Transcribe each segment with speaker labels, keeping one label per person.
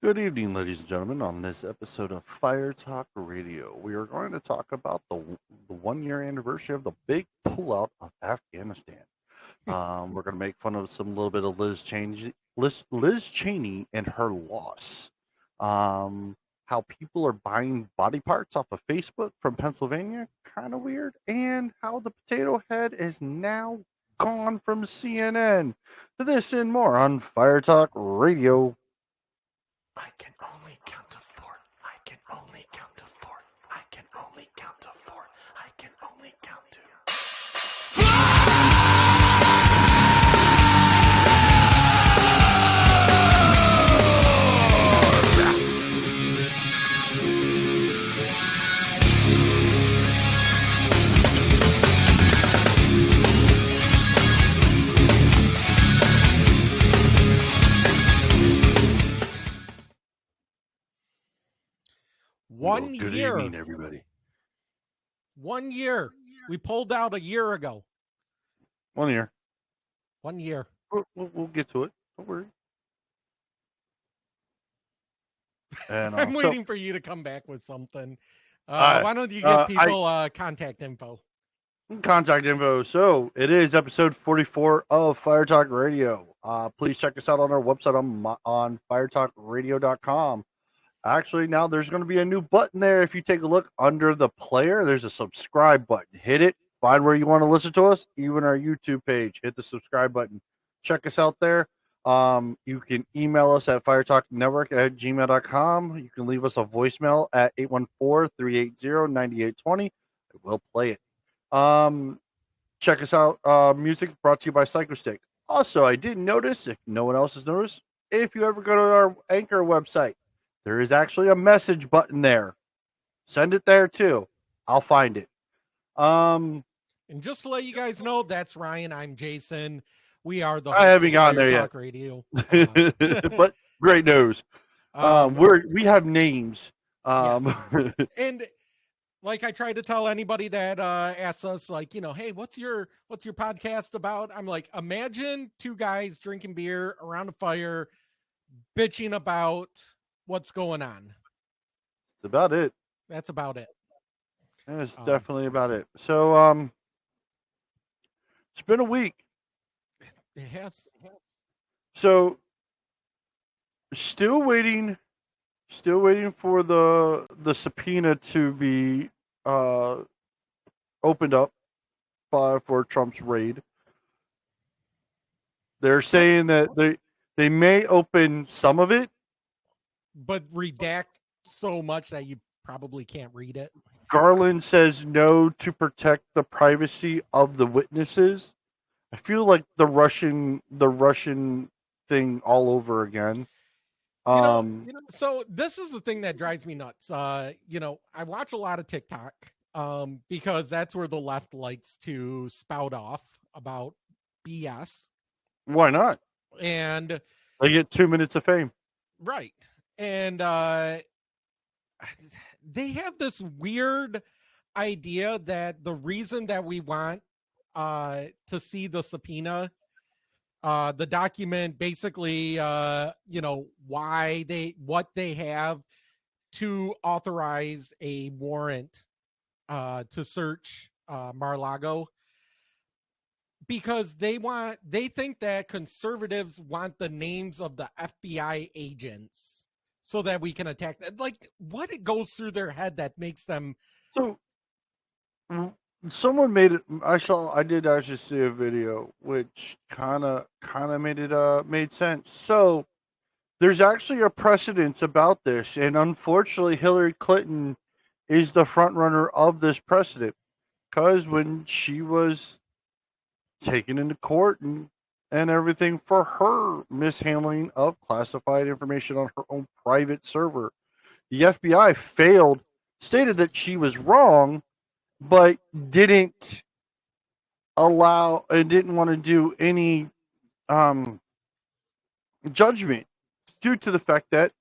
Speaker 1: Good evening, ladies and gentlemen. On this episode of Firetalk Radio, we are going to talk about the 1 year anniversary of the big pullout of Afghanistan. We're going to make fun of some little bit of Liz Cheney and her loss. How people are buying body parts off of Facebook from Pennsylvania, kind of weird, and how the potato head is now gone from CNN. To this and more on Firetalk Radio.
Speaker 2: I can only count to four. I can only count to four. I can only count to four. I can only count to.
Speaker 1: Well, good evening, everybody.
Speaker 2: 1 year. We pulled out a year ago.
Speaker 1: 1 year.
Speaker 2: 1 year.
Speaker 1: We'll get to it. Don't worry. And,
Speaker 2: I'm waiting for you to come back with something. Why don't you give people contact info?
Speaker 1: Contact info. So it is episode 44 of Firetalk Radio. Please check us out on our website on firetalkradio.com. Actually, now there's going to be a new button there. If you take a look under the player, there's a subscribe button. Hit it. Find where you want to listen to us. Even our YouTube page. Hit the subscribe button. Check us out there. You can email us at firetalknetwork@gmail.com. You can leave us a voicemail at 814-380-9820. We'll play it. Check us out. Music brought to you by Psychostick. Also, I did notice, if no one else has noticed, if you ever go to our Anchor website, there is actually a message button there. Send it there too. I'll find it.
Speaker 2: And just to let you guys know, that's Ryan. I'm Jason. We are the
Speaker 1: I haven't gotten there yet.
Speaker 2: Radio.
Speaker 1: But great news. We have names.
Speaker 2: Yes. And like I try to tell anybody that asks us, like, hey, what's your podcast about? I'm like, imagine two guys drinking beer around a fire, bitching about what's going on.
Speaker 1: That's about it.
Speaker 2: That's about it.
Speaker 1: That's definitely about it. So it's been a week.
Speaker 2: It has.
Speaker 1: So still waiting for the subpoena to be opened up for Trump's raid. They're saying that they may open some of it,
Speaker 2: but redact so much that you probably can't read it.
Speaker 1: Garland says no to protect the privacy of the witnesses. I feel like the Russian thing all over again.
Speaker 2: So this is the thing that drives me nuts. I watch a lot of TikTok because that's where the left likes to spout off about BS.
Speaker 1: Why not?
Speaker 2: And
Speaker 1: they get 2 minutes of fame.
Speaker 2: Right. And they have this weird idea that the reason that we want to see the subpoena, the document, basically, what they have to authorize a warrant to search Mar-a-Lago, because they think that conservatives want the names of the FBI agents so that we can attack them. Like, what it goes through their head that makes them.
Speaker 1: So someone made it. I did actually see a video which kind of made sense. So there's actually a precedence about this, and unfortunately Hillary Clinton is the front runner of this precedent, because when she was taken into court and everything for her mishandling of classified information on her own private server, the FBI stated that she was wrong, but didn't allow and didn't want to do any judgment due to the fact that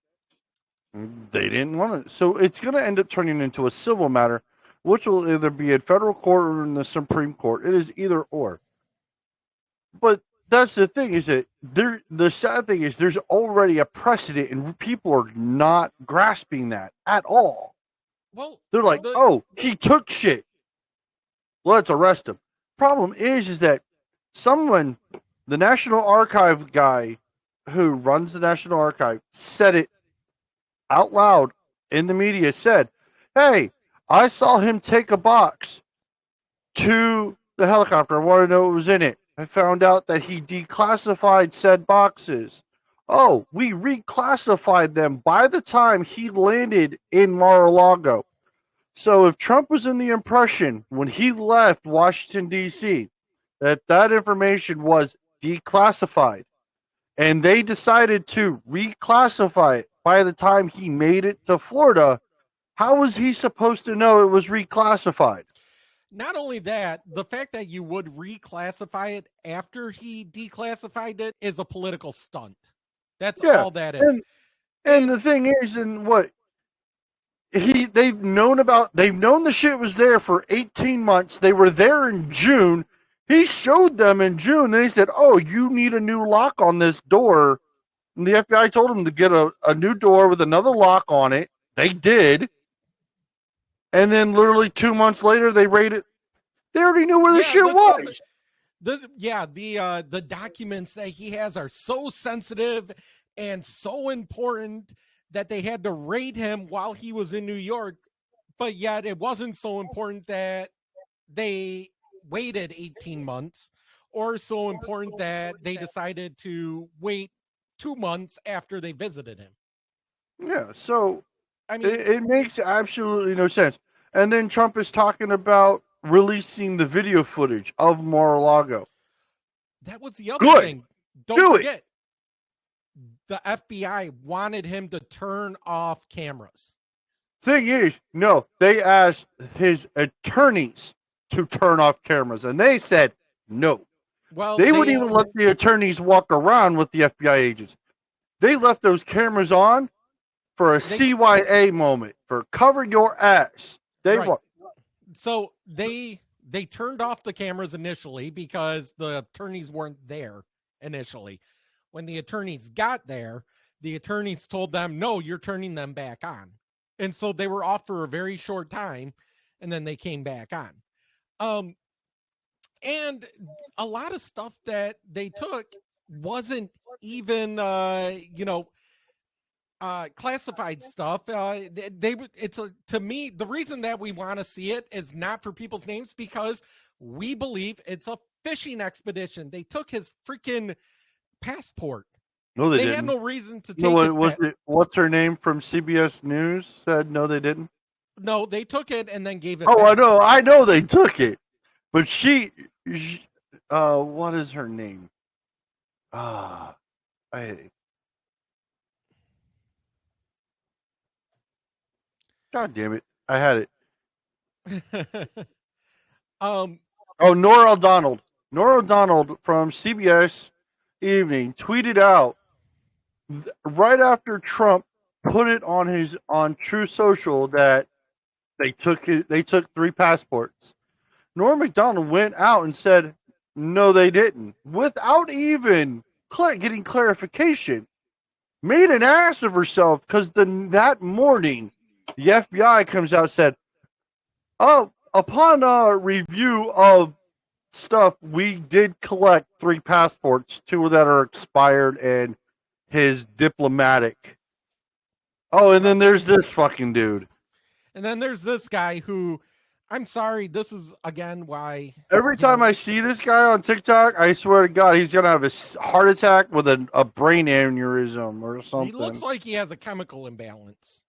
Speaker 1: they didn't want to. So it's going to end up turning into a civil matter, which will either be in federal court or in the Supreme Court. It is either or. But that's the thing, is that the sad thing is there's already a precedent, and people are not grasping that at all.
Speaker 2: Well,
Speaker 1: They're like, oh, he took shit. Let's arrest him. Problem is that someone, the National Archive guy who runs the National Archive, said it out loud in the media, said, hey, I saw him take a box to the helicopter. I want to know what was in it. I found out that he declassified said boxes. Oh, we reclassified them by the time he landed in Mar-a-Lago. So if Trump was in the impression when he left Washington, D.C., that information was declassified, and they decided to reclassify it by the time he made it to Florida, how was he supposed to know it was reclassified?
Speaker 2: Not only that, the fact that you would reclassify it after he declassified it is a political stunt. That's all that is.
Speaker 1: And the thing is, and what they've known the shit was there for 18 months. They were there in June. He showed them in June. They said, oh, you need a new lock on this door. And the FBI told him to get a new door with another lock on it. They did. And then literally 2 months later, they raided. They already knew where the shit was.
Speaker 2: The documents that he has are so sensitive and so important that they had to raid him while he was in New York. But yet it wasn't so important that they waited 18 months, or so important that they decided to wait 2 months after they visited him.
Speaker 1: Yeah, so
Speaker 2: I mean,
Speaker 1: it makes absolutely no sense. And then Trump is talking about releasing the video footage of Mar-a-Lago.
Speaker 2: That was the other thing. Don't forget,
Speaker 1: it.
Speaker 2: The FBI wanted him to turn off cameras.
Speaker 1: Thing is, no, they asked his attorneys to turn off cameras, and they said no.
Speaker 2: Well,
Speaker 1: they wouldn't even let the attorneys walk around with the FBI agents. They left those cameras on for a CYA moment, for cover your ass.
Speaker 2: So they turned off the cameras initially because the attorneys weren't there initially. When the attorneys got there, the attorneys told them, no, you're turning them back on. And so they were off for a very short time, and then they came back on. And a lot of stuff that they took wasn't even, classified stuff. To me, the reason that we want to see it is not for people's names, because we believe it's a fishing expedition. They took his freaking passport.
Speaker 1: No, they
Speaker 2: had
Speaker 1: didn't.
Speaker 2: no reason to take
Speaker 1: it. What's her name from CBS News said no, they didn't.
Speaker 2: No, they took it and then gave it
Speaker 1: back.
Speaker 2: I
Speaker 1: know they took it, but she what is her name? God damn it, I had it. Nora O'Donnell. Nora O'Donnell from CBS Evening tweeted out right after Trump put it on True Social that they took 3 passports. Norm Macdonald went out and said, no, they didn't, without even getting clarification. Made an ass of herself, because that morning, the FBI comes out and said, oh, upon a review of stuff, we did collect 3 passports, 2 that are expired, and his diplomatic. Oh, and then there's this fucking dude.
Speaker 2: And then there's this guy who, I'm sorry, this is again why.
Speaker 1: Every time I see this guy on TikTok, I swear to God, he's going to have a heart attack with a brain aneurysm or something.
Speaker 2: He looks like he has a chemical imbalance.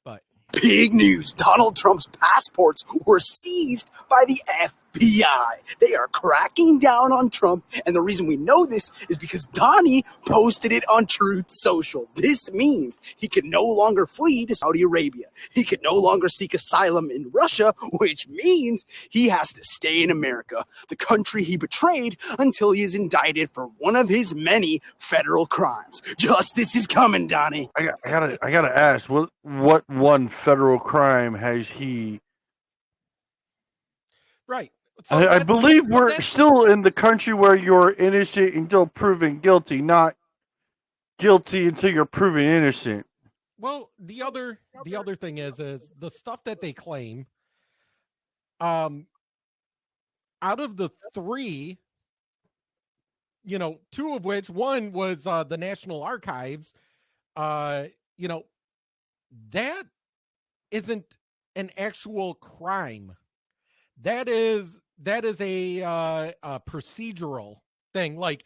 Speaker 2: But
Speaker 3: big news, Donald Trump's passports were seized by the FBI. They are cracking down on Trump, and the reason we know this is because Donnie posted it on Truth Social. This means he can no longer flee to Saudi Arabia. He can no longer seek asylum in Russia, which means he has to stay in America, the country he betrayed, until he is indicted for one of his many federal crimes. Justice is coming, Donnie.
Speaker 1: I gotta ask, what one federal crime has he?
Speaker 2: Right. So
Speaker 1: I
Speaker 2: that's
Speaker 1: believe we're
Speaker 2: that's
Speaker 1: still in the country where you're innocent until proven guilty, not guilty until you're proven innocent.
Speaker 2: well. The other thing is the stuff that they claim. Out of the three, two of which, one was the National Archives. You know, that isn't an actual crime. That is a procedural thing. Like,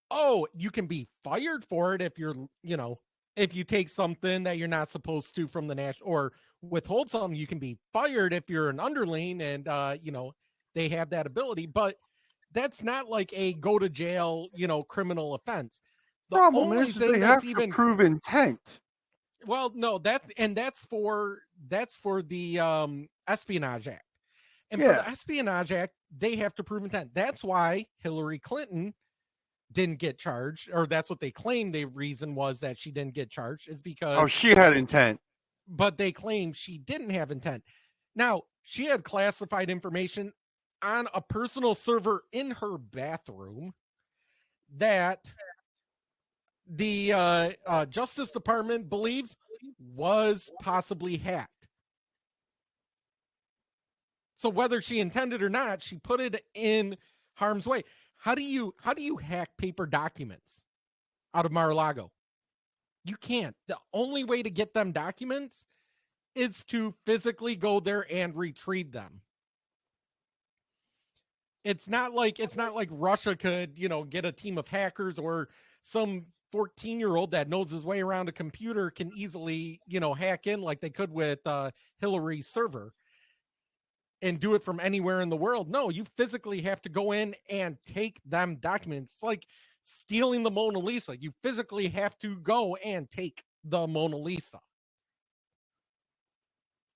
Speaker 2: oh, you can be fired for it if you're, if you take something that you're not supposed to from the national, or withhold something. You can be fired if you're an underling, and they have that ability. But that's not like a go to jail, criminal offense. The
Speaker 1: Problem
Speaker 2: only
Speaker 1: is
Speaker 2: thing
Speaker 1: they
Speaker 2: that's
Speaker 1: have
Speaker 2: even
Speaker 1: to prove intent.
Speaker 2: well, no, that's for the Espionage Act. And for the Espionage Act, they have to prove intent. That's why Hillary Clinton didn't get charged, or that's what they claim the reason was that she didn't get charged, is because
Speaker 1: She had intent.
Speaker 2: But they claim she didn't have intent. Now, she had classified information on a personal server in her bathroom that the Justice Department believes was possibly hacked. So whether she intended or not, she put it in harm's way. How do you hack paper documents out of Mar-a-Lago? You can't. The only way to get them documents is to physically go there and retrieve them. It's not like Russia could, get a team of hackers, or some 14-year-old that knows his way around a computer can easily, hack in like they could with Hillary's server and do it from anywhere in the world. No, you physically have to go in and take them documents. It's like stealing the Mona Lisa. You physically have to go and take the Mona Lisa.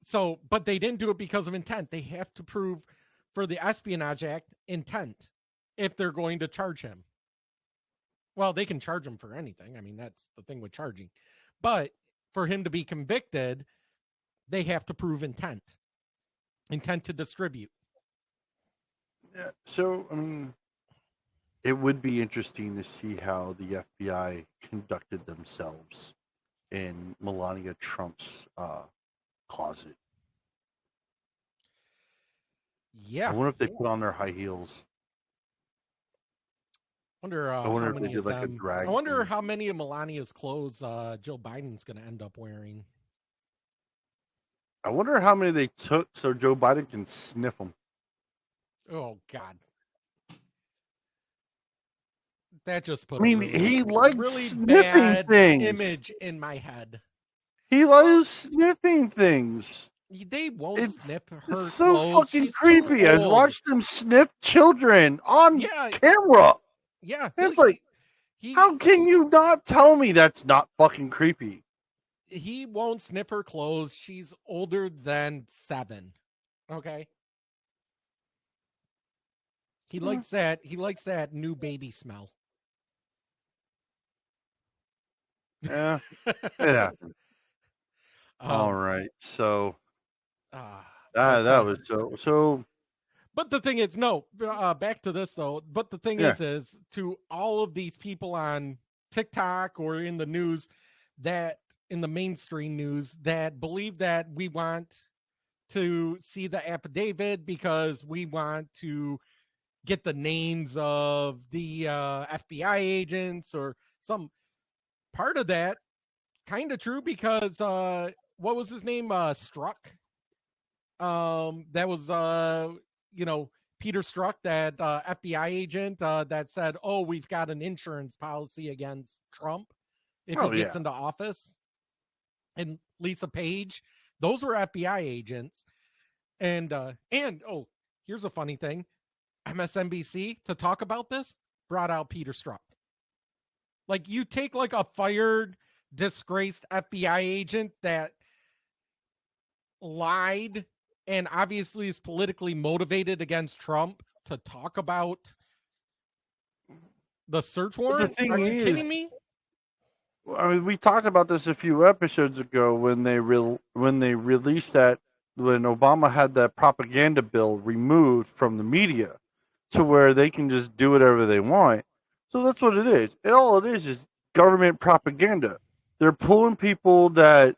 Speaker 2: So, but they didn't do it because of intent. They have to prove for the Espionage Act intent if they're going to charge him. Well, they can charge him for anything. I mean, that's the thing with charging. But for him to be convicted, they have to prove intent to distribute.
Speaker 1: Yeah. So, I mean, it would be interesting to see how the FBI conducted themselves in Melania Trump's closet.
Speaker 2: Yeah.
Speaker 1: I wonder if they put on their high heels.
Speaker 2: I wonder
Speaker 1: how many of them.
Speaker 2: I wonder how many of Melania's clothes Joe Biden's going to end up wearing.
Speaker 1: I wonder how many they took so Joe Biden can sniff them.
Speaker 2: Oh, God. That just put
Speaker 1: he likes
Speaker 2: really
Speaker 1: sniffing
Speaker 2: bad
Speaker 1: things.
Speaker 2: Image in my head.
Speaker 1: He loves sniffing things.
Speaker 2: They won't sniff her clothes.
Speaker 1: It's so fucking
Speaker 2: She's
Speaker 1: creepy. I've watched them sniff children on camera.
Speaker 2: Yeah.
Speaker 1: It's like, how can you not tell me that's not fucking creepy?
Speaker 2: He won't sniff her clothes. She's older than 7. Okay. He likes that. He likes that new baby smell.
Speaker 1: Yeah. It happened. All right. So that was so.
Speaker 2: But the thing is, back to this though. But the thing is to all of these people on TikTok or in the news, that in the mainstream news, that believe that we want to see the affidavit because we want to get the names of the FBI agents or some part of that. Kind of true, because what was his name? Strzok. That was Peter Strzok, that FBI agent that said, "Oh, we've got an insurance policy against Trump if he gets into office." And Lisa Page, those were FBI agents. And here's a funny thing: MSNBC, to talk about this, brought out Peter Strzok. Like, you take like a fired, disgraced FBI agent that lied and obviously is politically motivated against Trump to talk about the search warrant. Are you kidding me?
Speaker 1: I mean, we talked about this a few episodes ago when they released that Obama had that propaganda bill removed from the media to where they can just do whatever they want. So that's what it is. And all it is government propaganda. They're pulling people that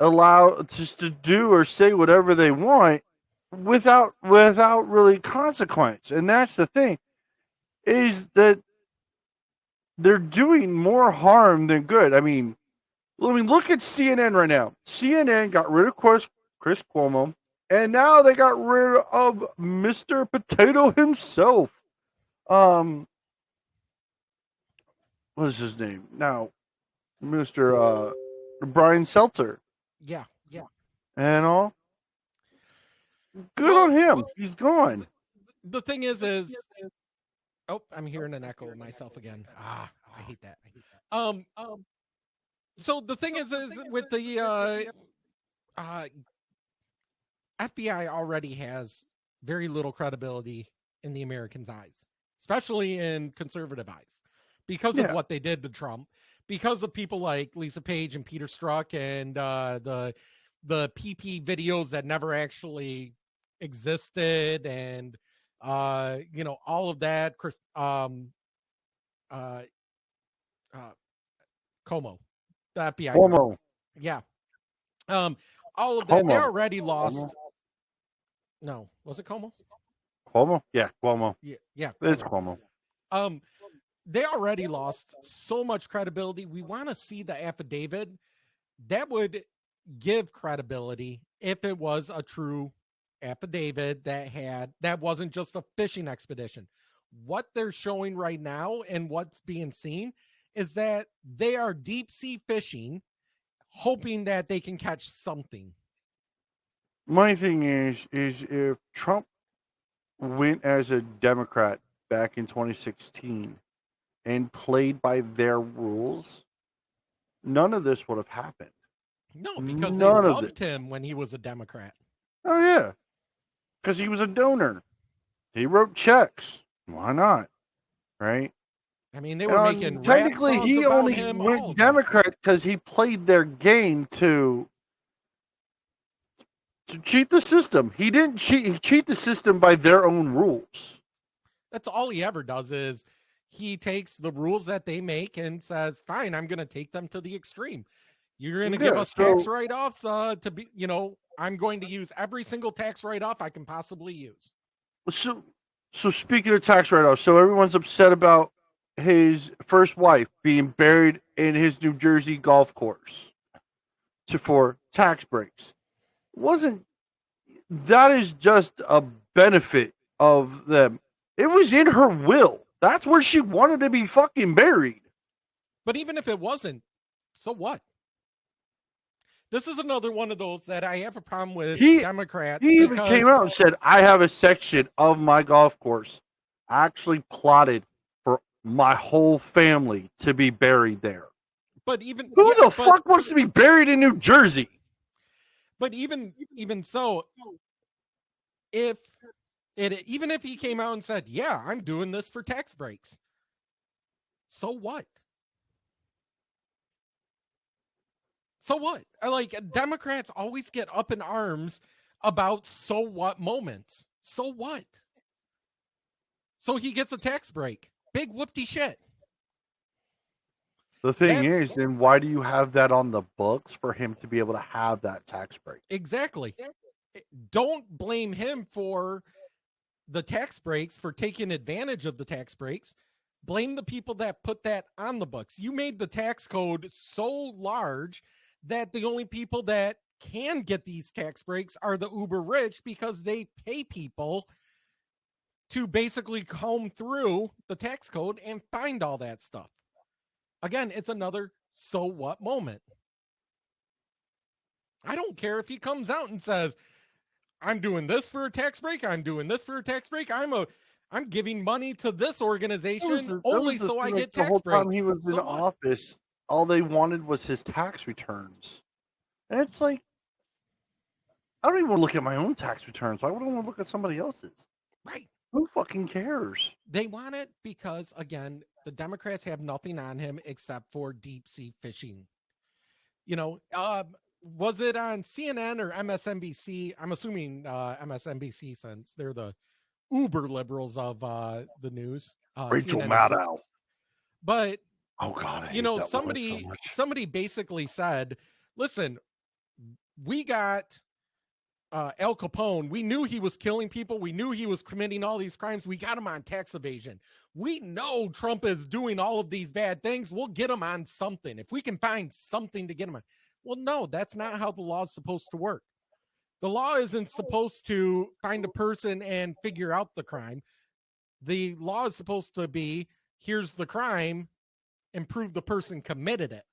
Speaker 1: allow just to do or say whatever they want without really consequence. And that's the thing, is that they're doing more harm than good. I mean, look at CNN right now. CNN got rid of Chris Cuomo, and now they got rid of Mr. Potato himself. What is his name now? Mr. Brian Seltzer.
Speaker 2: Yeah.
Speaker 1: And all. Good on him. He's gone.
Speaker 2: The thing is, oh, I'm hearing an echo of myself again. I hate that. So the thing is with the FBI already has very little credibility in the Americans' eyes, especially in conservative eyes, because of what they did to Trump, because of people like Lisa Page and Peter Strzok and the PP videos that never actually existed, and all of that. Como, the FBI.
Speaker 1: Cuomo.
Speaker 2: Yeah. All of that. They already lost.
Speaker 1: Cuomo.
Speaker 2: No, was it Como?
Speaker 1: Cuomo? Yeah, Cuomo.
Speaker 2: Yeah.
Speaker 1: It's Cuomo.
Speaker 2: They already lost so much credibility. We want to see the affidavit that would give credibility if it was a true affidavit that wasn't just a fishing expedition. What they're showing right now and what's being seen is that they are deep sea fishing, hoping that they can catch something.
Speaker 1: My thing is if Trump went as a Democrat back in 2016 and played by their rules, none of this would have happened.
Speaker 2: No, because they loved him when he was a Democrat.
Speaker 1: Oh, yeah. Because he was a donor. He wrote checks. Why not? Right?
Speaker 2: I mean, they were making
Speaker 1: technically
Speaker 2: rap songs
Speaker 1: he
Speaker 2: about
Speaker 1: only
Speaker 2: him,
Speaker 1: went Democrat because he played their game to cheat the system. He didn't cheat. He cheat the system by their own rules.
Speaker 2: That's all he ever does is he takes the rules that they make and says, fine, I'm going to take them to the extreme. You're going to give us tax write-offs to be, I'm going to use every single tax write-off I can possibly use.
Speaker 1: So speaking of tax write-offs, so everyone's upset about his first wife being buried in his New Jersey golf course for tax breaks. That is just a benefit of them. It was in her will. That's where she wanted to be fucking buried.
Speaker 2: But even if it wasn't, so what? This is another one of those that I have a problem with Democrats.
Speaker 1: He even came out and said, I have a section of my golf course actually plotted for my whole family to be buried there.
Speaker 2: But even
Speaker 1: who the fuck wants to be buried in New Jersey?
Speaker 2: But even so, even if he came out and said, yeah, I'm doing this for tax breaks, so what? So what? Like, Democrats always get up in arms about so what moments. So what? So he gets a tax break. Big whoopty shit.
Speaker 1: The thing is, then why do you have that on the books for him to be able to have that tax break?
Speaker 2: Exactly. Don't blame him for the tax breaks, for taking advantage of the tax breaks. Blame the people that put that on the books. You made the tax code so large that the only people that can get these tax breaks are the uber rich, because they pay people to basically comb through the tax code and find all that stuff. Again, it's another so what moment. I don't care if he comes out and says, I'm doing this for a tax break, I'm doing this for a tax break, I'm giving money to this organization only so I get tax breaks.
Speaker 1: The whole time he was in office, all they wanted was his tax returns. And it's like, I don't even want to look at my own tax returns. Why would I want to look at somebody else's?
Speaker 2: Right.
Speaker 1: Who fucking cares?
Speaker 2: They want it because, again, the Democrats have nothing on him except for deep sea fishing. was it on CNN or MSNBC? I'm assuming MSNBC, since they're the uber liberals of the news.
Speaker 1: Rachel
Speaker 2: CNN
Speaker 1: Maddow.
Speaker 2: but
Speaker 1: Oh God, I hate
Speaker 2: you know,
Speaker 1: that woman so much.
Speaker 2: somebody basically said, listen, we got Al Capone. We knew he was killing people. We knew he was committing all these crimes. We got him on tax evasion. We know Trump is doing all of these bad things. We'll get him on something. If we can find something to get him on. Well, no, that's not how the law is supposed to work. The law isn't supposed to find a person and figure out the crime. The law is supposed to be, here's the crime, and prove the person committed it.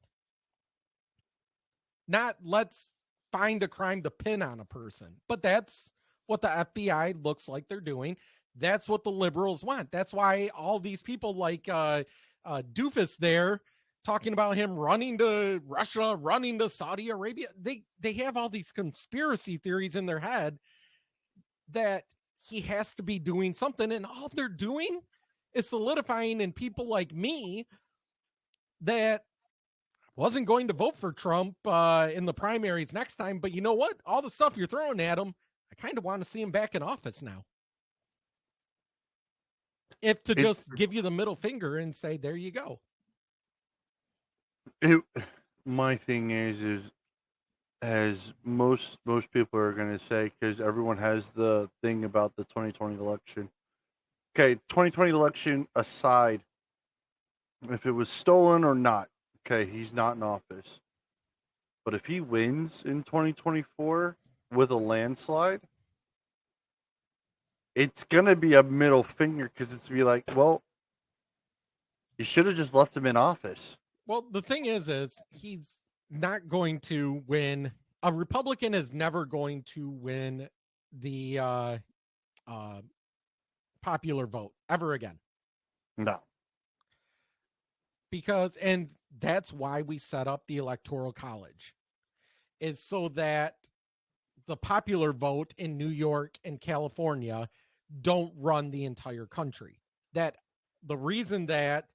Speaker 2: Not let's find a crime to pin on a person. But that's what the FBI looks like they're doing. That's what the liberals want. That's why all these people like Doofus there, talking about him running to Russia, running to Saudi Arabia. They have all these conspiracy theories in their head that he has to be doing something. And all they're doing is solidifying in people like me that wasn't going to vote for Trump in the primaries next time. But you know what? All the stuff you're throwing at him, I kind of want to see him back in office now. If to just give you the middle finger and say, there you go.
Speaker 1: My thing is as most people are going to say, because everyone has the thing about the 2020 election. Okay, 2020 election aside, if it was stolen or not, okay, he's not in office. But if he wins in 2024 with a landslide, it's going to be a middle finger, because it's be like, well, you should have just left him in office.
Speaker 2: Well, the thing is he's not going to win. A Republican is never going to win the popular vote ever again.
Speaker 1: No.
Speaker 2: Because, and that's why we set up the Electoral College, is so that the popular vote in New York and California don't run the entire country. That the reason that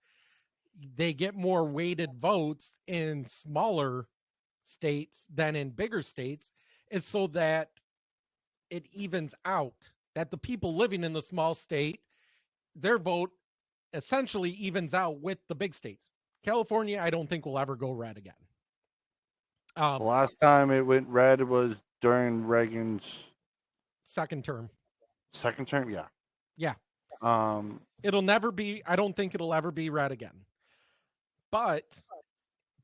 Speaker 2: they get more weighted votes in smaller states than in bigger states is so that it evens out, that the people living in the small state, their vote essentially evens out with the big states. California, I don't think will ever go red again.
Speaker 1: The last time it went red was during Reagan's
Speaker 2: second term.
Speaker 1: Second term, yeah.
Speaker 2: Yeah. It'll never be, I don't think it'll ever be red again. But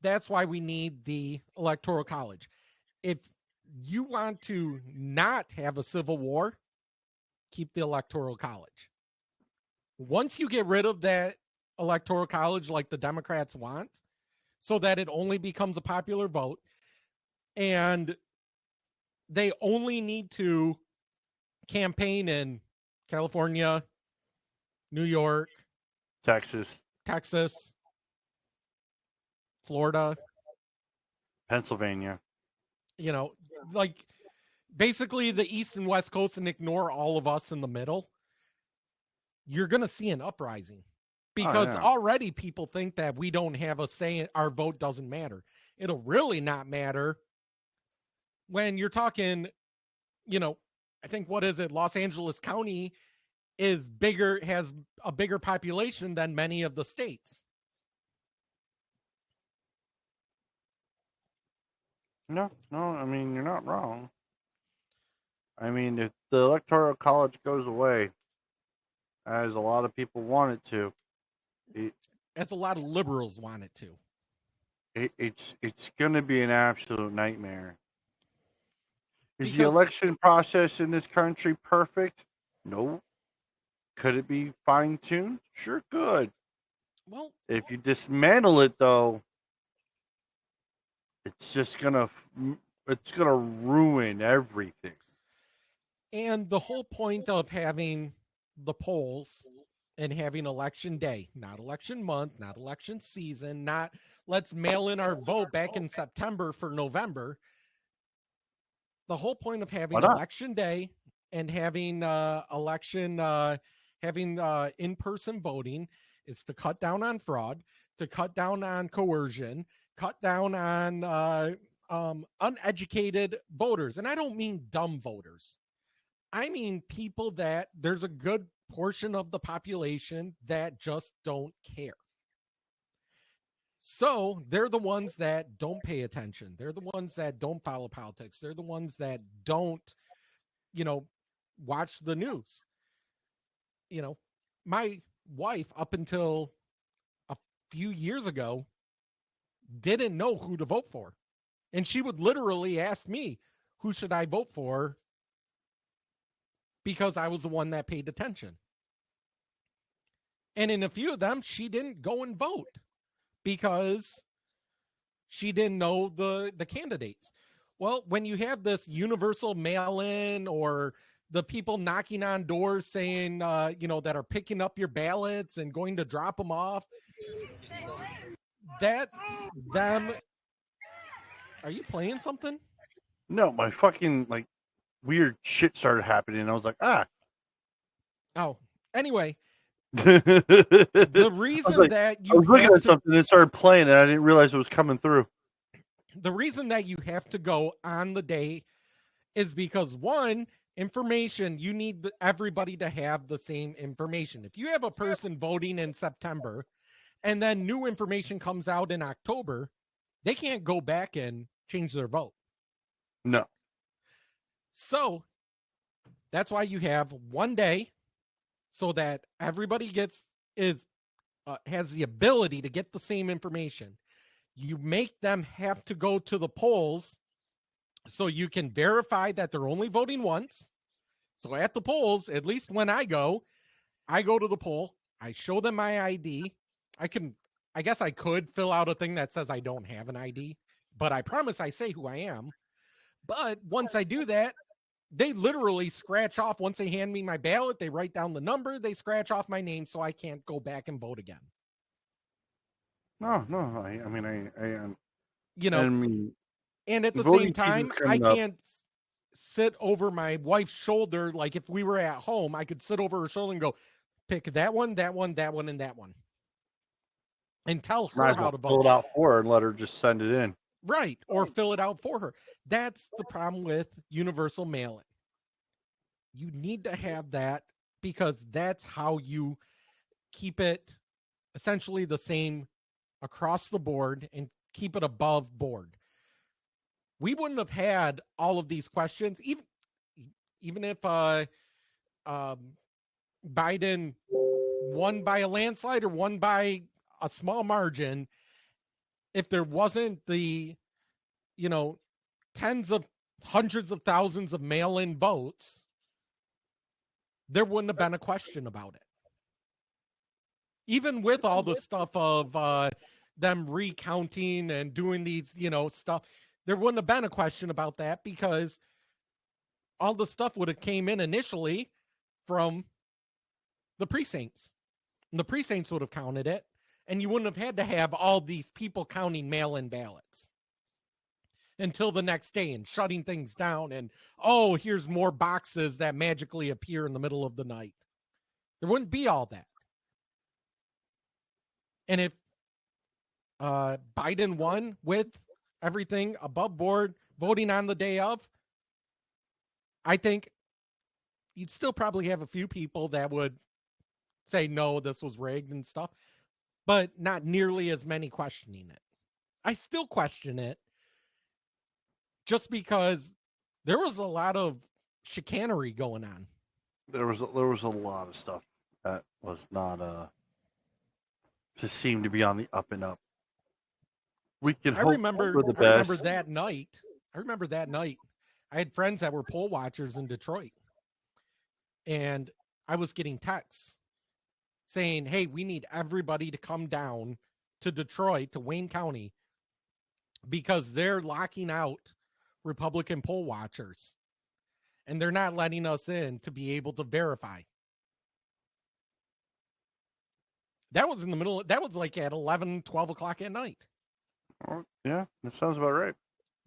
Speaker 2: that's why we need the Electoral College. If you want to not have a civil war, keep the Electoral College. Once you get rid of that Electoral College like the Democrats want, so that it only becomes a popular vote, and they only need to campaign in California, New York,
Speaker 1: Texas,
Speaker 2: Florida,
Speaker 1: Pennsylvania.
Speaker 2: You know, like basically the East and West Coast, and ignore all of us in the middle. You're going to see an uprising, because already people think that we don't have a say, our vote doesn't matter. It'll really not matter when you're talking, you know, I think, what is it? Los Angeles County is bigger, has a bigger population than many of the states.
Speaker 1: No, I mean, you're not wrong. I mean, if the Electoral College goes away, as a lot of people want it to,
Speaker 2: as a lot of liberals want it to,
Speaker 1: it's going to be an absolute nightmare. Is the election process in this country perfect? No. Could it be fine-tuned? Sure could.
Speaker 2: Well,
Speaker 1: if you dismantle it, though, it's just gonna ruin everything.
Speaker 2: And the whole point of having the polls and having election day, not election month, not election season, not let's mail in our vote back in September for November. The whole point of having election day and having in-person voting is to cut down on fraud, to cut down on coercion, cut down on uneducated voters. And I don't mean dumb voters. I mean people that there's a good portion of the population that just don't care. So they're the ones that don't pay attention. They're the ones that don't follow politics. They're the ones that don't, watch the news. My wife, up until a few years ago, didn't know who to vote for. And she would literally ask me, who should I vote for? Because I was the one that paid attention. And in a few of them, she didn't go and vote because she didn't know the candidates. Well, when you have this universal mail-in or the people knocking on doors saying, that are picking up your ballots and going to drop them off, that's them. Are you playing something?
Speaker 1: No, my fucking weird shit started happening. And I was like,
Speaker 2: Oh, anyway. The reason that you
Speaker 1: I was looking at something and it started playing and I didn't realize it was coming through.
Speaker 2: The reason that you have to go on the day is because, one, information, you need everybody to have the same information. If you have a person voting in September and then new information comes out in October, they can't go back and change their vote.
Speaker 1: No.
Speaker 2: So that's why you have one day so that everybody has the ability to get the same information. You make them have to go to the polls so you can verify that they're only voting once. So at the polls, at least when I go to the poll, I show them my ID. I guess I could fill out a thing that says I don't have an ID, but I promise I say who I am. But once I do that, they literally scratch off. Once they hand me my ballot, they write down the number, they scratch off my name so I can't go back and vote again.
Speaker 1: No. I mean,
Speaker 2: and at the same time, I can't sit over my wife's shoulder. Like if we were at home, I could sit over her shoulder and go, pick that one, that one, that one, and that one. And tell her how to vote.
Speaker 1: Fill it out for her and let her just send it in.
Speaker 2: Right. Or fill it out for her. That's the problem with universal mail-in. You need to have that because that's how you keep it essentially the same across the board and keep it above board. We wouldn't have had all of these questions, even if Biden won by a landslide or won by a small margin, if there wasn't the, tens of hundreds of thousands of mail-in votes, there wouldn't have been a question about it. Even with all the stuff of them recounting and doing these, stuff, there wouldn't have been a question about that because all the stuff would have came in initially from the precincts. And the precincts would have counted it. And you wouldn't have had to have all these people counting mail-in ballots until the next day and shutting things down. And, here's more boxes that magically appear in the middle of the night. There wouldn't be all that. And if Biden won with everything above board, voting on the day of, I think you'd still probably have a few people that would say, no, this was rigged and stuff. But not nearly as many questioning it. I still question it just because there was a lot of chicanery going on.
Speaker 1: There was a lot of stuff that was not just seemed to be on the up and up. We can hope for the best.
Speaker 2: I remember that night. I had friends that were poll watchers in Detroit, and I was getting texts saying, hey, we need everybody to come down to Detroit, to Wayne County, because they're locking out Republican poll watchers. And they're not letting us in to be able to verify. That was that was like at 11, 12 o'clock at night.
Speaker 1: Oh, yeah, that sounds about right.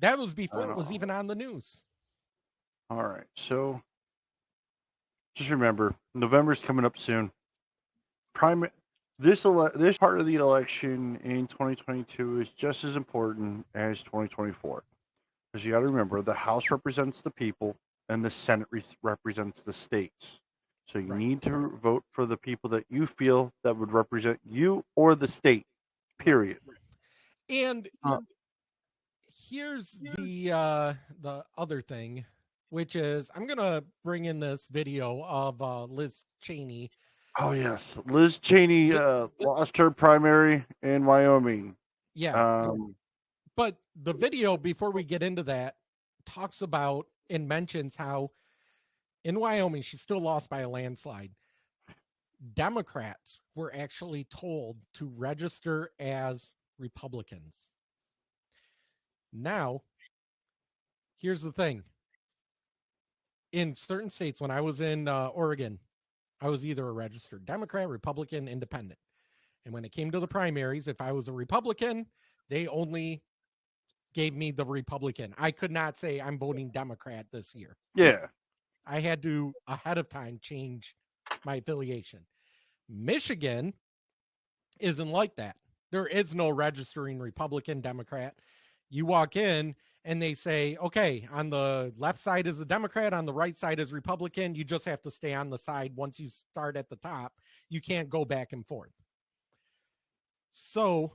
Speaker 2: That was before it was even on the news.
Speaker 1: All right, so just remember, November's coming up soon. This part of the election in 2022 is just as important as 2024. Because you got to remember, the House represents the people and the Senate represents the states. So you need to vote for the people that you feel that would represent you or the state, period.
Speaker 2: And here's the other thing, which is I'm going to bring in this video of Liz Cheney.
Speaker 1: Oh, yes. Liz Cheney lost her primary in Wyoming.
Speaker 2: Yeah. But the video, before we get into that, talks about and mentions how in Wyoming, she still lost by a landslide. Democrats were actually told to register as Republicans. Now, here's the thing. In certain states, when I was in Oregon, I was either a registered Democrat, Republican, Independent. And when it came to the primaries, if I was a Republican, they only gave me the Republican. I could not say I'm voting Democrat this year.
Speaker 1: Yeah.
Speaker 2: I had to, ahead of time, change my affiliation. Michigan isn't like that. There is no registering Republican, Democrat. You walk in and they say, okay, on the left side is a Democrat, on the right side is Republican. You just have to stay on the side. Once you start at the top, you can't go back and forth. So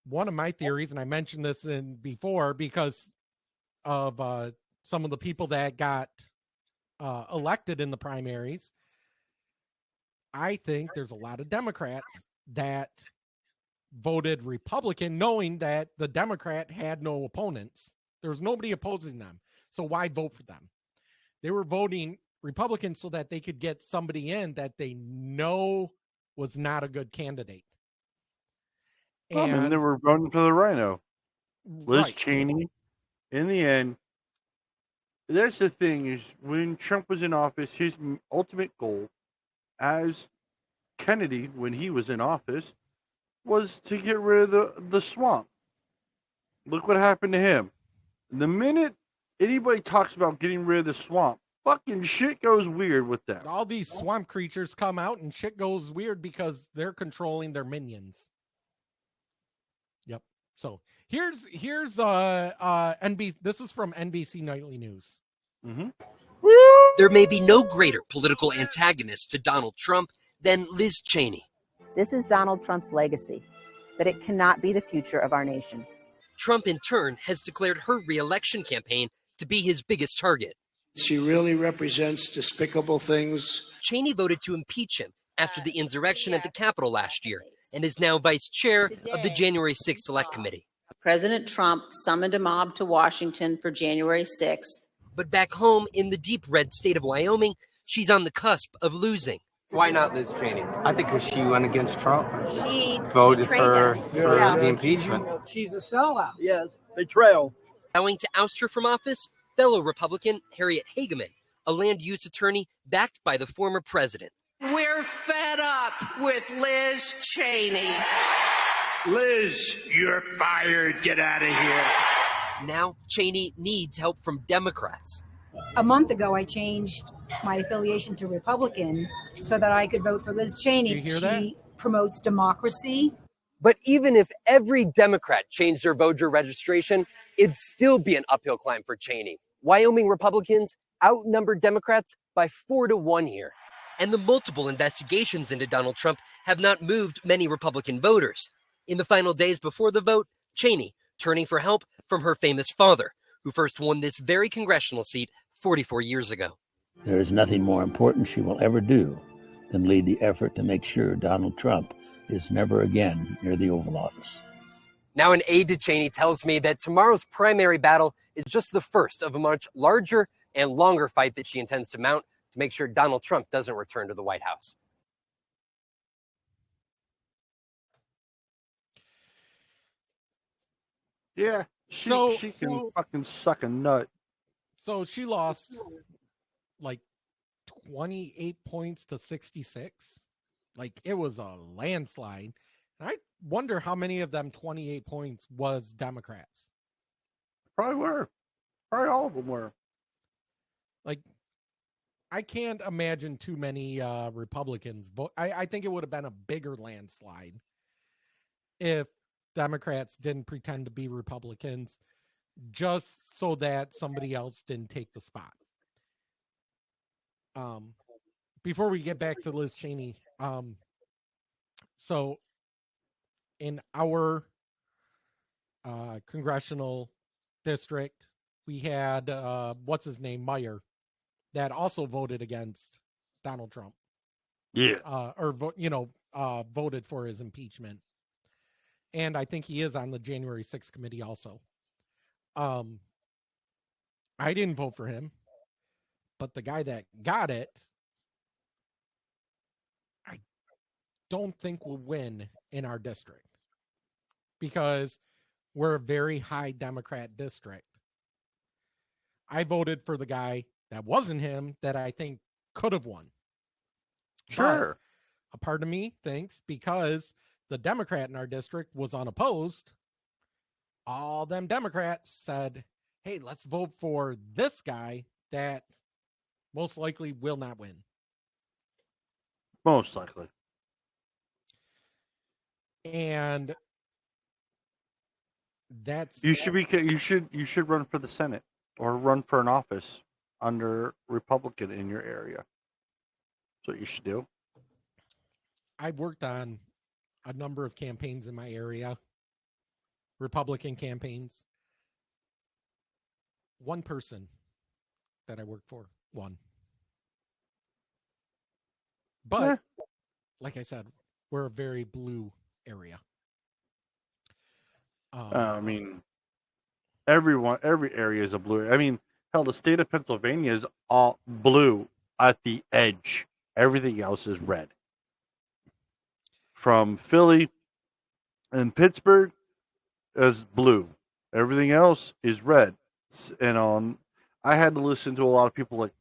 Speaker 2: one of my theories, and I mentioned this before because of some of the people that got elected in the primaries, I think there's a lot of Democrats that voted Republican knowing that the Democrat had no opponents. There was nobody opposing them. So why vote for them? They were voting Republican so that they could get somebody in that they know was not a good candidate.
Speaker 1: And they were voting for the rhino. Liz
Speaker 2: Right.
Speaker 1: Cheney, in the end, that's the thing, is when Trump was in office, his ultimate goal, as Kennedy, when he was in office, was to get rid of the swamp. Look what happened to him. The minute anybody talks about getting rid of the swamp, fucking shit goes weird with them.
Speaker 2: All these swamp creatures come out and shit goes weird because they're controlling their minions. Yep. So here's NBC. This is from NBC Nightly News.
Speaker 1: Mm-hmm.
Speaker 4: There may be no greater political antagonist to Donald Trump than Liz Cheney.
Speaker 5: This is Donald Trump's legacy, but it cannot be the future of our nation.
Speaker 4: Trump, in turn, has declared her re-election campaign to be his biggest target.
Speaker 6: She really represents despicable things.
Speaker 4: Cheney voted to impeach him after the insurrection at the Capitol last year and is now vice chair of the January 6th Select Committee.
Speaker 5: President Trump summoned a mob to Washington for January 6th.
Speaker 4: But back home in the deep red state of Wyoming, she's on the cusp of losing.
Speaker 7: Why not Liz Cheney? I think because she went against Trump.
Speaker 5: She
Speaker 7: voted for
Speaker 5: Yeah.
Speaker 7: the impeachment.
Speaker 8: She's a sellout. Yes, betrayal.
Speaker 4: Vowing to oust her from office, fellow Republican Harriet Hageman, a land use attorney backed by the former president.
Speaker 9: We're fed up with Liz Cheney.
Speaker 6: Liz, you're fired. Get out of here.
Speaker 4: Now Cheney needs help from Democrats.
Speaker 10: A month ago, I changed my affiliation to Republican so that I could vote for Liz Cheney.
Speaker 2: Do you hear that?
Speaker 10: She promotes democracy.
Speaker 11: But even if every Democrat changed their voter registration, it'd still be an uphill climb for Cheney. Wyoming Republicans outnumber Democrats by 4-1 here.
Speaker 4: And the multiple investigations into Donald Trump have not moved many Republican voters. In the final days before the vote, Cheney turning for help from her famous father, who first won this very congressional seat 44 years ago.
Speaker 12: There is nothing more important she will ever do than lead the effort to make sure Donald Trump is never again near the Oval Office.
Speaker 11: Now an aide to Cheney tells me that tomorrow's primary battle is just the first of a much larger and longer fight that she intends to mount to make sure Donald Trump doesn't return to the White House.
Speaker 1: Yeah, she can fucking suck a nut.
Speaker 2: So she lost like 28 points to 66. Like it was a landslide. And I wonder how many of them 28 points was Democrats.
Speaker 1: Probably were. Probably all of them were.
Speaker 2: Like, I can't imagine too many Republicans vote. I think it would have been a bigger landslide if Democrats didn't pretend to be Republicans. just so that somebody else didn't take the spot. Before we get back to Liz Cheney, so in our congressional district, we had what's his name, Meyer, that also voted against Donald Trump.
Speaker 1: Yeah.
Speaker 2: Voted for his impeachment. And I think he is on the January 6th committee also. I didn't vote for him, but the guy that got it, I don't think will win in our district because we're a very high Democrat district. I voted for the guy that wasn't him that I think could have won.
Speaker 1: Sure.
Speaker 2: But a part of me thinks because the Democrat in our district was unopposed, all them Democrats said, hey, let's vote for this guy that most likely will not win.
Speaker 1: Most likely.
Speaker 2: And that's
Speaker 1: you should run for the Senate or run for an office under Republican in your area. That's what you should do.
Speaker 2: I've worked on a number of campaigns in my area, Republican campaigns. One person that I worked for won. But like I said, we're a very blue area.
Speaker 1: I mean, every area is a blue. I mean, hell, the state of Pennsylvania is all blue at the edge. Everything else is red. From Philly and Pittsburgh is blue. Everything else is red. And I had to listen to a lot of people like,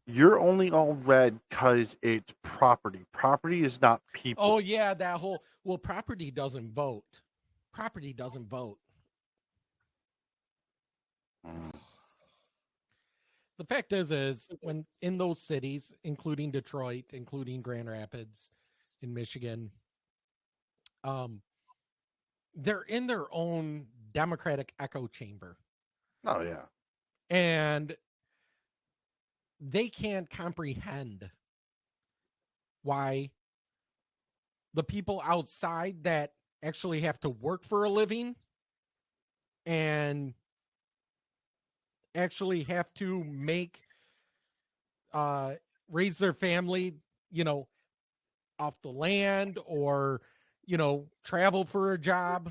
Speaker 1: you're only all red because it's property. Property is not people.
Speaker 2: Oh, yeah, that whole, well, property doesn't vote. Property doesn't vote. The fact is when in those cities, including Detroit, including Grand Rapids in Michigan, they're in their own Democratic echo chamber.
Speaker 1: Oh, yeah.
Speaker 2: And they can't comprehend why the people outside that actually have to work for a living and actually have to raise their family, off the land or, travel for a job,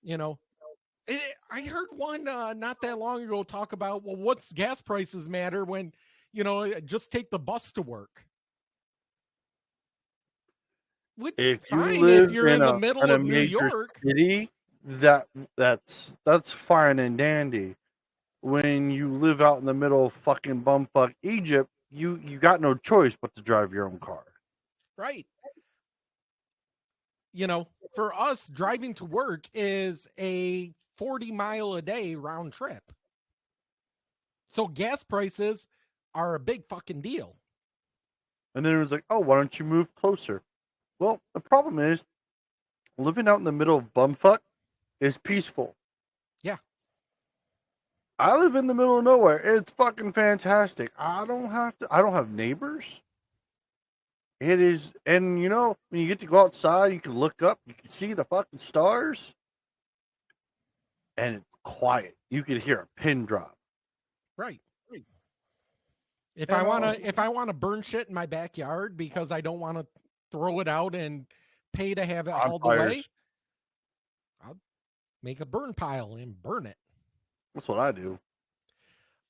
Speaker 2: I heard one not that long ago talk about, well, what's gas prices matter when, just take the bus to work.
Speaker 1: If you live
Speaker 2: in the middle
Speaker 1: in a
Speaker 2: of New
Speaker 1: major
Speaker 2: York,
Speaker 1: city, that's fine and dandy. When you live out in the middle of fucking bumfuck Egypt, you got no choice but to drive your own car.
Speaker 2: Right. For us, driving to work is a 40-mile-a-day round trip. So gas prices are a big fucking deal.
Speaker 1: And then it was like, oh, why don't you move closer? Well, the problem is, living out in the middle of bumfuck is peaceful.
Speaker 2: Yeah.
Speaker 1: I live in the middle of nowhere. It's fucking fantastic. I don't have neighbors. It is, and when you get to go outside, you can look up, you can see the fucking stars, and it's quiet. You can hear a pin drop.
Speaker 2: Right. If I want to burn shit in my backyard because I don't want to throw it out and pay to have it hauled away, I'll make a burn pile and burn it.
Speaker 1: That's what I do.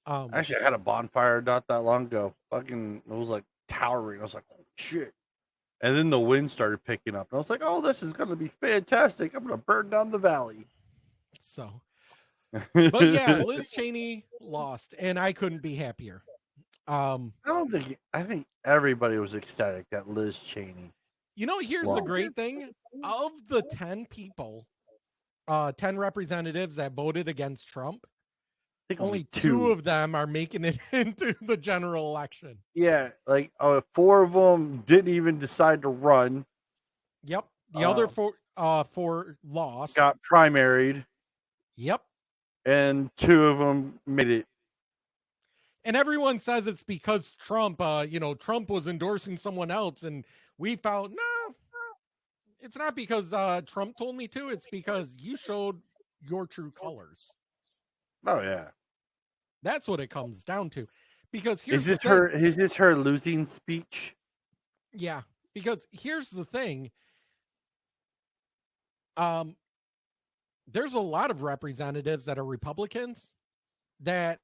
Speaker 1: Actually, I had a bonfire not that long ago. Fucking, it was like towering. I was like, oh shit. And then the wind started picking up. And I was like, oh, this is going to be fantastic. I'm going to burn down the valley.
Speaker 2: So, but yeah, Liz Cheney lost, and I couldn't be happier.
Speaker 1: I think everybody was ecstatic that Liz Cheney.
Speaker 2: Here's the great thing. Of the 10 people, 10 representatives that voted against Trump, only two of them are making it into the general election.
Speaker 1: Yeah, like 4 of them didn't even decide to run.
Speaker 2: Yep. The other four lost.
Speaker 1: Got primaried.
Speaker 2: Yep.
Speaker 1: and 2 of them made it.
Speaker 2: And everyone says it's because Trump, Trump was endorsing someone else, and we found no. It's not because Trump told me to. It's because you showed your true colors.
Speaker 1: Oh yeah,
Speaker 2: that's what it comes down to. Because here's
Speaker 1: is this her losing speech?
Speaker 2: Yeah, because here's the thing. There's a lot of representatives that are Republicans that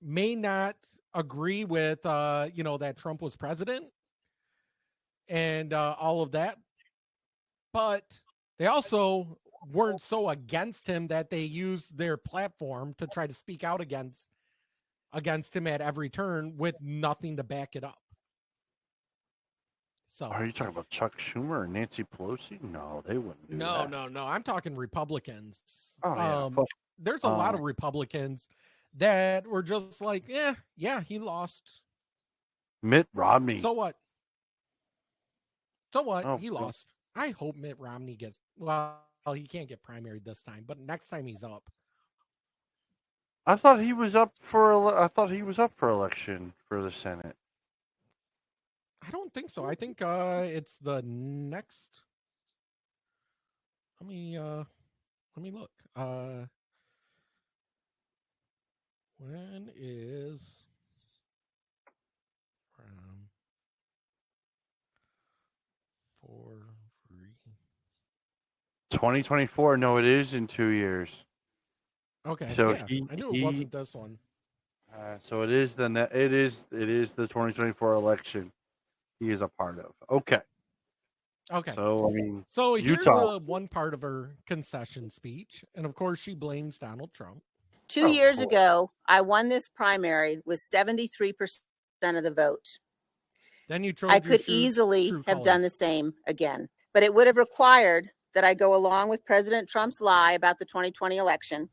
Speaker 2: may not agree with, that Trump was president and all of that. But they also weren't so against him that they used their platform to try to speak out against him at every turn with nothing to back it up. So,
Speaker 1: are you talking about Chuck Schumer or Nancy Pelosi? No, they wouldn't do
Speaker 2: that. No. I'm talking Republicans. There's a lot of Republicans that were just like, yeah, he lost.
Speaker 1: Mitt Romney.
Speaker 2: So what? He lost. I hope Mitt Romney gets, he can't get primaried this time, but next time he's up.
Speaker 1: I thought he was up for election for the Senate.
Speaker 2: I don't think so. I think it's the next. Let me look. When is
Speaker 1: 2024? No, it is in 2 years.
Speaker 2: Okay.
Speaker 1: So
Speaker 2: yeah. I knew it wasn't this one.
Speaker 1: So it is the 2024 election. He is a part of. Okay. So
Speaker 2: here's
Speaker 1: Utah.
Speaker 2: One part of her concession speech, and of course she blames Donald Trump.
Speaker 5: 2 years ago, I won this primary with 73% of the vote.
Speaker 2: Then you
Speaker 5: I could easily have done the same again, but it would have required that I go along with President Trump's lie about the 2020 election.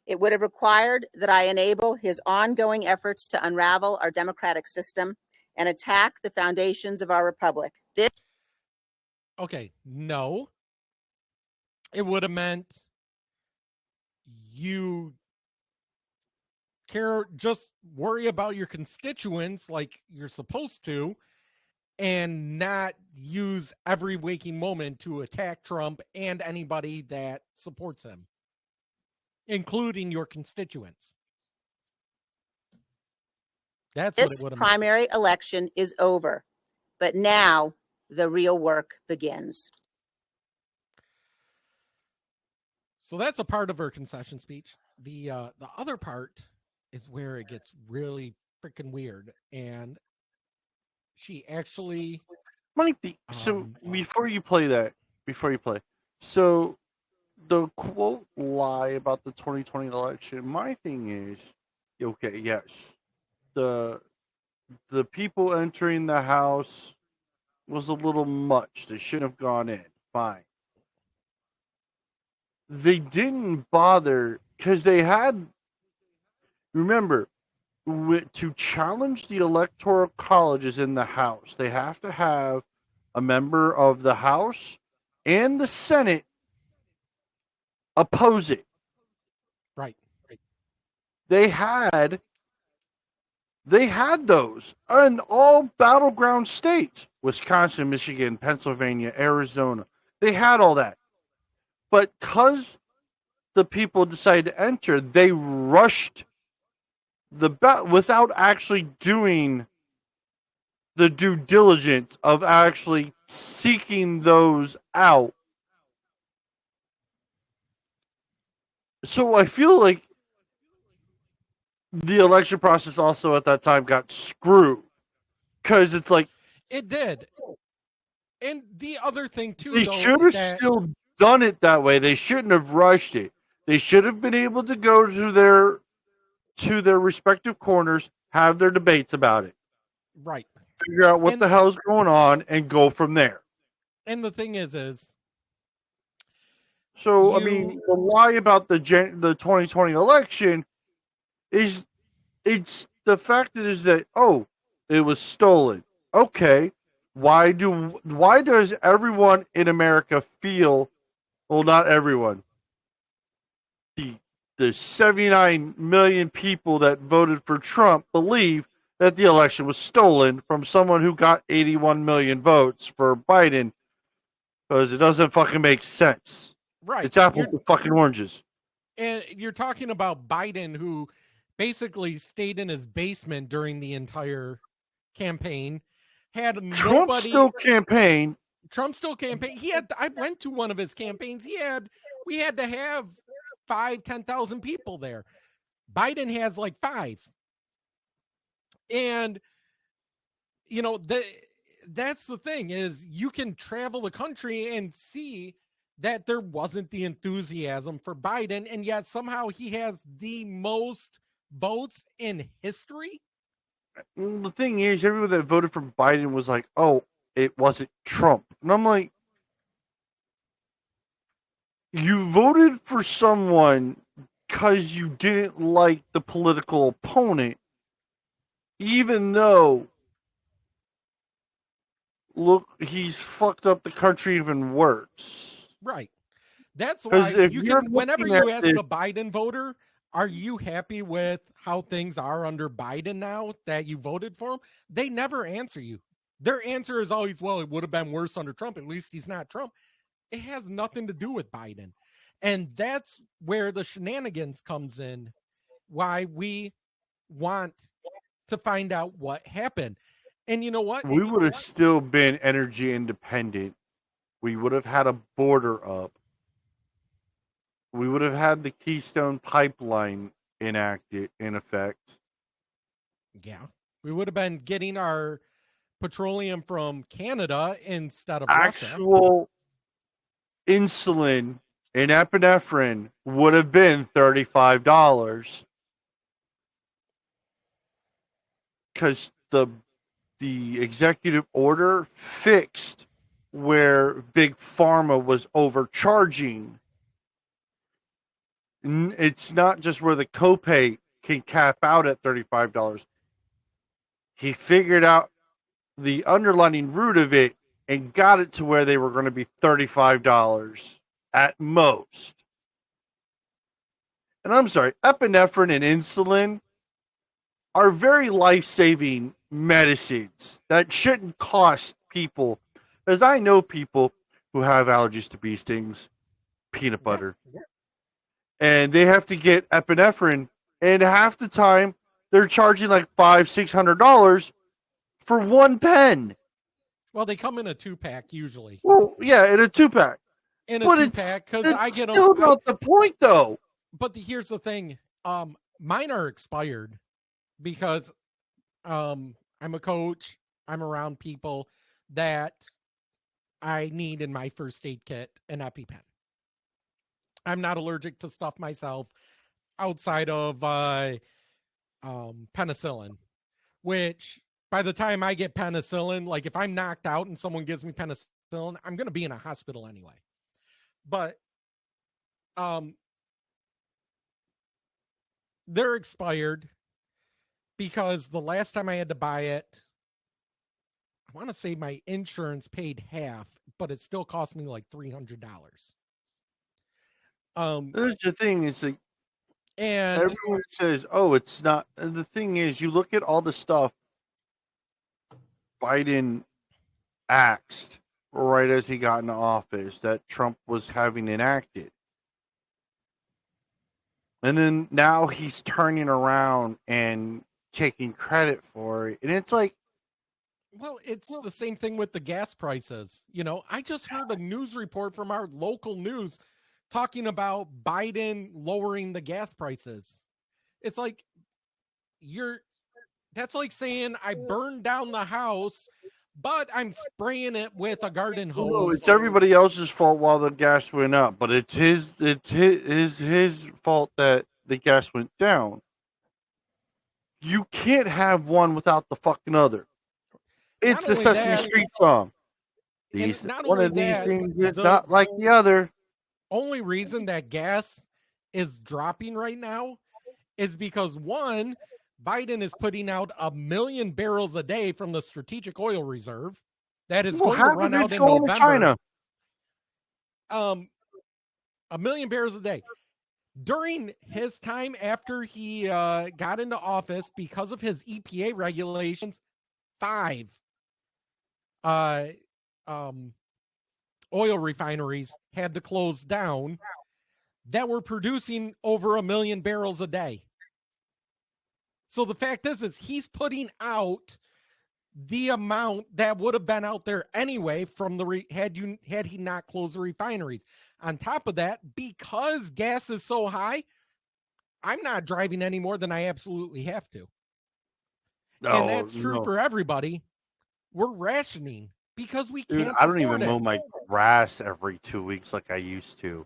Speaker 5: It would have required that I enable his ongoing efforts to unravel our democratic system and attack the foundations of our republic.
Speaker 2: No. It would have meant you just worry about your constituents like you're supposed to, and not use every waking moment to attack Trump and anybody that supports him, including your constituents. That's
Speaker 5: this
Speaker 2: what it would have
Speaker 5: primary
Speaker 2: meant.
Speaker 5: election is over, but now the real work begins.
Speaker 2: So that's a part of her concession speech. The other part is where it gets really freaking weird, and she actually
Speaker 1: might be. So before you play, so the quote lie about the 2020 election, my thing is, okay, yes, the people entering the house was a little much. They shouldn't have gone in. Fine. They didn't bother because they had, remember, to challenge the electoral colleges in the House, they have to have a member of the House and the Senate oppose it.
Speaker 2: Right.
Speaker 1: They had those in all battleground states: Wisconsin, Michigan, Pennsylvania, Arizona. They had all that. But because the people decided to enter, they rushed the ballot without actually doing the due diligence of actually seeking those out. So I feel like the election process also at that time got screwed, because it's like
Speaker 2: it did. And the other thing too,
Speaker 1: they should have still done it that way. They shouldn't have rushed it. They should have been able to go to their respective corners, have their debates about it,
Speaker 2: right?
Speaker 1: Figure out what the hell's going on, and go from there.
Speaker 2: And the thing is
Speaker 1: so the lie about the 2020 election is, it's the fact is that it was stolen. Okay, why does everyone in America feel? Well, not everyone. the 79 million people that voted for Trump believe that the election was stolen from someone who got 81 million votes for Biden, because it doesn't fucking make sense.
Speaker 2: Right.
Speaker 1: It's apples to fucking oranges.
Speaker 2: And you're talking about Biden, who basically stayed in his basement during the entire campaign. Had
Speaker 1: Trump
Speaker 2: nobody.
Speaker 1: Trump still campaigned.
Speaker 2: I went to one of his campaigns. We had to have 10,000 people there. Biden has like 5. And, you know, that's the thing, is you can travel the country and see that there wasn't the enthusiasm for Biden, and yet somehow he has the most votes in history.
Speaker 1: The thing is, everyone that voted for Biden was like, oh, it wasn't Trump. And I'm like, you voted for someone because you didn't like the political opponent, even though, look, he's fucked up the country even worse.
Speaker 2: Right. That's why whenever you ask a Biden voter, are you happy with how things are under Biden now that you voted for him? They never answer you. Their answer is always, well, it would have been worse under Trump. At least he's not Trump. It has nothing to do with Biden. And that's where the shenanigans comes in, why we want to find out what happened. And you know what?
Speaker 1: We would have still been energy independent. We would have had a border up. We would have had the Keystone Pipeline in effect.
Speaker 2: Yeah. We would have been getting our petroleum from Canada instead of
Speaker 1: Actual
Speaker 2: Russia.
Speaker 1: Insulin and epinephrine would have been $35. Because the executive order fixed where Big Pharma was overcharging. It's not just where the copay can cap out at $35. He figured out the underlying root of it and got it to where they were going to be $35 at most. And I'm sorry, epinephrine and insulin are very life-saving medicines that shouldn't cost people. As I know people who have allergies to bee stings, peanut butter, and they have to get epinephrine, and half the time they're charging like $500-$600 for one pen.
Speaker 2: Well, they come in a 2-pack usually.
Speaker 1: Well, yeah, in a 2-pack.
Speaker 2: In a 2-pack, because I get them.
Speaker 1: Still not the point, though.
Speaker 2: But here's the thing: mine are expired because I'm a coach. I'm around people that I need in my first aid kit an EpiPen. I'm not allergic to stuff myself outside of penicillin, which by the time I get penicillin, like if I'm knocked out and someone gives me penicillin, I'm going to be in a hospital anyway. But they're expired because the last time I had to buy it, I want to say my insurance paid half, but it still cost me like $300.
Speaker 1: There's the thing is like,
Speaker 2: and
Speaker 1: everyone says, "Oh, it's not." And the thing is, you look at all the stuff Biden axed right as he got into office that Trump was having enacted, and then now he's turning around and taking credit for it, and it's like,
Speaker 2: well, it's the same thing with the gas prices. You know, I just heard a news report from our local news talking about Biden lowering the gas prices. It's like that's like saying I burned down the house, but I'm spraying it with a garden hose.
Speaker 1: No, it's everybody else's fault while the gas went up, but it's his fault that the gas went down. You can't have one without the fucking other. It's the Sesame Street song. One of these things is not like the other.
Speaker 2: Only reason that gas is dropping right now is because, one, Biden is putting out 1 million barrels a day from the strategic oil reserve that is going to run out in November.
Speaker 1: China.
Speaker 2: 1 million barrels a day. During his time after he got into office, because of his EPA regulations, 5 oil refineries had to close down that were producing over 1 million barrels a day. So the fact is he's putting out the amount that would have been out there anyway from the had he not closed the refineries. On top of that, because gas is so high, I'm not driving any more than I absolutely have to. And that's true for everybody. We're rationing because we can't afford it.
Speaker 1: I don't even mow my grass every 2 weeks like I used to.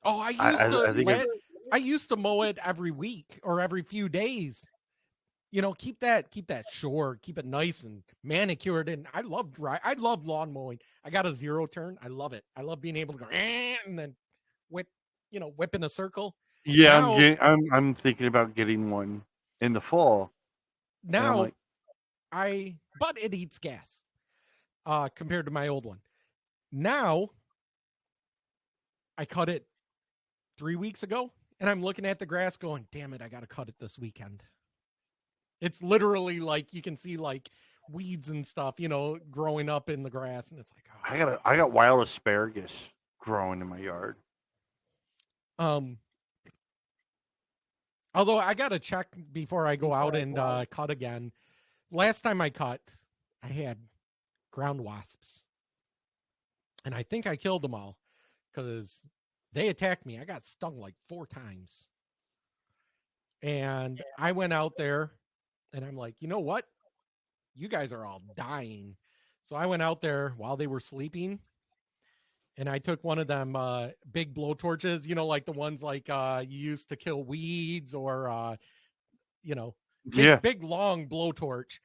Speaker 2: Oh, I used to mow it every week or every few days. You know, keep that short, keep it nice and manicured. And I love lawn mowing. I got a 0 turn. I love it. I love being able to go and then whip in a circle.
Speaker 1: Yeah, now, I'm thinking about getting one in the fall.
Speaker 2: Now, but it eats gas compared to my old one. Now, I cut it 3 weeks ago, and I'm looking at the grass going, damn it, I got to cut it this weekend. It's literally like you can see like weeds and stuff, growing up in the grass, and it's like, oh.
Speaker 1: I got wild asparagus growing in my yard.
Speaker 2: Although I got to check before I go out and cut again. Last time I cut, I had ground wasps. And I think I killed them all because they attacked me. I got stung like 4 times. And I went out there and I'm like, you know what? You guys are all dying. So I went out there while they were sleeping. And I took one of them big blowtorches, like the ones like you used to kill weeds or, big long blowtorch.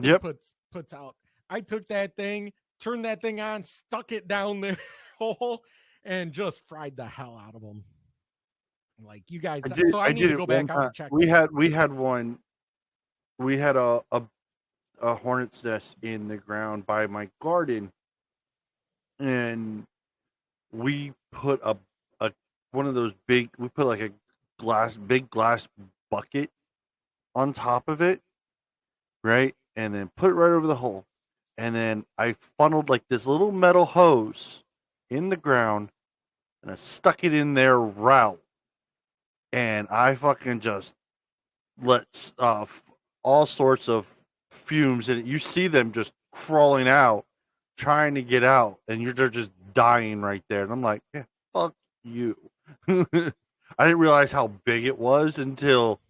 Speaker 1: Yep.
Speaker 2: Puts out. I took that thing, turned that thing on, stuck it down their hole, and just fried the hell out of them. Like you guys, I need to go back out and check.
Speaker 1: We had one. We had a hornet's nest in the ground by my garden, and we put a one of those big. We put like a big glass bucket on top of it, right, and then put it right over the hole, and then I funneled like this little metal hose in the ground, and I stuck it in their route, and I fucking just let all sorts of fumes in it. You see them just crawling out, trying to get out, and they're just dying right there. And I'm like, yeah, fuck you. I didn't realize how big it was until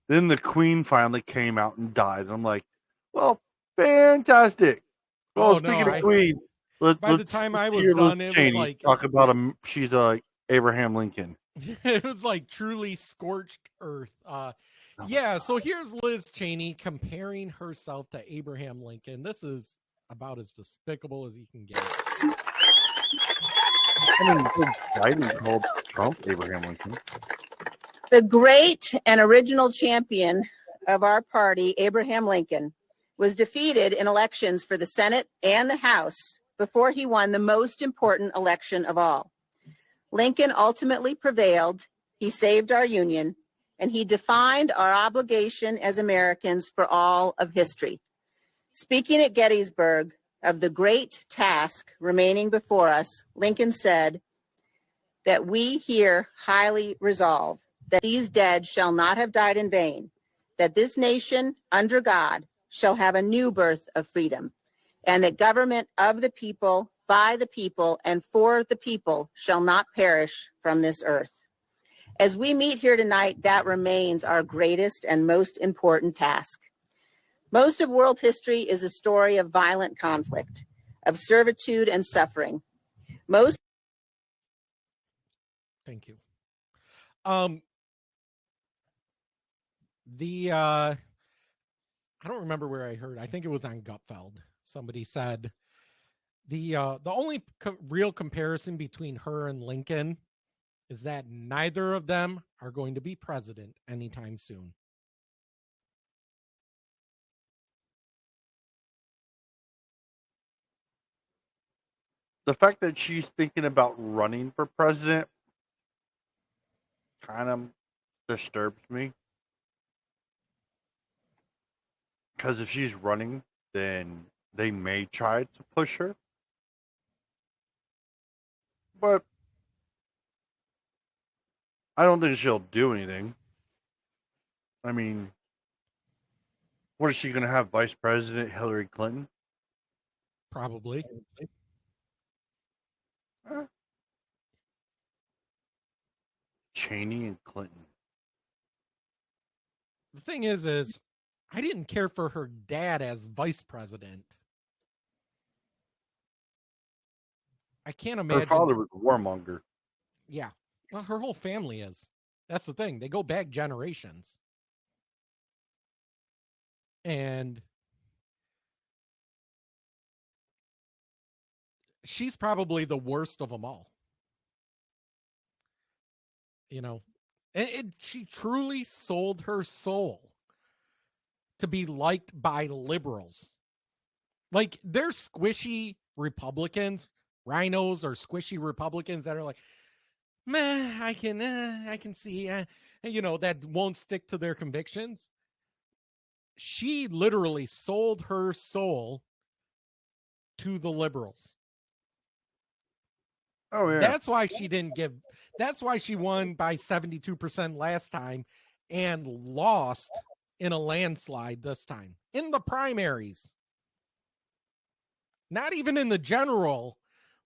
Speaker 1: then the queen finally came out and died. And I'm like, well, fantastic. Well, speaking of queen,
Speaker 2: by the time I was done, it was like
Speaker 1: talk about she's Abraham Lincoln.
Speaker 2: It was like truly scorched earth. Yeah, so here's Liz Cheney comparing herself to Abraham Lincoln. This is about as despicable as you can get.
Speaker 1: I mean, Biden called Trump Abraham Lincoln.
Speaker 5: The great and original champion of our party, Abraham Lincoln, was defeated in elections for the Senate and the House before he won the most important election of all. Lincoln ultimately prevailed. He saved our union, and he defined our obligation as Americans for all of history. Speaking at Gettysburg of the great task remaining before us, Lincoln said that we here highly resolve that these dead shall not have died in vain, that this nation under God shall have a new birth of freedom, and that government of the people, by the people, and for the people shall not perish from this earth. As we meet here tonight, that remains our greatest and most important task. Most of world history is a story of violent conflict, of servitude and suffering.
Speaker 2: Thank you. I don't remember where I heard. I think it was on Gutfeld. Somebody said the only real comparison between her and Lincoln is that neither of them are going to be president anytime soon.
Speaker 1: The fact that she's thinking about running for president kind of disturbs me. Because if she's running, then they may try to push her. But I don't think she'll do anything. I mean, what is she going to have? Vice President Hillary Clinton?
Speaker 2: Probably.
Speaker 1: Cheney and Clinton.
Speaker 2: The thing is I didn't care for her dad as vice president. I can't imagine.
Speaker 1: Her father was a warmonger.
Speaker 2: Yeah. Well, her whole family is. That's the thing. They go back generations. And she's probably the worst of them all. You know, and she truly sold her soul to be liked by liberals. Like, they're squishy Republicans, rhinos or squishy Republicans that are like, meh, I can see, you know, that won't stick to their convictions. She literally sold her soul to the liberals.
Speaker 1: Oh, yeah.
Speaker 2: That's why she won by 72% last time and lost in a landslide this time in the primaries. Not even in the general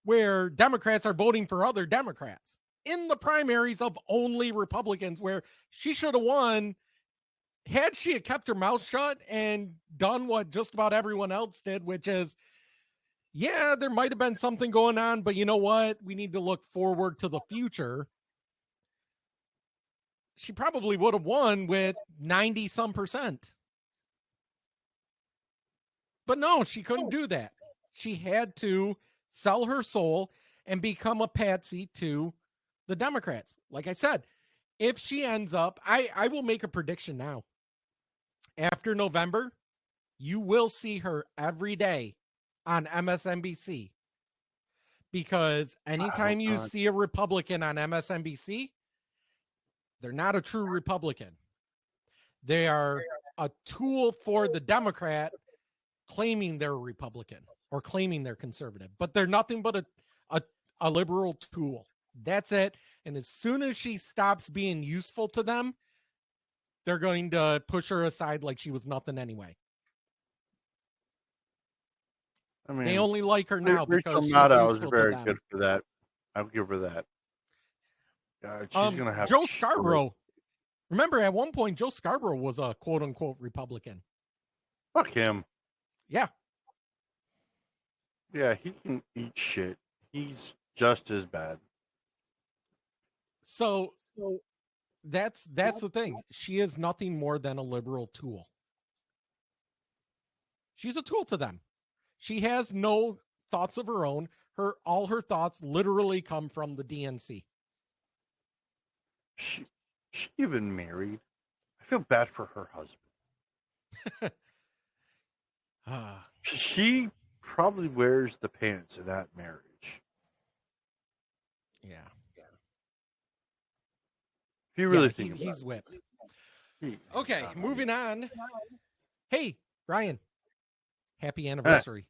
Speaker 2: where Democrats are voting for other Democrats. In the primaries of only Republicans, where she should have won had she had kept her mouth shut and done what just about everyone else did, which is, yeah, there might have been something going on, but you know what? We need to look forward to the future. She probably would have won with 90-some%. But no, she couldn't do that. She had to sell her soul and become a patsy to the Democrats. Like I said, if she ends up, I will make a prediction now. After November, you will see her every day on MSNBC. Because anytime you see a Republican on MSNBC, they're not a true Republican. They are a tool for the Democrat claiming they're a Republican or claiming they're conservative. But they're nothing but a liberal tool. That's it. And as soon as she stops being useful to them, they're going to push her aside like she was nothing anyway.
Speaker 1: I mean,
Speaker 2: they only like her now because she's
Speaker 1: Maddow was
Speaker 2: useful
Speaker 1: very
Speaker 2: to them.
Speaker 1: good for that. I'll give her that. She's gonna have
Speaker 2: Joe Scarborough. Remember, at one point, Joe Scarborough was a quote-unquote Republican.
Speaker 1: Fuck him.
Speaker 2: Yeah.
Speaker 1: Yeah, he can eat shit. He's just as bad.
Speaker 2: So that's the thing. She is nothing more than a liberal tool. She's a tool to them. She has no thoughts of her own. All her thoughts literally come from the DNC.
Speaker 1: She even married. I feel bad for her husband. She probably wears the pants in that marriage.
Speaker 2: Yeah.
Speaker 1: If you really think
Speaker 2: he's
Speaker 1: about
Speaker 2: whipped. Okay, moving on. Hey, Ryan. Happy anniversary.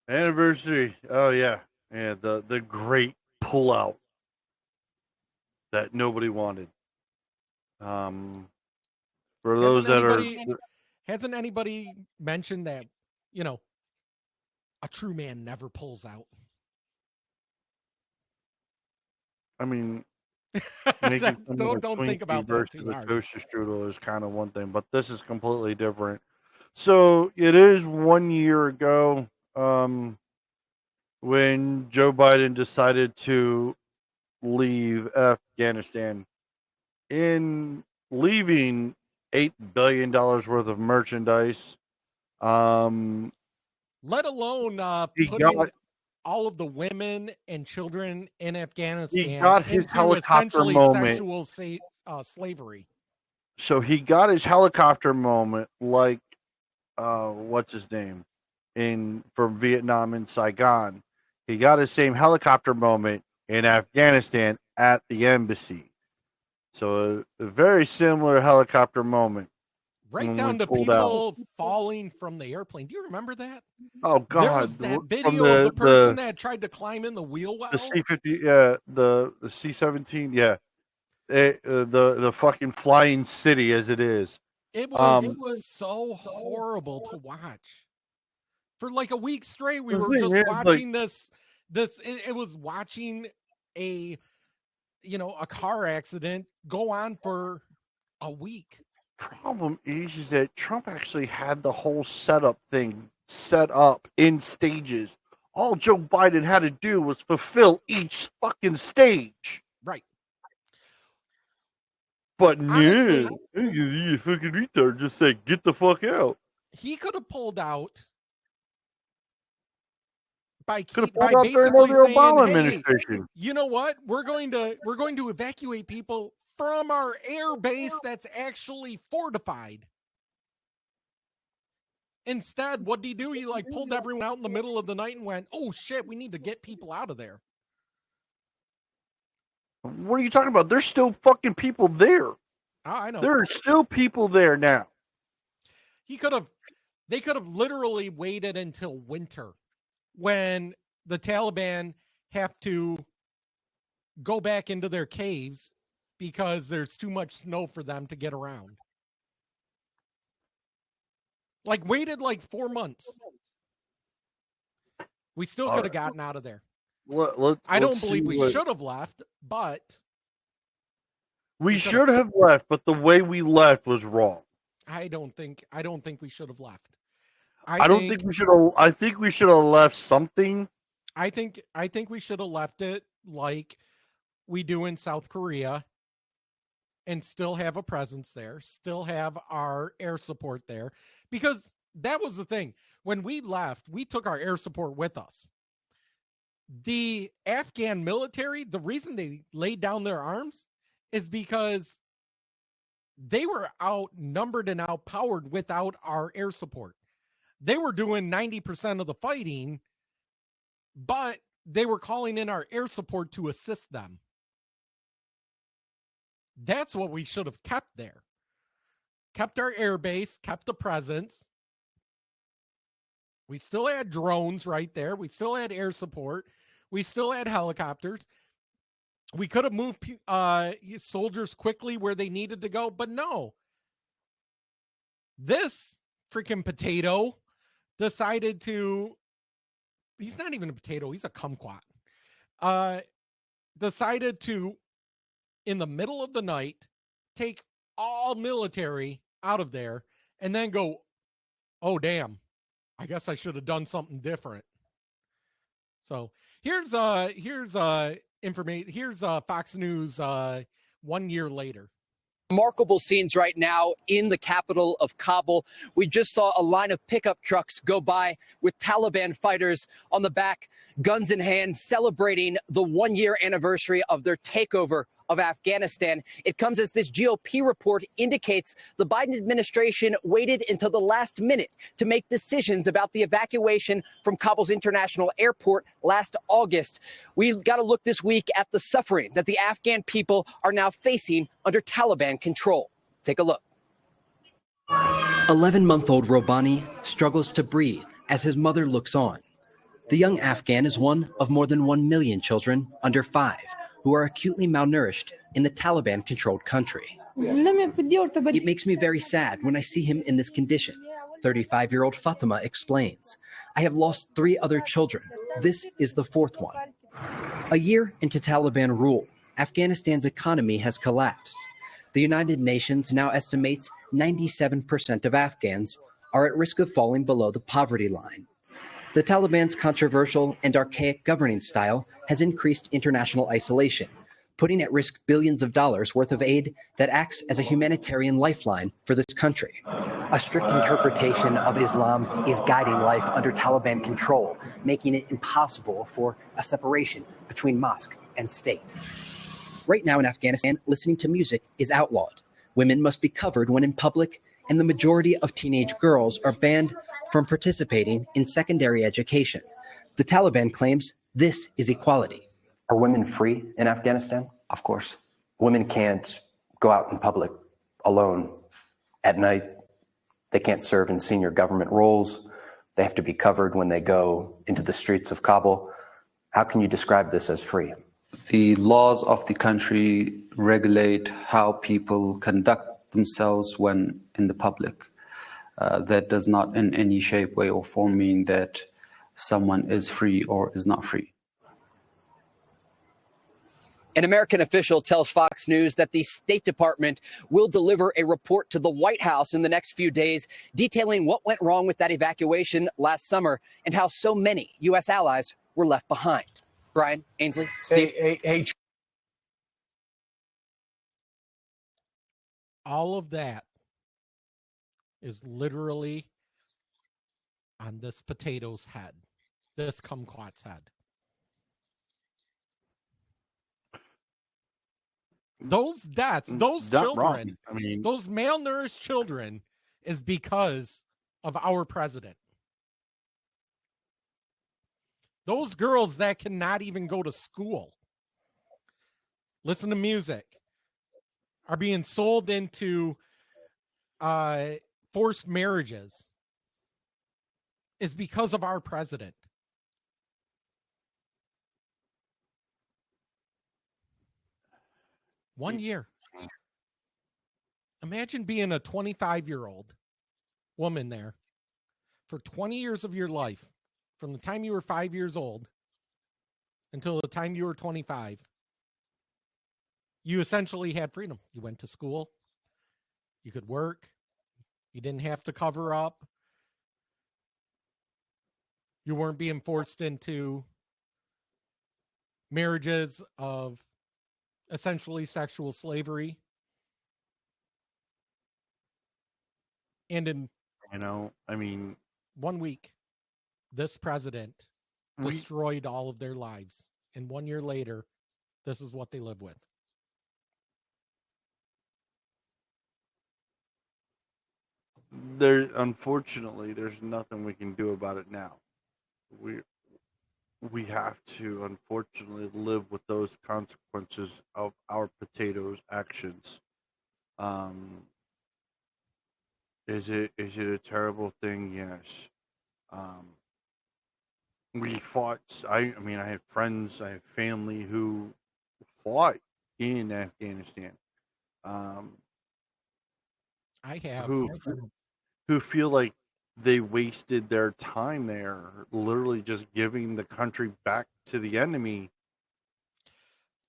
Speaker 1: Anniversary. Oh yeah. Yeah, the great pullout that nobody wanted. For those
Speaker 2: hasn't anybody mentioned that, you know, a true man never pulls out?
Speaker 1: I mean,
Speaker 2: don't think about that too
Speaker 1: the
Speaker 2: hard.
Speaker 1: toaster strudel is kind of one thing, but this is completely different. So it is 1 year ago when Joe Biden decided to leave Afghanistan. In leaving $8 billion worth of merchandise,
Speaker 2: let alone putting all of the women and children in Afghanistan
Speaker 1: he got his
Speaker 2: into
Speaker 1: helicopter
Speaker 2: essentially
Speaker 1: moment.
Speaker 2: sexual slavery.
Speaker 1: So he got his helicopter moment, like what's his name from Vietnam in Saigon. He got his same helicopter moment in Afghanistan at the embassy. So a very similar helicopter moment.
Speaker 2: Right
Speaker 1: when
Speaker 2: down
Speaker 1: we
Speaker 2: to
Speaker 1: pulled
Speaker 2: people falling from the airplane. Do you remember that?
Speaker 1: Oh
Speaker 2: There
Speaker 1: God!
Speaker 2: was that
Speaker 1: From
Speaker 2: video of the person that tried to climb in the wheel well.
Speaker 1: the C-50, yeah, the C-17, yeah, the fucking flying city as it is.
Speaker 2: It was so horrible to watch. For like a week straight, we
Speaker 1: The
Speaker 2: were
Speaker 1: thing
Speaker 2: just
Speaker 1: is,
Speaker 2: watching this. It was watching a car accident go on for a week.
Speaker 1: Problem is that Trump actually had the whole setup thing set up in stages. All Joe Biden had to do was fulfill each fucking stage.
Speaker 2: Right.
Speaker 1: But
Speaker 2: honestly,
Speaker 1: you fucking retard just say, get the fuck out.
Speaker 2: He could have pulled out by
Speaker 1: during
Speaker 2: basically
Speaker 1: the
Speaker 2: saying,
Speaker 1: Obama
Speaker 2: hey,
Speaker 1: administration.
Speaker 2: you know what? We're going to evacuate people from our air base that's actually fortified. Instead, what did he do? He like pulled everyone out in the middle of the night and went, oh shit, we need to get people out of there.
Speaker 1: What are you talking about? There's still fucking people there.
Speaker 2: I know.
Speaker 1: There are still people there now.
Speaker 2: They could have literally waited until winter when the Taliban have to go back into their caves because there's too much snow for them to get around. Like waited like 4 months. We still could have gotten out of there. I don't believe we should have left, but
Speaker 1: we should have left, but the way we left was wrong.
Speaker 2: I don't think we should have left.
Speaker 1: I think we should have left something.
Speaker 2: I think we should have left it like we do in South Korea and still have a presence there, still have our air support there, because that was the thing. When we left, we took our air support with us. The Afghan military, the reason they laid down their arms is because they were outnumbered and outpowered without our air support. They were doing 90% of the fighting, but they were calling in our air support to assist them. That's what we should have kept there. Kept our air base, kept the presence. We still had drones right there. We still had air support. We still had helicopters. We could have moved soldiers quickly where they needed to go, but no. This freaking potato decided to, he's not even a potato, he's a kumquat. Decided to, in the middle of the night, take all military out of there and then go, oh, damn, I guess I should have done something different. So here's information. Here's Fox News 1 year later.
Speaker 13: Remarkable scenes right now in the capital of Kabul. We just saw a line of pickup trucks go by with Taliban fighters on the back, guns in hand, celebrating the 1 year anniversary of their takeover of Afghanistan. It comes as this GOP report indicates the Biden administration waited until the last minute to make decisions about the evacuation from Kabul's international airport last August. We've got to look this week at the suffering that the Afghan people are now facing under Taliban control. Take a look.
Speaker 14: 11-month-old Robani struggles to breathe as his mother looks on. The young Afghan is one of more than 1 million children under 5 who are acutely malnourished in the Taliban-controlled country. It makes me very sad when I see him in this condition, 35-year-old Fatima explains. I have lost 3 other children. This is the 4th one. A year into Taliban rule, Afghanistan's economy has collapsed. The United Nations now estimates 97% of Afghans are at risk of falling below the poverty line. The Taliban's controversial and archaic governing style has increased international isolation, putting at risk billions of dollars worth of aid that acts as a humanitarian lifeline for this country. A strict interpretation of Islam is guiding life under Taliban control, making it impossible for a separation between mosque and state. Right now in Afghanistan, listening to music is outlawed. Women must be covered when in public, and the majority of teenage girls are banned from participating in secondary education. The Taliban claims this is equality.
Speaker 11: Are women free in Afghanistan? Of course. Women can't go out in public alone at night. They can't serve in senior government roles. They have to be covered when they go into the streets of Kabul. How can you describe this as free?
Speaker 15: The laws of the country regulate how people conduct themselves when in the public. That does not in any shape, way, or form mean that someone is free or is not free.
Speaker 13: An American official tells Fox News that the State Department will deliver a report to the White House in the next few days detailing what went wrong with that evacuation last summer and how so many U.S. allies were left behind. Brian, Ainsley, Steve.
Speaker 2: All of that is literally on this potato's head, this kumquat's head. Those deaths, those children, those malnourished children is because of our president. Those girls that cannot even go to school, listen to music, are being sold into forced marriages is because of our president. One year. Imagine being a 25-year-old woman there for 20 years of your life, from the time you were 5 years old until the time you were 25. You essentially had freedom. You went to school. You could work. You didn't have to cover up. You weren't being forced into marriages of essentially sexual slavery. And in 1 week, this president destroyed all of their lives. And 1 year later, this is what they live with.
Speaker 1: Unfortunately, there's nothing we can do about it now. We have to, unfortunately, live with those consequences of our potatoes' actions. Is it a terrible thing? Yes. We fought. I have friends, I have family who fought in Afghanistan.
Speaker 2: I have
Speaker 1: who feel like they wasted their time there, literally just giving the country back to the enemy.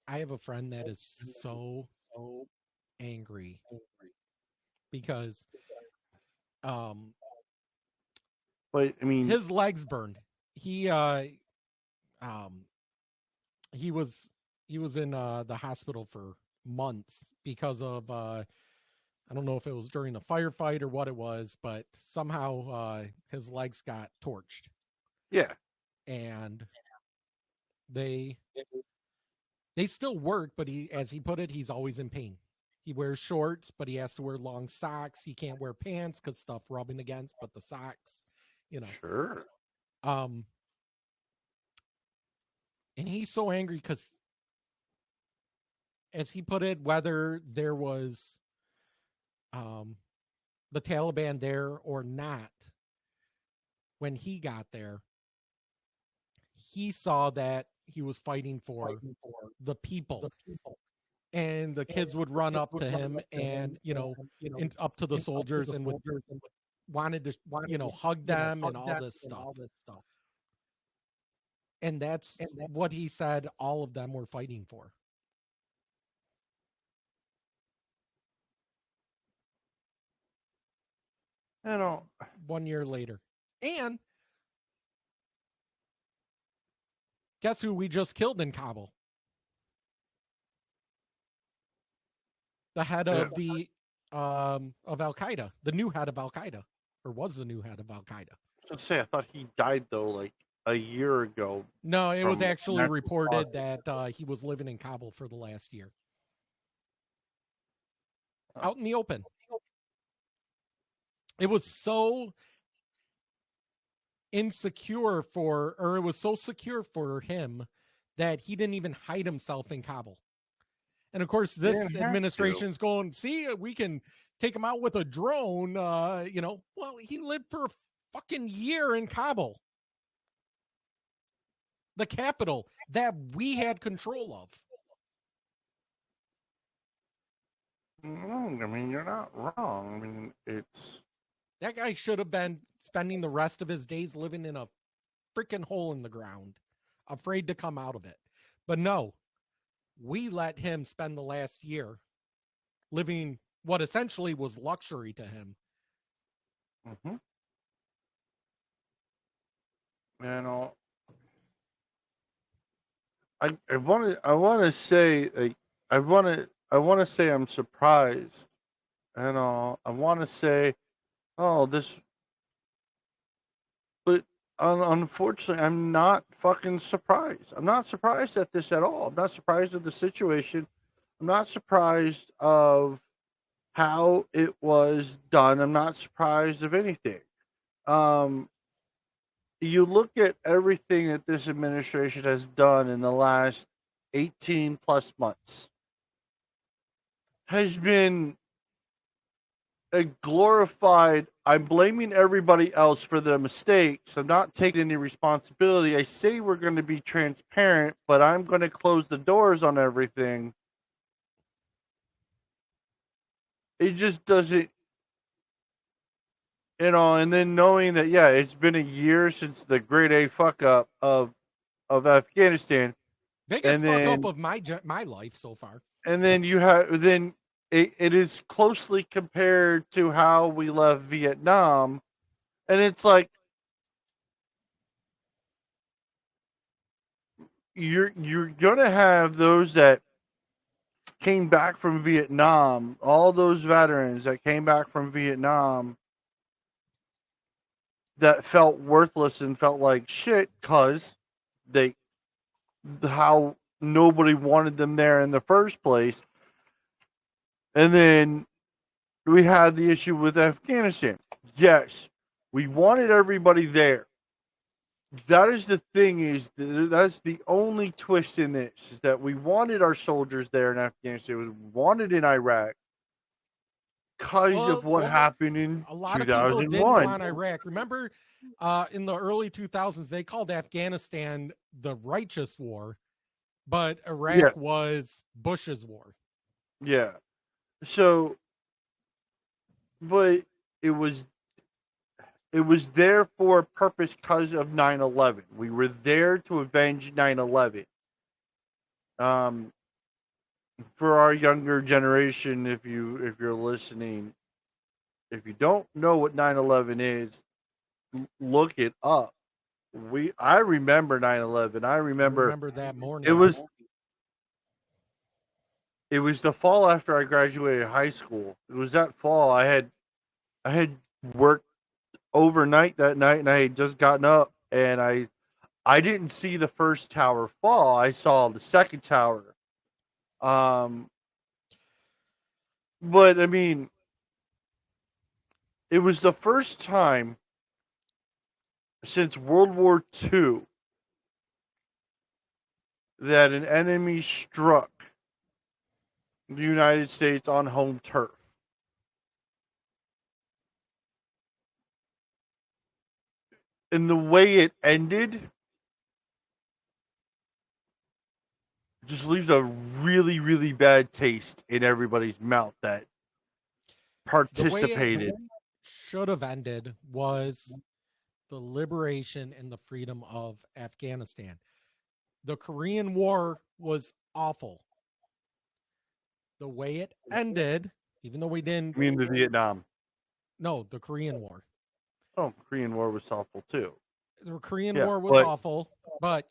Speaker 2: I have a friend that is so angry because his legs burned. He was in the hospital for months because of I don't know if it was during a firefight or what it was, but somehow his legs got torched.
Speaker 1: Yeah.
Speaker 2: And they still work, but as he put it, he's always in pain. He wears shorts, but he has to wear long socks. He can't wear pants because stuff rubbing against, but the socks,
Speaker 1: Sure.
Speaker 2: And he's so angry because, as he put it, whether there was the Taliban there or not, when he got there, he saw that he was fighting for the people. And the kids would run up to him and, up to the soldiers and wanted to, hug them and all this stuff. And that's what he said all of them were fighting for.
Speaker 1: I know.
Speaker 2: 1 year later. And guess who we just killed in Kabul? The head of the of Al-Qaeda, the new head of Al-Qaeda, or was the new head of Al-Qaeda.
Speaker 1: I was gonna say, I thought he died though, like a year ago.
Speaker 2: No, it was actually reported that he was living in Kabul for the last year. Out in the open. It was so insecure it was so secure for him that he didn't even hide himself in Kabul. And of course, this
Speaker 1: Didn't have
Speaker 2: administration's going, see, we can take him out with a drone. Well, he lived for a fucking year in Kabul, the capital that we had control of.
Speaker 1: I mean, you're not wrong. I mean, it's
Speaker 2: That guy should have been spending the rest of his days living in a freaking hole in the ground, afraid to come out of it. But no, we let him spend the last year living what essentially was luxury to him.
Speaker 1: mm-hmm. And I want to say I want to say I'm surprised, and I want to say, oh, this, but unfortunately, I'm not fucking surprised. I'm not surprised at this at all. I'm not surprised at the situation. I'm not surprised of how it was done. I'm not surprised of anything. You look at everything that this administration has done in the last 18 plus months has been a glorified, I'm blaming everybody else for their mistakes. I'm not taking any responsibility. I say we're going to be transparent, but I'm going to close the doors on everything. It just doesn't, and then knowing that, yeah, it's been a year since the grade A fuck up of Afghanistan.
Speaker 2: Biggest fuck up of my life so far.
Speaker 1: And then it is closely compared to how we left Vietnam. And it's like, you're going to have those that came back from Vietnam, all those veterans that came back from Vietnam that felt worthless and felt like shit because how nobody wanted them there in the first place. And then we had the issue with Afghanistan. Yes, we wanted everybody there. That is the thing, that's the only twist in this, is that we wanted our soldiers there in Afghanistan. We wanted in Iraq because of what happened in 2001.
Speaker 2: A lot of people didn't want Iraq. Remember, in the early 2000s, they called Afghanistan the righteous war, but Iraq was Bush's war.
Speaker 1: Yeah. So, but it was there for a purpose because of 9/11. We were there to avenge 9/11. For our younger generation, if you're listening, if you don't know what 9/11 is, look it up. I remember 9/11. I remember
Speaker 2: that morning.
Speaker 1: It was the fall after I graduated high school. It was that fall. I had worked overnight that night, and I had just gotten up, and I didn't see the first tower fall. I saw the second tower. But I mean, it was the first time since World War II that an enemy struck the United States on home turf. And the way it ended just leaves a really, really bad taste in everybody's mouth that participated.
Speaker 2: The way it should have ended was the liberation and the freedom of Afghanistan. The Korean War was awful. The way it ended, even though we didn't...
Speaker 1: You mean the Vietnam?
Speaker 2: No, the Korean War.
Speaker 1: Oh, Korean War was awful too.
Speaker 2: The Korean War was awful, but...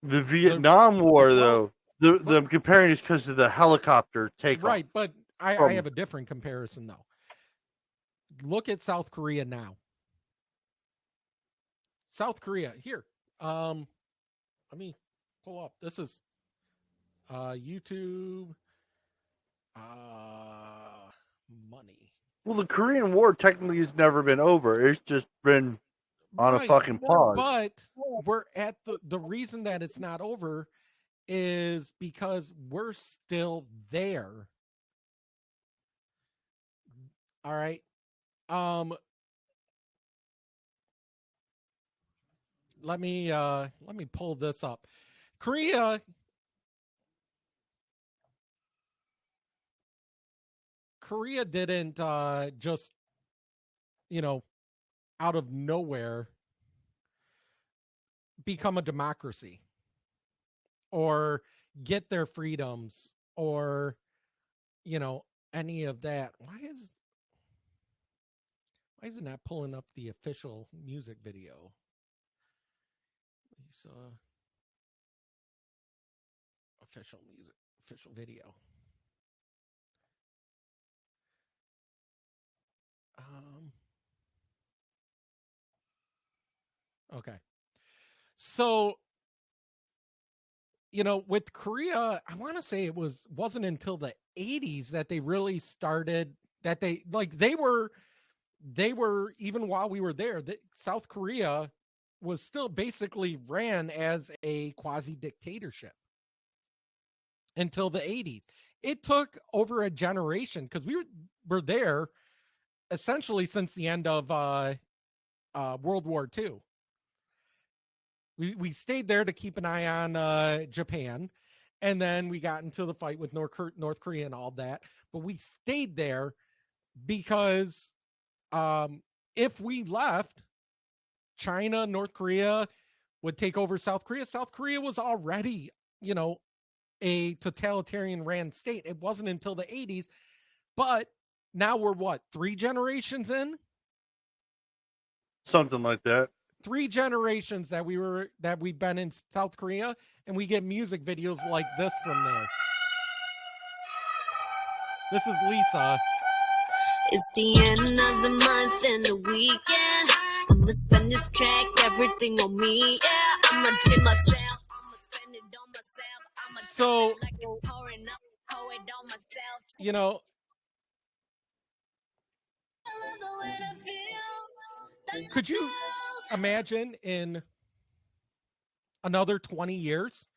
Speaker 1: The Vietnam War, though, I'm comparing is because of the helicopter takeoff.
Speaker 2: Right, but I have a different comparison, though. Look at South Korea now. South Korea, here. Let me pull up. This is YouTube money.
Speaker 1: Well, the Korean War technically has never been over. It's just been on a fucking pause.
Speaker 2: But we're at the reason that it's not over is because we're still there. All right. Let me pull this up. Korea didn't just, out of nowhere become a democracy or get their freedoms or, any of that. Why is it not pulling up the official music video? Official video. Okay. So, with Korea, I want to say it wasn't until the 80s that they really started, that they were even while we were there, South Korea was still basically ran as a quasi dictatorship until the 80s. It took over a generation because we were there essentially since the end of World War II. We stayed there to keep an eye on Japan, and then we got into the fight with North Korea and all that. But we stayed there because if we left, China, North Korea would take over South Korea. South Korea was already, a totalitarian ran state. It wasn't until the 80s, but now we're 3 generations in?
Speaker 1: Something like that.
Speaker 2: 3 generations that we've been in South Korea, and we get music videos like this from there. This is Lisa.
Speaker 16: It's the end of the month and the weekend. I'ma spend this check, everything on me. Yeah, I'ma tip myself. I'ma spend it on myself. I'ma
Speaker 2: so,
Speaker 16: like it's pouring up, pour it on myself.
Speaker 2: Could you imagine in another 20 years,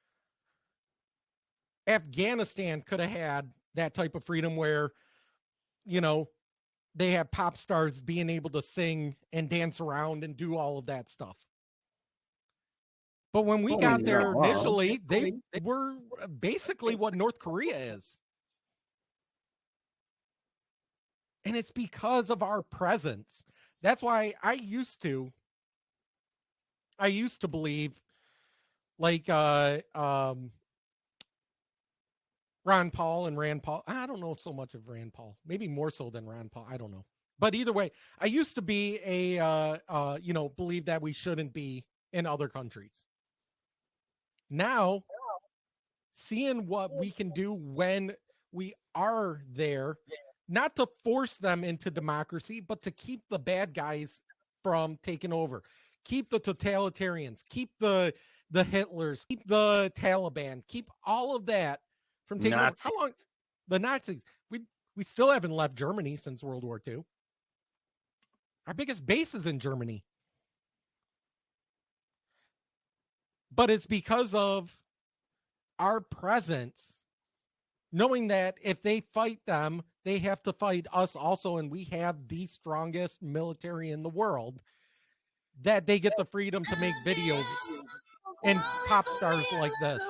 Speaker 2: Afghanistan could have had that type of freedom where, they have pop stars being able to sing and dance around and do all of that stuff. But when we got there initially, they were basically what North Korea is. And it's because of our presence. That's why I used to believe like Ron Paul and Rand Paul. I don't know so much of Rand Paul, maybe more so than Ron Paul. I don't know. But either way, I used to be believe that we shouldn't be in other countries. Now, seeing what we can do when we are there, not to force them into democracy, but to keep the bad guys from taking over. Keep the totalitarians, keep the Hitlers, keep the Taliban, keep all of that from taking over. How long? The Nazis. We still haven't left Germany since World War II. Our biggest base is in Germany. But it's because of our presence, knowing that if they fight them, they have to fight us also, and we have the strongest military in the world, that they get the freedom to make videos and pop stars like this.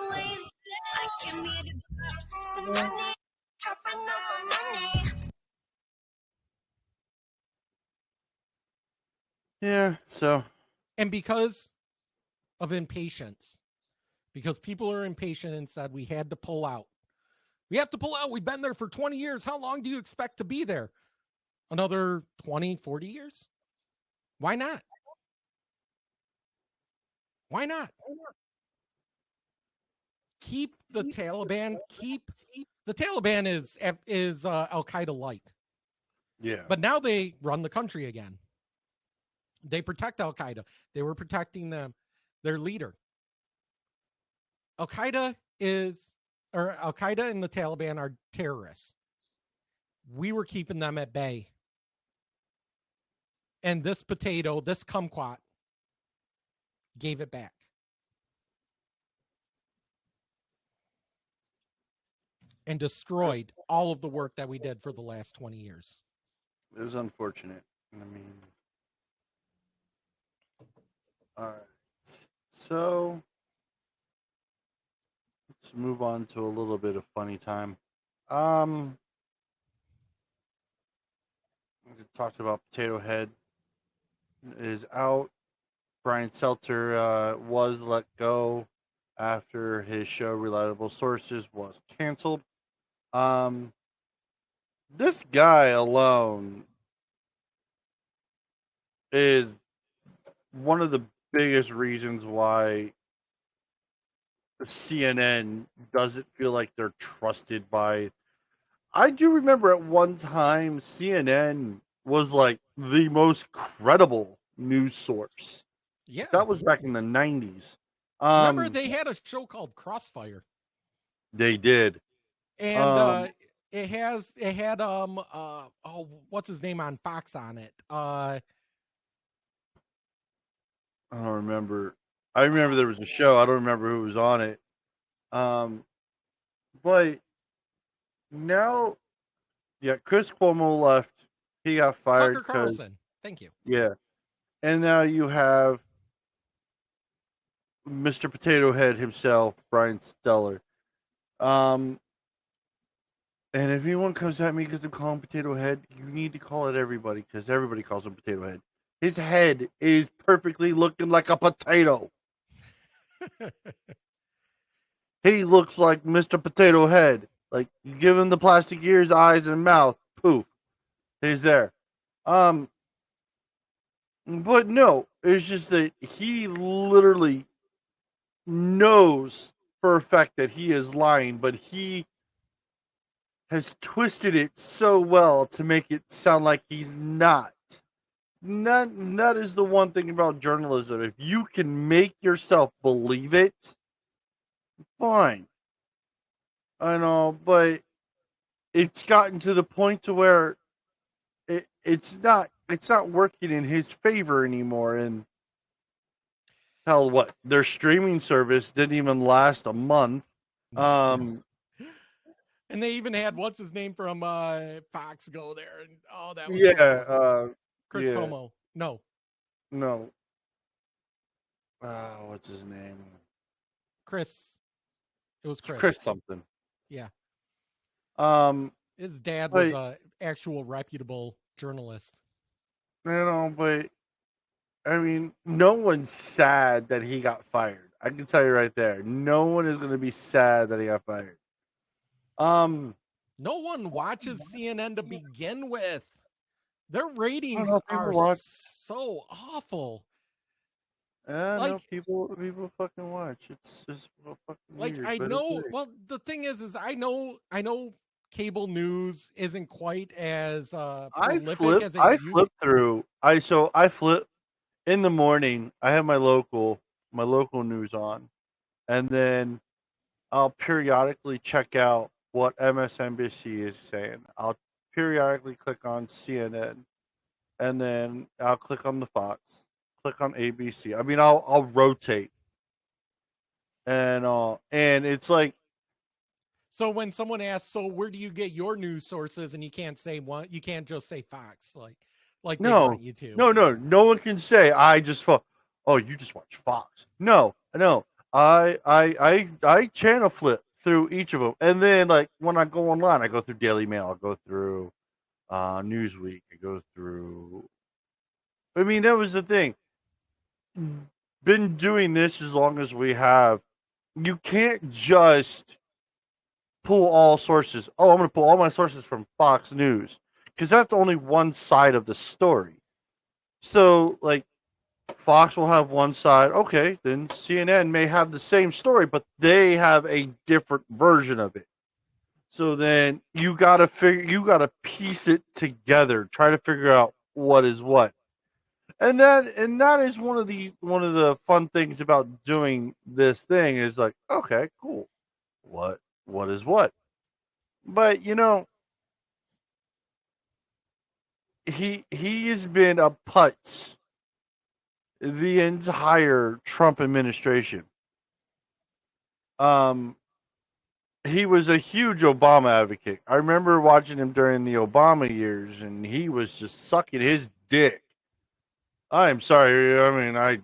Speaker 1: Yeah, so.
Speaker 2: And because of impatience, because people are impatient and said we had to pull out. We have to pull out. We've been there for 20 years. How long do you expect to be there? Another 20, 40 years? Why not? Why not? Keep the Taliban. The Taliban is Al Qaeda light.
Speaker 1: Yeah.
Speaker 2: But now they run the country again. They protect Al Qaeda. They were protecting them, their leader. Al Qaeda and the Taliban are terrorists. We were keeping them at bay. And this kumquat, gave it back. and destroyed all of the work that we did for the last 20 years.
Speaker 1: It was unfortunate. I mean, all right. So let's move on to a little bit of funny time. We talked about Potato Head is out. Brian Seltzer was let go after his show Reliable Sources was canceled. This guy alone is one of the biggest reasons why CNN doesn't feel like they're trusted by. I do remember at one time CNN was like the most credible news source.
Speaker 2: Yeah.
Speaker 1: That was back in the 90s.
Speaker 2: Remember they had a show called Crossfire.
Speaker 1: They did.
Speaker 2: And it had what's his name on Fox on it?
Speaker 1: I don't remember. I remember there was a show. I don't remember who was on it. But now, yeah, Chris Cuomo left. He got fired.
Speaker 2: Tucker Carlson. Thank you.
Speaker 1: Yeah. And now you have Mr. Potato Head himself, Brian Steller. And if anyone comes at me because they call him Potato Head, you need to call it everybody because everybody calls him Potato Head. His head is perfectly looking like a potato. He looks like Mr. Potato Head. Like, you give him the plastic ears, eyes, and mouth. Poof. He's there. But no, it's just that he literally knows for a fact that he is lying, but he has twisted it so well to make it sound like he's not. That is the one thing about journalism. If you can make yourself believe it, fine. I know, but it's gotten to the point to where it's not working in his favor anymore. And hell, what their streaming service didn't even last a month.
Speaker 2: And they even had what's his name from Fox go there, and that was awesome. Chris Cuomo. No.
Speaker 1: What's his name?
Speaker 2: Chris. It was Chris.
Speaker 1: Chris something.
Speaker 2: Yeah.
Speaker 1: His
Speaker 2: dad was a actual reputable journalist.
Speaker 1: But I mean, no one's sad that he got fired. I can tell you right there. No one is going to be sad that he got fired.
Speaker 2: No one watches CNN to begin with. Their ratings are so awful.
Speaker 1: No, people fucking watch. It's just fucking
Speaker 2: like
Speaker 1: weird,
Speaker 2: I know. Well, the thing is I know cable news isn't quite as prolific as it
Speaker 1: I
Speaker 2: used.
Speaker 1: flip through. I flip in the morning. I have my local news on, and then I'll periodically check out what MSNBC is saying. I'll periodically click on CNN, and then I'll click on the Fox, click on ABC. I mean, I'll rotate, and it's like.
Speaker 2: So when someone asks, so where do you get your news sources, and you can't say one, you can't just say Fox, like they want you to.
Speaker 1: No one can say I just you just watch Fox. No. I channel flip through each of them, and then like when I go online, I go through Daily Mail, I go through Newsweek, I go through. I mean, that was the thing. Been doing this as long as we have. You can't just pull all sources. Oh, I'm going to pull all my sources from Fox News because that's only one side of the story. So, like, Fox will have one side. Okay, then CNN may have the same story, but they have a different version of it. So then you got to piece it together, try to figure out what is what. And that is one of the fun things about doing this thing is like, okay, cool. What is what? But he has been a putz the entire Trump administration. he was a huge Obama advocate. I remember watching him during the Obama years, and he was just sucking his dick. I am sorry. I mean, I'm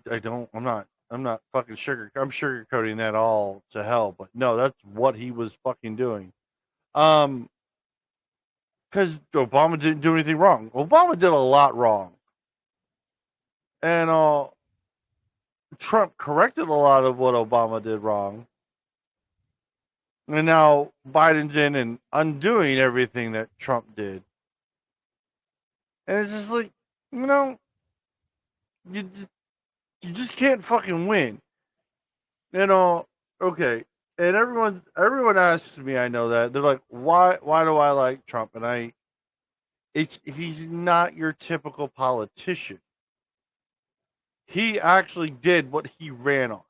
Speaker 1: not fucking I'm sugarcoating that all to hell, but no, that's what he was fucking doing. Because Obama didn't do anything wrong. Obama did a lot wrong. And Trump corrected a lot of what Obama did wrong. And now Biden's in and undoing everything that Trump did. And it's just like, you just can't fucking win. Okay. And everyone asks me, I know that. They're like, why do I like Trump? And he's not your typical politician. He actually did what he ran on.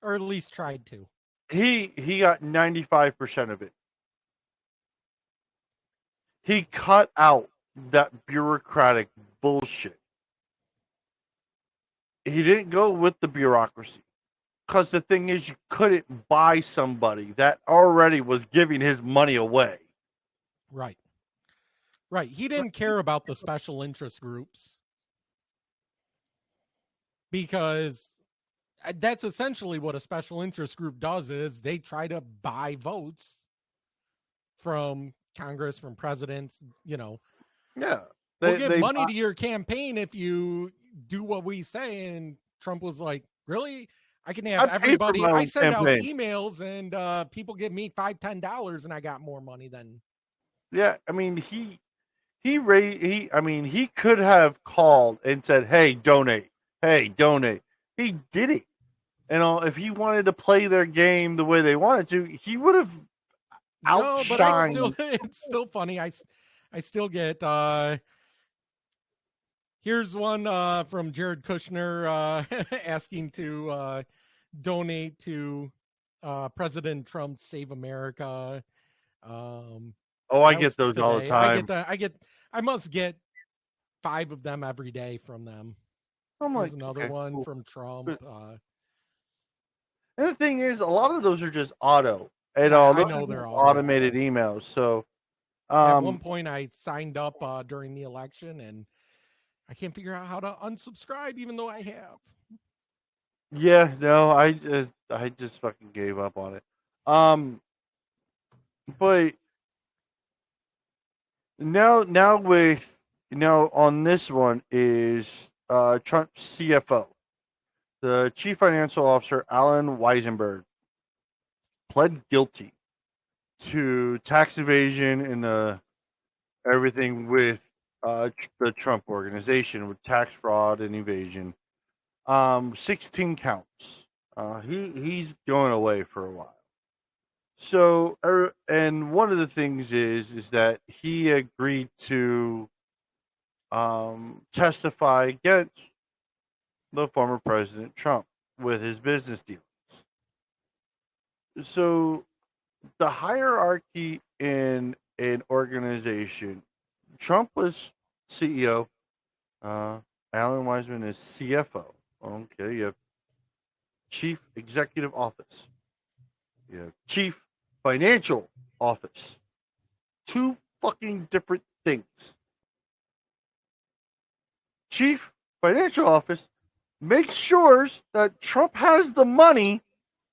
Speaker 2: Or at least tried to.
Speaker 1: He got 95% of it. He cut out that bureaucratic bullshit. He didn't go with the bureaucracy. Because the thing is, you couldn't buy somebody that already was giving his money away.
Speaker 2: Right. He didn't care about the special interest groups. Because that's essentially what a special interest group does, is they try to buy votes from Congress, from presidents,
Speaker 1: Yeah.
Speaker 2: We'll give money to your campaign if you do what we say. And Trump was like, really? I can have everybody. I send out emails and people give me $5-10 and I got more money than.
Speaker 1: Yeah. I mean, he could have called and said, hey, donate. He did it. If he wanted to play their game the way they wanted to, he would have outshined.
Speaker 2: No, but it's still funny. I still get. Here's one from Jared Kushner asking to donate to President Trump's Save America.
Speaker 1: I get those all the time.
Speaker 2: I must get 5 of them every day from them. There's another one from Trump.
Speaker 1: And the thing is, a lot of those are just auto.
Speaker 2: I know they're
Speaker 1: automated emails. So
Speaker 2: at one point, I signed up during the election, and I can't figure out how to unsubscribe, even though I have.
Speaker 1: Yeah, no, I just fucking gave up on it. But now on this one is Trump's CFO, the Chief Financial Officer, Alan Weisenberg, pled guilty to tax evasion and everything with the Trump organization, with tax fraud and evasion. 16 counts. He's going away for a while. So, and one of the things is that he agreed to testify against the former President Trump with his business dealings. So, the hierarchy in an organization, Trump was CEO, Alan Weisman is CFO. Okay, you have Chief Executive Office. You have Chief Financial Office. 2 fucking different things. Chief Financial Office makes sure that Trump has the money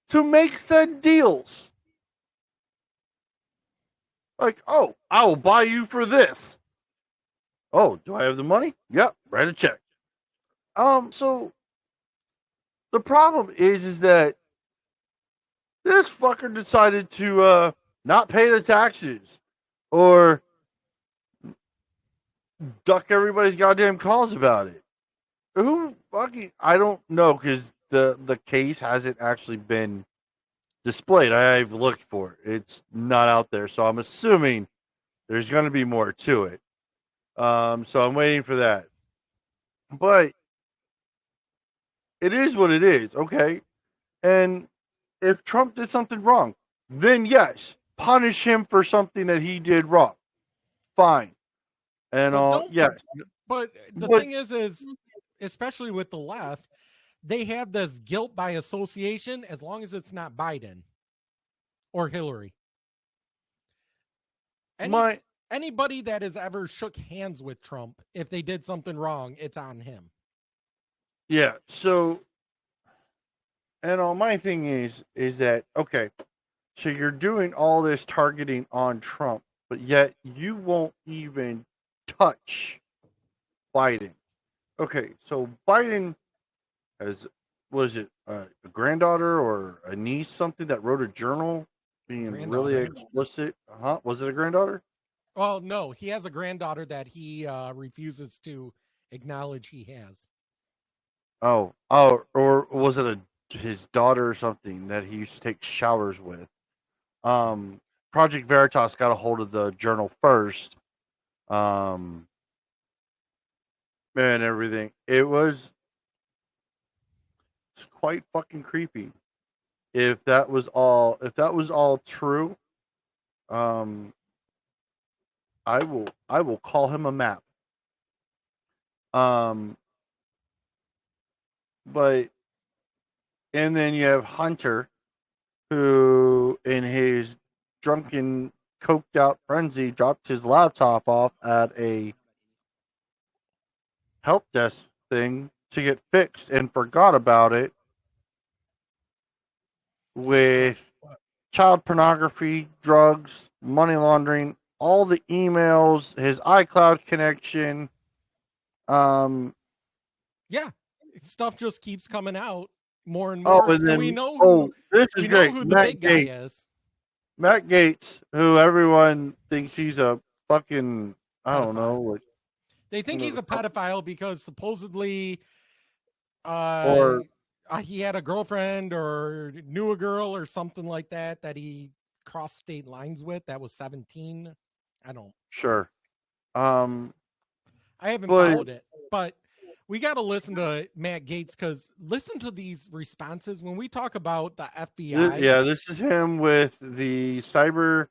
Speaker 1: to make said deals. Like, oh, I will buy you for this. Oh, do I have the money? Yep, write a check. So the problem is that this fucker decided to not pay the taxes or duck everybody's goddamn calls about it. I don't know, because the case hasn't actually been displayed. I've looked for it. It's not out there, so I'm assuming there's going to be more to it. So I'm waiting for that. But it is what it is, okay? And if Trump did something wrong, then yes, punish him for something that he did wrong. Fine. And yes.
Speaker 2: But the thing is especially with the left, they have this guilt by association as long as it's not Biden. or Hillary. Anybody that has ever shook hands with Trump, if they did something wrong, it's on him.
Speaker 1: Yeah. So, and all my thing is that, okay, so you're doing all this targeting on Trump, but yet you won't even touch Biden. Okay, so Biden has, was it a granddaughter or a niece, something that wrote a journal being really explicit? Was it a granddaughter?
Speaker 2: Well, no, he has a granddaughter that he refuses to acknowledge he has.
Speaker 1: Oh, or was it his daughter or something that he used to take showers with? Project Veritas got a hold of the journal first, and everything. It's quite fucking creepy. If that was all true, I will call him a map. But, and then you have Hunter, who in his drunken, coked out frenzy dropped his laptop off at a help desk thing to get fixed and forgot about it, with child pornography, drugs, money laundering, all the emails, his iCloud connection.
Speaker 2: Yeah, stuff just keeps coming out more and more.
Speaker 1: And then,
Speaker 2: we know who,
Speaker 1: this is great.
Speaker 2: Know who the big guy is.
Speaker 1: Matt Gaetz, who everyone thinks he's a fucking, I don't know. Like,
Speaker 2: they think he's a pedophile because supposedly he had a girlfriend or knew a girl or something like that he crossed state lines with that was 17. I don't.
Speaker 1: Sure.
Speaker 2: I haven't followed it, but we got to listen to Matt Gaetz, because listen to these responses when we talk about the FBI.
Speaker 1: This is him with the cyber,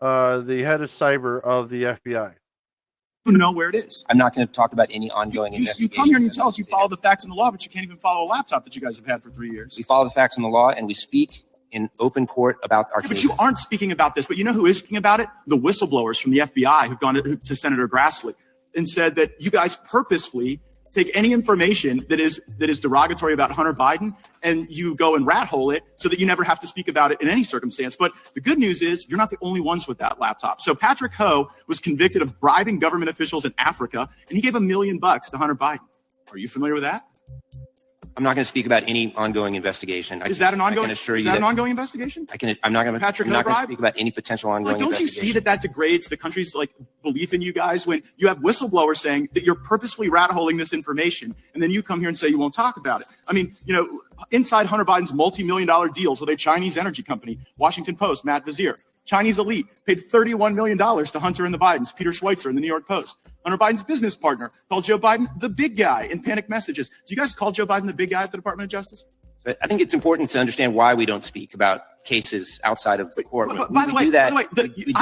Speaker 1: the head of cyber of the FBI.
Speaker 17: You know where it is.
Speaker 18: I'm not going to talk about any ongoing investigation.
Speaker 17: You come here and you tell us you follow the facts and the law, but you can't even follow a laptop that you guys have had for 3 years.
Speaker 18: We follow the facts and the law, and we speak in open court about our cases.
Speaker 17: But you aren't speaking about this. But you know who is speaking about it? The whistleblowers from the FBI who've gone to Senator Grassley and said that you guys purposefully take any information that is derogatory about Hunter Biden and you go and rat hole it so that you never have to speak about it in any circumstance. But the good news is you're not the only ones with that laptop. So Patrick Ho was convicted of bribing government officials in Africa, and he gave $1 million to Hunter Biden. Are you familiar with that?
Speaker 18: I'm not going to speak about any ongoing investigation.
Speaker 17: Is that an ongoing investigation?
Speaker 18: I'm not going to speak about any potential ongoing investigation.
Speaker 17: Don't you see that degrades the country's belief in you guys when you have whistleblowers saying that you're purposefully rat holing this information, and then you come here and say you won't talk about it? I mean, inside Hunter Biden's multi-million-dollar deals with a Chinese energy company, Washington Post, Matt Vizier, Chinese elite paid $31 million to Hunter and the Bidens, Peter Schweitzer in the New York Post. Hunter Biden's business partner called Joe Biden the big guy in panic messages. Do you guys call Joe Biden the big guy at the Department of Justice?
Speaker 18: But I think it's important to understand why we don't speak about cases outside of the courtroom.
Speaker 17: By the way, I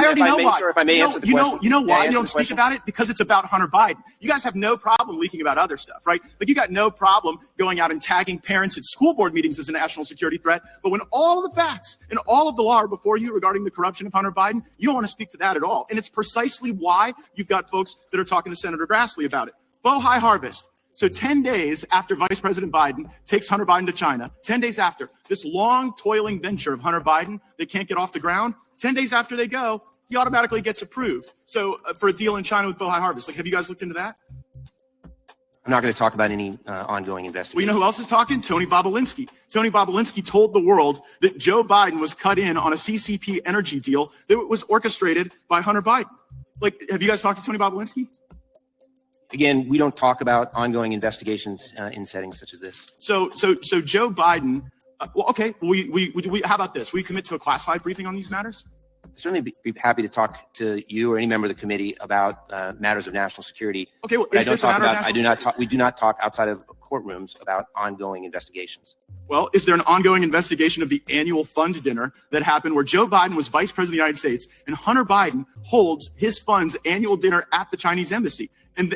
Speaker 17: already know why.
Speaker 18: If I may answer the question.
Speaker 17: You know why you don't speak about it? Because it's about Hunter Biden. You guys have no problem leaking about other stuff, right? Like, you got no problem going out and tagging parents at school board meetings as a national security threat. But when all of the facts and all of the law are before you regarding the corruption of Hunter Biden, you don't want to speak to that at all. And it's precisely why you've got folks that are talking to Senator Grassley about it. Bohai Harvest. So 10 days after Vice President Biden takes Hunter Biden to China, 10 days after this long, toiling venture of Hunter Biden, they can't get off the ground, 10 days after they go, he automatically gets approved. So for a deal in China with Bohai Harvest. Have you guys looked into that?
Speaker 18: I'm not going to talk about any ongoing investigation.
Speaker 17: Well, you know who else is talking? Tony Bobolinsky. Tony Bobolinsky told the world that Joe Biden was cut in on a CCP energy deal that was orchestrated by Hunter Biden. Have you guys talked to Tony Bobolinsky?
Speaker 18: Again, we don't talk about ongoing investigations in settings such as this.
Speaker 17: So Joe Biden. How about this? Will you commit to a classified briefing on these matters?
Speaker 18: I'd certainly be happy to talk to you or any member of the committee about matters of national security.
Speaker 17: Okay, well,
Speaker 18: we do not talk outside of courtrooms about ongoing investigations.
Speaker 17: Well, is there an ongoing investigation of the annual fund dinner that happened where Joe Biden was vice president of the United States and Hunter Biden holds his fund's annual dinner at the Chinese embassy? And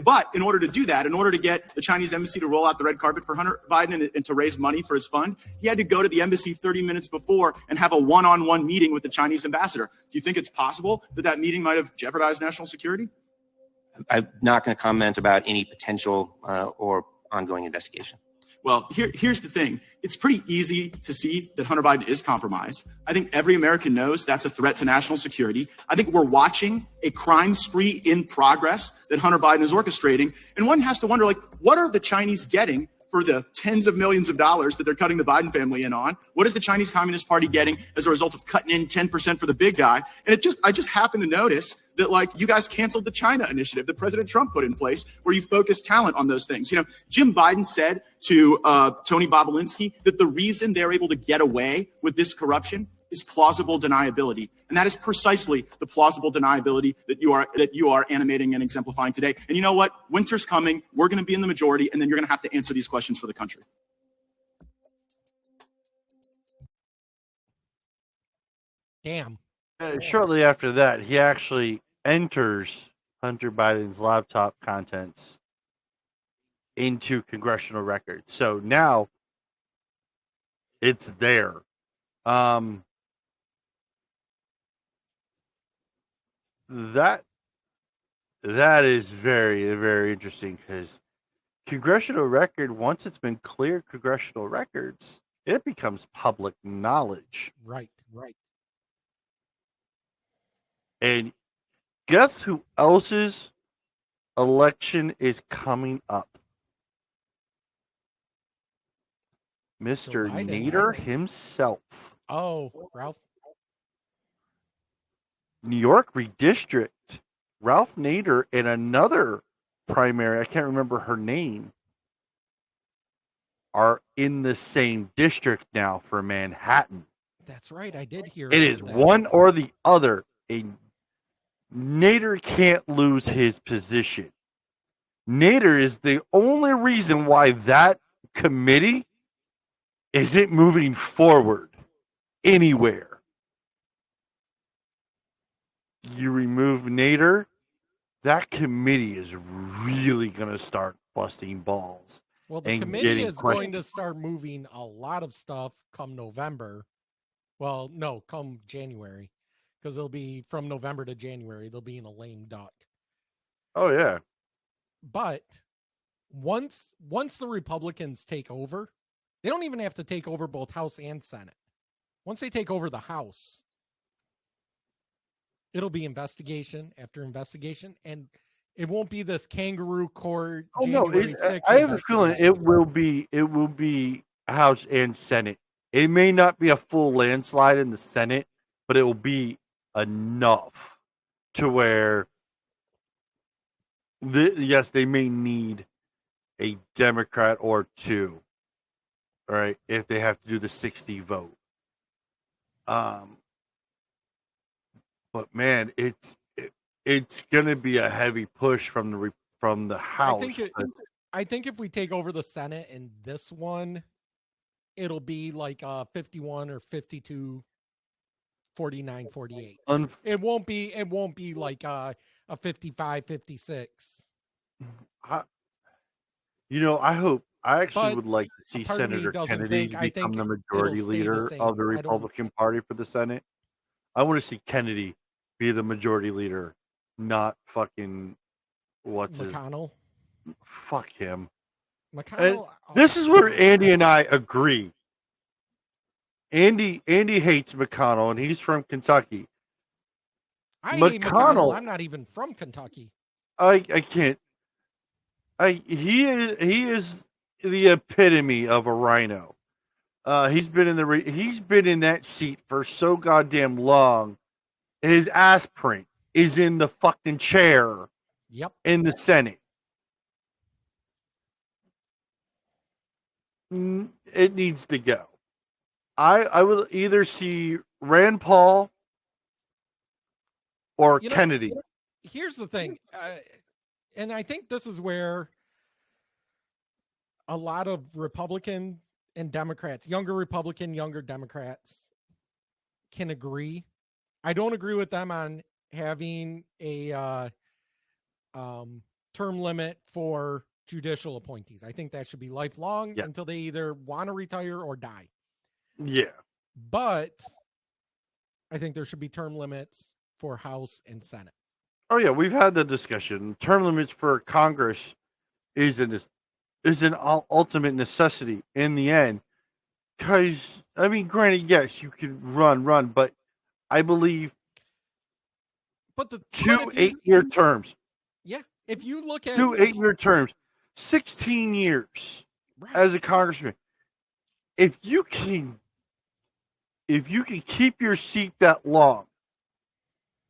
Speaker 17: But in order to do that, in order to get the Chinese embassy to roll out the red carpet for Hunter Biden and to raise money for his fund, he had to go to the embassy 30 minutes before and have a one-on-one meeting with the Chinese ambassador. Do you think it's possible that that meeting might have jeopardized national security?
Speaker 18: I'm not going to comment about any potential or ongoing investigation.
Speaker 17: Well, here's the thing. It's pretty easy to see that Hunter Biden is compromised. I think every American knows that's a threat to national security. I think we're watching a crime spree in progress that Hunter Biden is orchestrating. And one has to wonder, like, what are the Chinese getting for the tens of millions of dollars that they're cutting the Biden family in on? What is the Chinese Communist Party getting as a result of cutting in 10% for the big guy? And I just happen to notice that, like, you guys canceled the China initiative that President Trump put in place where you focus talent on those things. You know, Jim Biden said to Tony Bobolinsky that the reason they're able to get away with this corruption is plausible deniability. And that is precisely the plausible deniability that you are animating and exemplifying today. And you know what? Winter's coming. We're going to be in the majority, and then you're going to have to answer these questions for the country.
Speaker 2: Damn.
Speaker 1: Shortly after that, he actually enters Hunter Biden's laptop contents into congressional records. So now it's there. That is very, very interesting because congressional record, once it's been cleared congressional records, it becomes public knowledge.
Speaker 2: Right.
Speaker 1: And guess who else's election is coming up? Mr. Nader himself.
Speaker 2: Oh, Ralph.
Speaker 1: New York redistrict. Ralph Nader and another primary, I can't remember her name, are in the same district now for Manhattan.
Speaker 2: That's right. I did hear
Speaker 1: it. Is one or the other. Nader can't lose his position. Nader is the only reason why that committee isn't moving forward anywhere. You remove Nader, that committee is really going to start busting balls.
Speaker 2: Well, the committee is going to start moving a lot of stuff come November. Well, no, come January. Because it'll be from November to January. They'll be in a lame duck.
Speaker 1: Oh, yeah.
Speaker 2: But once the Republicans take over, they don't even have to take over both House and Senate. Once they take over the House, it'll be investigation after investigation, and it won't be this kangaroo court.
Speaker 1: Oh January no, 6th I have a feeling it will be House and Senate. It may not be a full landslide in the Senate, but it will be enough to where yes, they may need a Democrat or two, all right, if they have to do the 60 vote. But man, it's gonna be a heavy push from the House.
Speaker 2: I think if we take over the Senate in this one, it'll be like 51 or 52, 49, 48. It won't be like a 55, 56.
Speaker 1: I actually would like to see Senator Kennedy become the majority leader of the Republican Party for the Senate. I want to see Kennedy be the majority leader, not fucking
Speaker 2: McConnell.
Speaker 1: Fuck him.
Speaker 2: McConnell.
Speaker 1: This is where Andy and I agree. Andy hates McConnell, and he's from Kentucky.
Speaker 2: I hate McConnell. I'm not even from Kentucky.
Speaker 1: I can't. He is the epitome of a rhino. He's been in that seat for so goddamn long. His ass print is in the fucking chair.
Speaker 2: Yep.
Speaker 1: In the Senate. It needs to go. I will either see Rand Paul or Kennedy.
Speaker 2: Here's the thing, and I think this is where a lot of Republican and Democrats, younger Republican, younger Democrats, can agree. I don't agree with them on having a term limit for judicial appointees. I think that should be lifelong until they either want to retire or die.
Speaker 1: Yeah.
Speaker 2: But I think there should be term limits for House and Senate.
Speaker 1: Oh yeah, we've had the discussion. Term limits for Congress is an ultimate necessity in the end. Because I mean, granted, yes, you can run, but I believe
Speaker 2: but the
Speaker 1: 2 8-year terms.
Speaker 2: Yeah, if you look at
Speaker 1: 2 8-year terms, 16 years as a congressman. If you can keep your seat that long,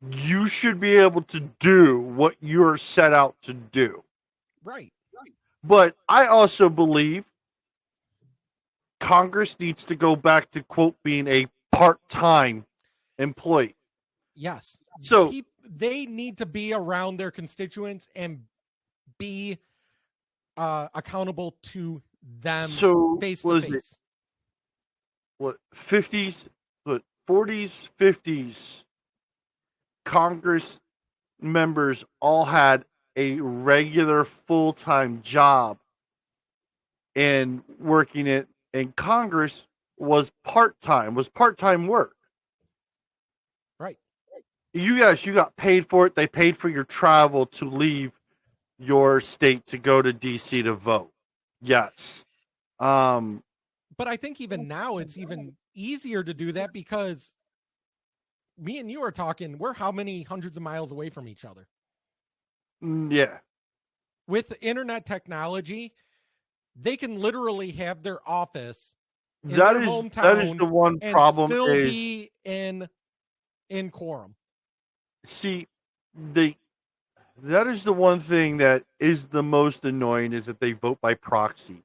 Speaker 1: you should be able to do what you're set out to do.
Speaker 2: Right.
Speaker 1: But I also believe Congress needs to go back to, quote, being a part-time employee.
Speaker 2: Yes.
Speaker 1: So
Speaker 2: they need to be around their constituents and be accountable to them face to face.
Speaker 1: What 50s, what 40s, 50s Congress members all had a regular full-time job, and working it in Congress was part-time work.
Speaker 2: Right.
Speaker 1: You got paid for it. They paid for your travel to leave your state to go to DC to vote. Yes.
Speaker 2: But I think even now it's even easier to do that because me and you are talking, we're how many hundreds of miles away from each other?
Speaker 1: Yeah.
Speaker 2: With internet technology, they can literally have their office in
Speaker 1: That
Speaker 2: their
Speaker 1: is
Speaker 2: hometown
Speaker 1: the one
Speaker 2: and
Speaker 1: problem
Speaker 2: still
Speaker 1: is
Speaker 2: be in quorum.
Speaker 1: see that is the one thing that is the most annoying, is that they vote by proxy.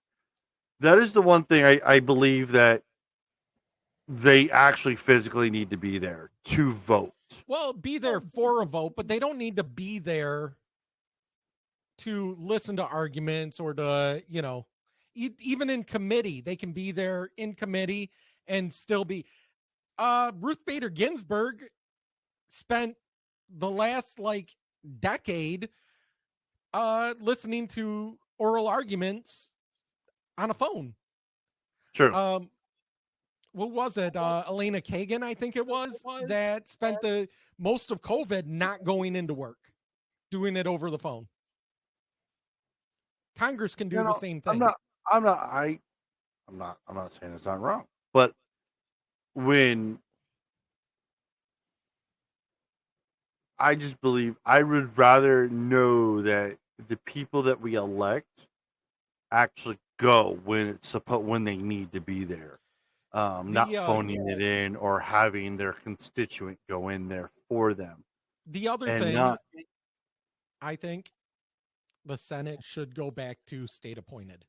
Speaker 1: That is the one thing I believe that they actually physically need to be there to vote.
Speaker 2: Well, be there for a vote, but they don't need to be there to listen to arguments or to, even in committee. They can be there in committee and still be. Ruth Bader Ginsburg spent the last decade listening to oral arguments on a phone.
Speaker 1: Sure.
Speaker 2: What was it? Elena Kagan, I think it was, that spent the most of COVID not going into work, doing it over the phone. Congress can do the same thing.
Speaker 1: I'm not saying it's not wrong, but when I just believe I would rather know that the people that we elect actually go when they need to be there. Not phoning it in or having their constituent go in there for them.
Speaker 2: The other thing, I think the Senate should go back to state appointed.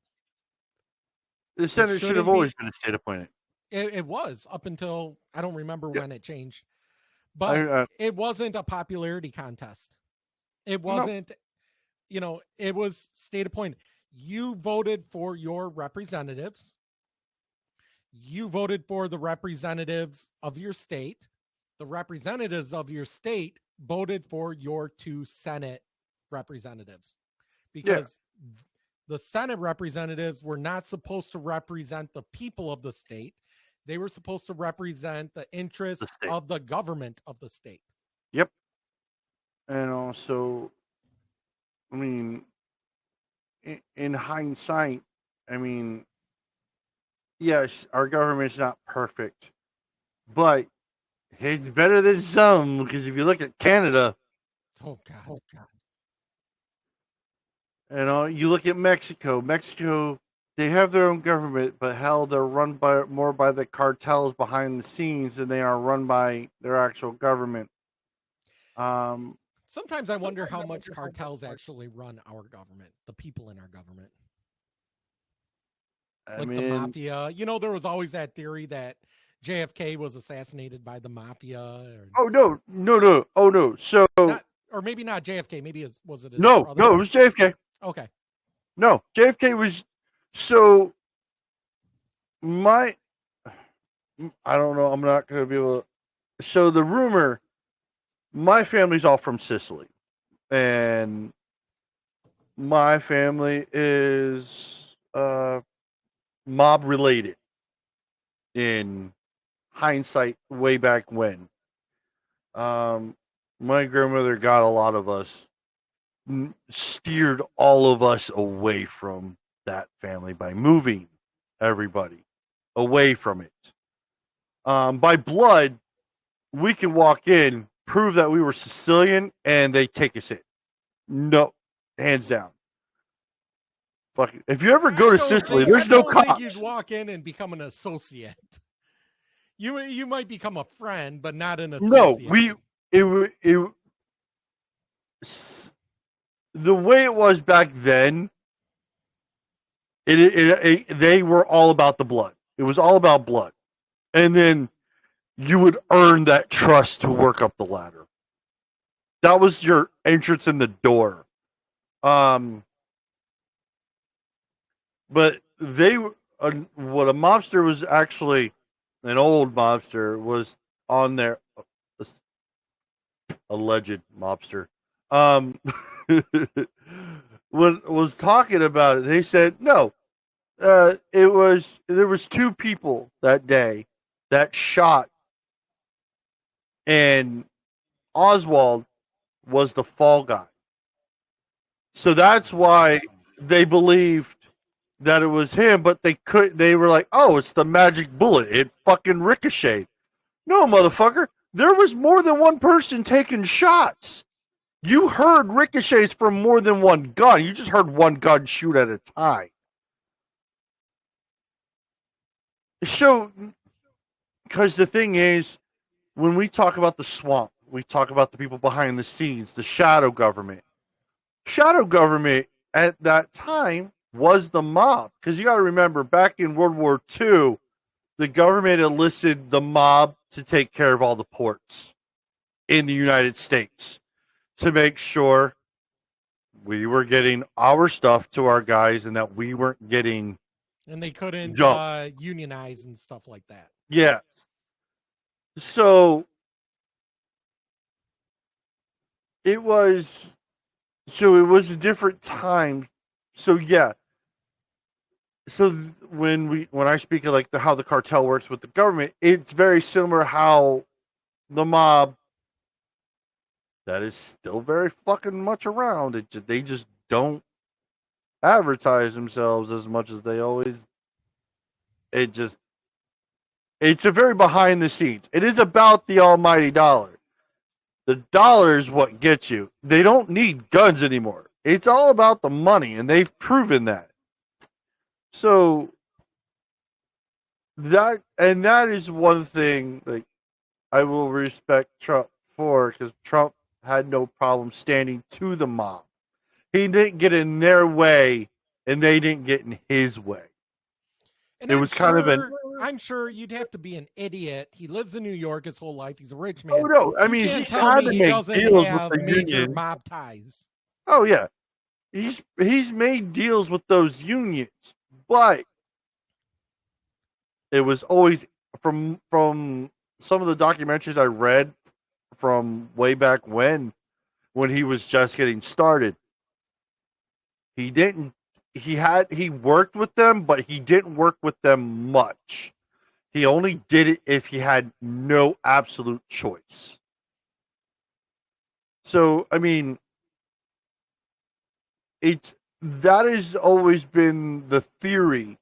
Speaker 1: The Senate should have always been state appointed.
Speaker 2: It was up until, I don't remember when it changed, but it wasn't a popularity contest. It wasn't, it was state appointed. You voted for your representatives. You voted for the representatives of your state. The representatives of your state voted for your 2 Senate representatives, because the Senate representatives were not supposed to represent the people of the state. They were supposed to represent the interests of the government of the state.
Speaker 1: Yep. And also, I mean, in hindsight, I mean, yes, our government's not perfect, but it's better than some, because if you look at Canada,
Speaker 2: oh God.
Speaker 1: You look at Mexico, they have their own government, but hell, they're run more by the cartels behind the scenes than they are run by their actual government.
Speaker 2: Sometimes I wonder how much cartels actually run our government, the people in our government. The mafia. There was always that theory that JFK was assassinated by the mafia.
Speaker 1: Oh, no. Oh, no. So,
Speaker 2: or maybe not JFK. Maybe was it?
Speaker 1: No, it was JFK.
Speaker 2: Okay.
Speaker 1: No, JFK was. So, I don't know. I'm not going to be able to. So, the rumor, my family's all from Sicily. And my family is mob related in hindsight way back when. My grandmother got a lot of us, steered all of us away from that family by moving everybody away from it. By blood, we can walk in, prove that we were Sicilian, and they take us in. No, hands down. Fucking, if you ever go to Sicily, there's no cops.
Speaker 2: I don't think you'd walk in and become an associate. You might become a friend, but not an associate.
Speaker 1: No, the way it was back then, they were all about the blood. It was all about blood. And then you would earn that trust to work up the ladder. That was your entrance in the door. But what a mobster was actually, an old mobster was on there, alleged mobster, was talking about it. They said, no, there was two people that day that shot, and Oswald was the fall guy. So that's why they believed that it was him, but they were like, oh, it's the magic bullet. It fucking ricocheted. No, motherfucker. There was more than one person taking shots. You heard ricochets from more than one gun. You just heard one gun shoot at a time. So, because the thing is, when we talk about the swamp, we talk about the people behind the scenes, the shadow government. Shadow government at that time was the mob. Because you got to remember, back in World War II, the government enlisted the mob to take care of all the ports in the United States to make sure we were getting our stuff to our guys and that we weren't getting.
Speaker 2: And they couldn't unionize and stuff like that.
Speaker 1: Yes. So it was a different time. So yeah. So when I speak of like how the cartel works with the government, it's very similar how the mob that is still very fucking much around. They just don't advertise themselves as much as they always. It's a very behind the scenes. It is about the almighty dollar. The dollar is what gets you. They don't need guns anymore. It's all about the money, and they've proven that. So that is one thing like I will respect Trump for, because Trump had no problem standing to the mob. He didn't get in their way, and they didn't get in his way.
Speaker 2: And
Speaker 1: it was kind of an.
Speaker 2: I'm sure you'd have to be an idiot. He lives in New York his whole life. He's a rich man.
Speaker 1: Oh no! I mean, he's had to make deals with the union.
Speaker 2: Mob ties.
Speaker 1: Oh yeah, he's made deals with those unions, but it was always from some of the documentaries I read from way back when he was just getting started. He worked with them, but he didn't work with them much. He only did it if he had no absolute choice. So, I mean, that has always been the theory.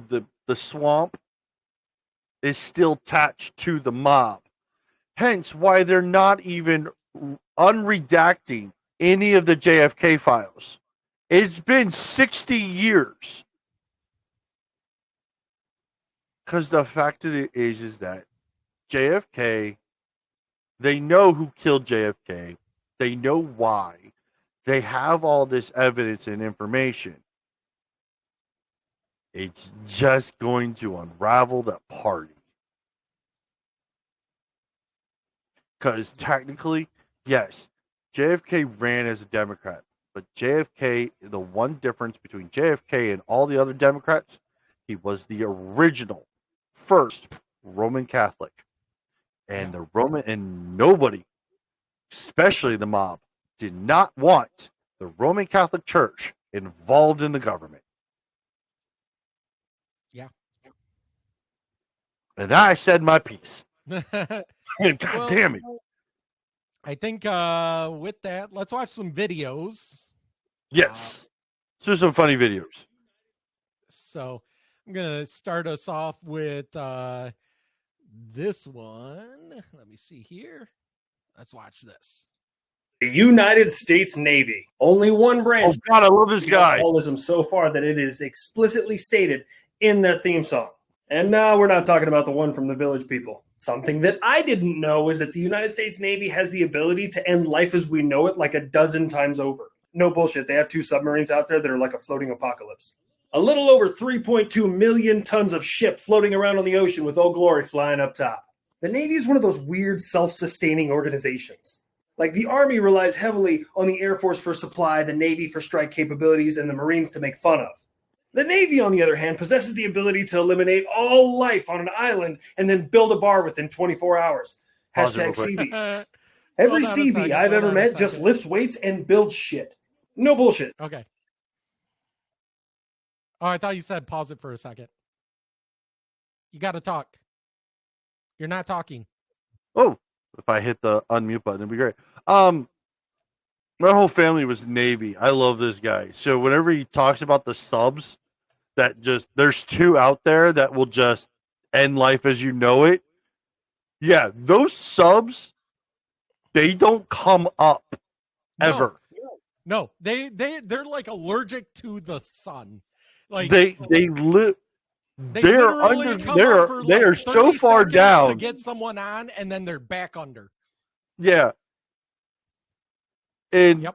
Speaker 1: The swamp is still attached to the mob. Hence why they're not even unredacting any of the JFK files. It's been 60 years. Because the fact of it is that JFK, they know who killed JFK. They know why. They have all this evidence and information. It's just going to unravel the party. Because technically, yes, JFK ran as a Democrat. But JFK, the one difference between JFK and all the other Democrats, he was the original, first Roman Catholic. And nobody, especially the mob, did not want the Roman Catholic Church involved in the government.
Speaker 2: Yeah.
Speaker 1: And I said my piece. God damn it.
Speaker 2: I think with that, let's watch some videos.
Speaker 1: Yes. So some funny videos.
Speaker 2: So I'm going to start us off with this one. Let me see here. Let's watch this.
Speaker 19: The United States Navy. Only one branch.
Speaker 1: Oh, God, I love this guy.
Speaker 19: So far that it is explicitly stated in their theme song. And no, we're not talking about the one from the Village People. Something that I didn't know is that the United States Navy has the ability to end life as we know it like a dozen times over. No bullshit. They have 2 submarines out there that are like a floating apocalypse. A little over 3.2 million tons of ship floating around on the ocean with Old Glory flying up top. The Navy is one of those weird self-sustaining organizations. Like the Army relies heavily on the Air Force for supply, the Navy for strike capabilities, and the Marines to make fun of. The Navy, on the other hand, possesses the ability to eliminate all life on an island and then build a bar within 24 hours. Hashtag Seabees. Every Seabee I've ever met just lifts weights and builds shit. No bullshit.
Speaker 2: Okay. Oh, I thought you said pause it for a second. You got to talk. You're not talking.
Speaker 1: Oh, if I hit the unmute button, it'd be great. My whole family was Navy. I love this guy. So whenever he talks about the subs, that just there's 2 out there that will just end life as you know it. Yeah, those subs, they don't come up ever.
Speaker 2: No, they're like allergic to the sun. Like
Speaker 1: they are so far down
Speaker 2: to get someone on, and then they're back under.
Speaker 1: Yeah. And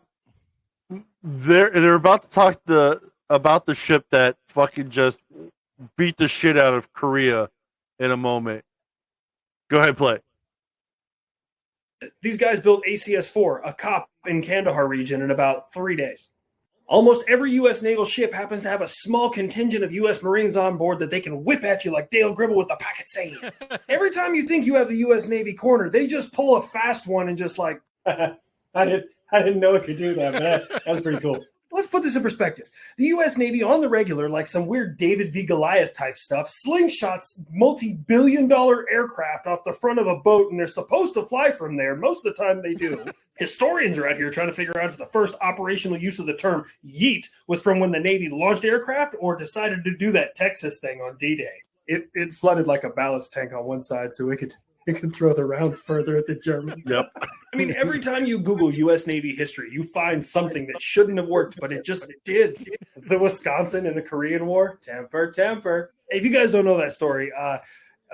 Speaker 1: they're about to talk about the ship that fucking just beat the shit out of Korea in a moment. Go ahead, play.
Speaker 19: These guys built ACS-4, a COP in Kandahar region, in about 3 days. Almost every U.S. naval ship happens to have a small contingent of U.S. Marines on board that they can whip at you like Dale Gribble with the pocket sand. Every time you think you have the U.S. Navy cornered, they just pull a fast one and just like, I didn't know it could do that, but that was pretty cool. Let's put this in perspective. The U.S. Navy, on the regular, like some weird David v. Goliath type stuff, slingshots multi-billion-dollar aircraft off the front of a boat, and they're supposed to fly from there. Most of the time they do. Historians are out here trying to figure out if the first operational use of the term yeet was from when the Navy launched aircraft or decided to do that Texas thing on D-Day. It flooded like a ballast tank on one side so it could throw the rounds further at the Germans.
Speaker 1: Yep.
Speaker 19: I mean, every time you Google U.S. Navy history, you find something that shouldn't have worked, but it just did. The Wisconsin and the Korean War, temper. If you guys don't know that story, a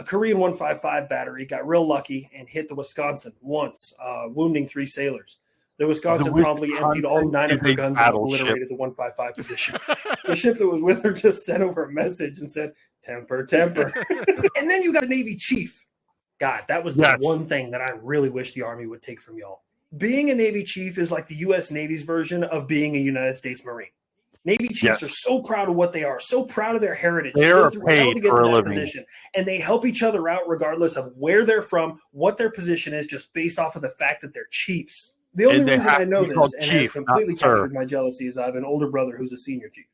Speaker 19: Korean 155 battery got real lucky and hit the Wisconsin once, wounding 3 sailors. The Wisconsin promptly emptied all 9 of her guns and obliterated the 155 position. The ship that was with her just sent over a message and said, temper. And then you got the Navy chief. God, that was the one thing that I really wish the Army would take from y'all. Being a Navy chief is like the U.S. Navy's version of being a United States Marine. Navy chiefs are so proud of what they are, so proud of their heritage.
Speaker 1: They are paid for a living.
Speaker 19: Position, and they help each other out regardless of where they're from, what their position is, just based off of the fact that they're chiefs. The only reason I know this and has completely captured my jealousy is I have an older brother who's a senior chief.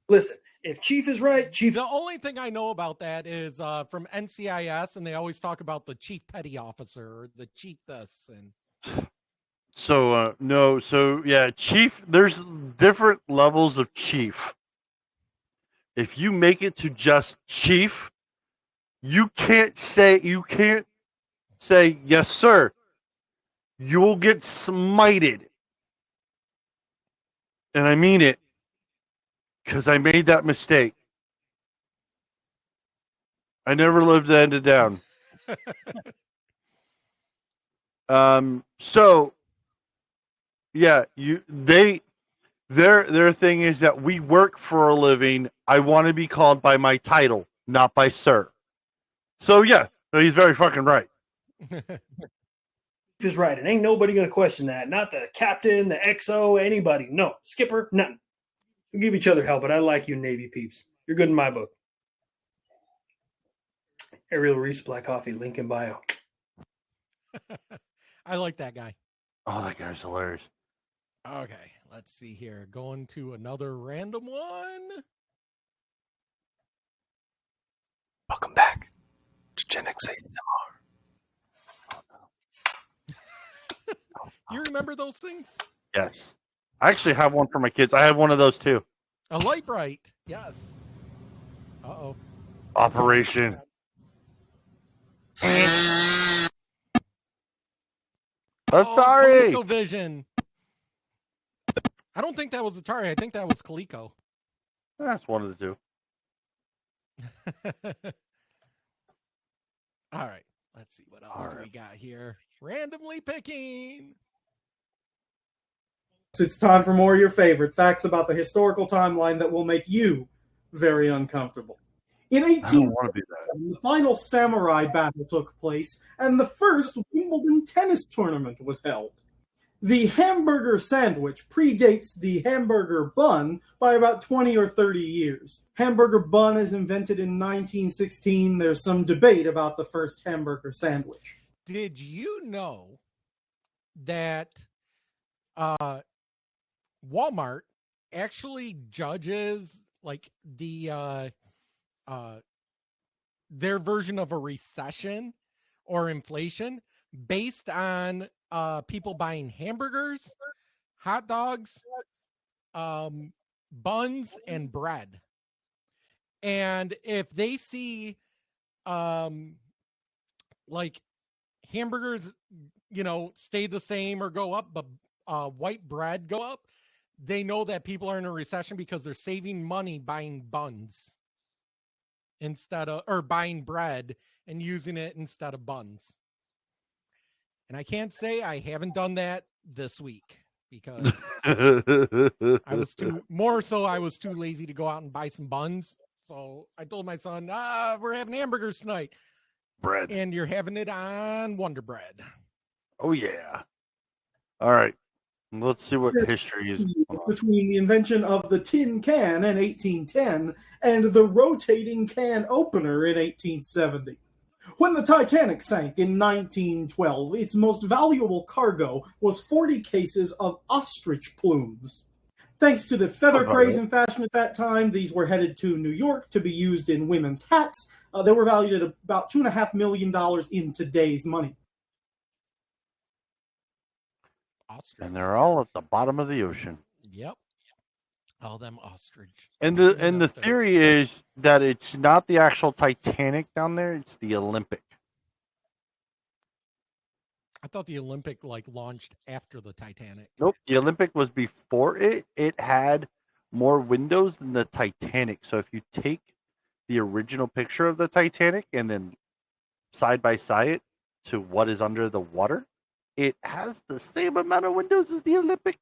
Speaker 19: Listen. If chief is right, chief.
Speaker 2: The only thing I know about that is from NCIS, and they always talk about the chief petty officer or the chief this. And
Speaker 1: chief. There's different levels of chief. If you make it to just chief, you can't say yes, sir. You will get smited, and I mean it. Because I made that mistake. I never lived to end it down. Their thing is that we work for a living. I want to be called by my title, not by sir. So yeah, he's very fucking right.
Speaker 19: Is right, and ain't nobody gonna question that. Not the captain, the XO, anybody. No, skipper, nothing. We give each other help, but I like you, Navy peeps. You're good in my book. Ariel Reese, Black Coffee, link in bio.
Speaker 2: I like that guy.
Speaker 1: Oh, that guy's hilarious.
Speaker 2: Okay, let's see here. Going to another random one.
Speaker 3: Welcome back to Gen X ASMR.
Speaker 2: You remember those things?
Speaker 1: Yes. I actually have one for my kids. I have one of those too.
Speaker 2: A light bright. Yes. Uh-oh.
Speaker 1: Operation. Atari.
Speaker 2: ColecoVision. I don't think that was Atari. I think that was Coleco.
Speaker 1: That's one of the two.
Speaker 2: All right. Let's see what else do we got here. Randomly picking.
Speaker 20: It's time for more of your favorite facts about the historical timeline that will make you very uncomfortable. In 1847, the final samurai battle took place, and the first Wimbledon tennis tournament was held. The hamburger sandwich predates the hamburger bun by about 20 or 30 years. Hamburger bun is invented in 1916. There's some debate about the first hamburger sandwich.
Speaker 2: Did you know that Walmart actually judges like the their version of a recession or inflation based on people buying hamburgers, hot dogs, buns, and bread. And if they see like hamburgers, stay the same or go up, but white bread go up, they know that people are in a recession because they're saving money buying buns or buying bread and using it instead of buns. And I can't say I haven't done that this week because I was too lazy to go out and buy some buns. So I told my son, we're having hamburgers tonight.
Speaker 1: Bread.
Speaker 2: And you're having it on Wonder Bread.
Speaker 1: Oh, yeah. All right. Let's see what history is.
Speaker 20: Between the invention of the tin can in 1810 and the rotating can opener in 1870. When the Titanic sank in 1912, its most valuable cargo was 40 cases of ostrich plumes. Thanks to the feather craze in fashion at that time, these were headed to New York to be used in women's hats. They were valued at about $2.5 million in today's money.
Speaker 2: Ostrich.
Speaker 1: And they're all at the bottom of the ocean.
Speaker 2: Yep. All them ostrich.
Speaker 1: And the theory is that it's not the actual Titanic down there, it's the Olympic.
Speaker 2: I thought the Olympic launched after the Titanic.
Speaker 1: Nope, the Olympic was before it. It had more windows than the Titanic. So if you take the original picture of the Titanic and then side by side it to what is under the water, it has the same amount of windows as the Olympic.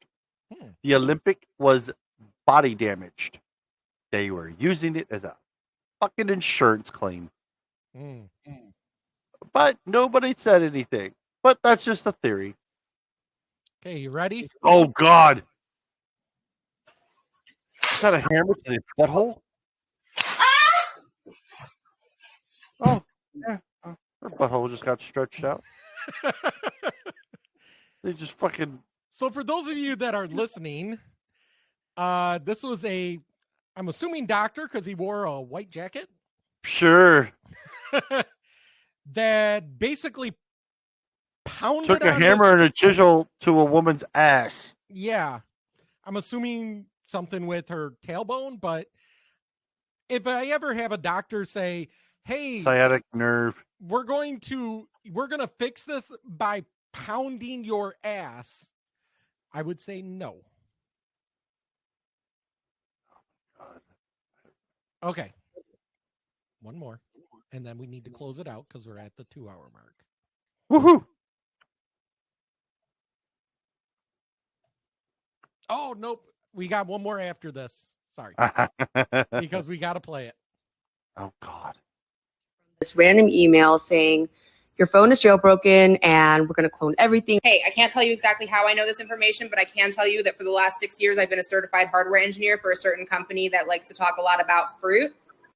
Speaker 1: The Olympic was body damaged. They were using it as a fucking insurance claim. But nobody said anything. But that's just a theory.
Speaker 2: Okay, you ready?
Speaker 1: Oh, God. Is that a hammer to the butthole? Oh, yeah. Her butthole just got stretched out. They just fucking...
Speaker 2: So for those of you that are listening, this was I'm assuming doctor because he wore a white jacket.
Speaker 1: Sure.
Speaker 2: That basically pounded
Speaker 1: took a hammer and a chisel to a woman's ass.
Speaker 2: Yeah. I'm assuming something with her tailbone, but if I ever have a doctor say, hey,
Speaker 1: sciatic nerve,
Speaker 2: we're going to fix this by pounding your ass, I would say no. Okay. One more. And then we need to close it out because we're at the 2-hour mark.
Speaker 1: Woohoo!
Speaker 2: Oh, nope. We got one more after this. Sorry. Because we got to play it.
Speaker 1: Oh, God.
Speaker 21: This random email saying, your phone is jailbroken and we're going to clone everything.
Speaker 22: Hey, I can't tell you exactly how I know this information, but I can tell you that for the last 6 years, I've been a certified hardware engineer for a certain company that likes to talk a lot about fruit.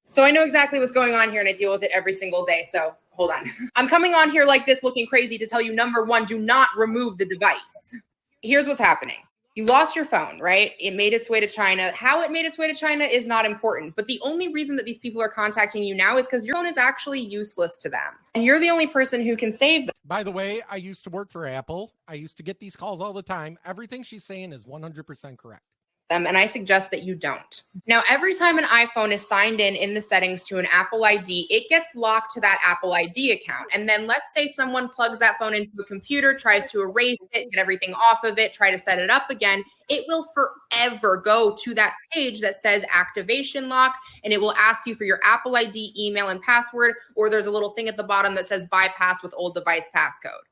Speaker 22: So I know exactly what's going on here and I deal with it every single day. So hold on. I'm coming on here like this looking crazy to tell you, number one, do not remove the device. Here's what's happening. You lost your phone, right? It made its way to China. How it made its way to China is not important. But the only reason that these people are contacting you now is because your phone is actually useless to them. And you're the only person who can save them.
Speaker 2: By the way, I used to work for Apple. I used to get these calls all the time. Everything she's saying is 100% correct.
Speaker 22: And I suggest that you don't. Now, every time an iPhone is signed in the settings to an Apple ID, it gets locked to that Apple ID account. And then let's say someone plugs that phone into a computer, tries to erase it, get everything off of it, try to set it up again. It will forever go to that page that says activation lock, and it will ask you for your Apple ID, email, and password, or there's a little thing at the bottom that says bypass with old device passcode.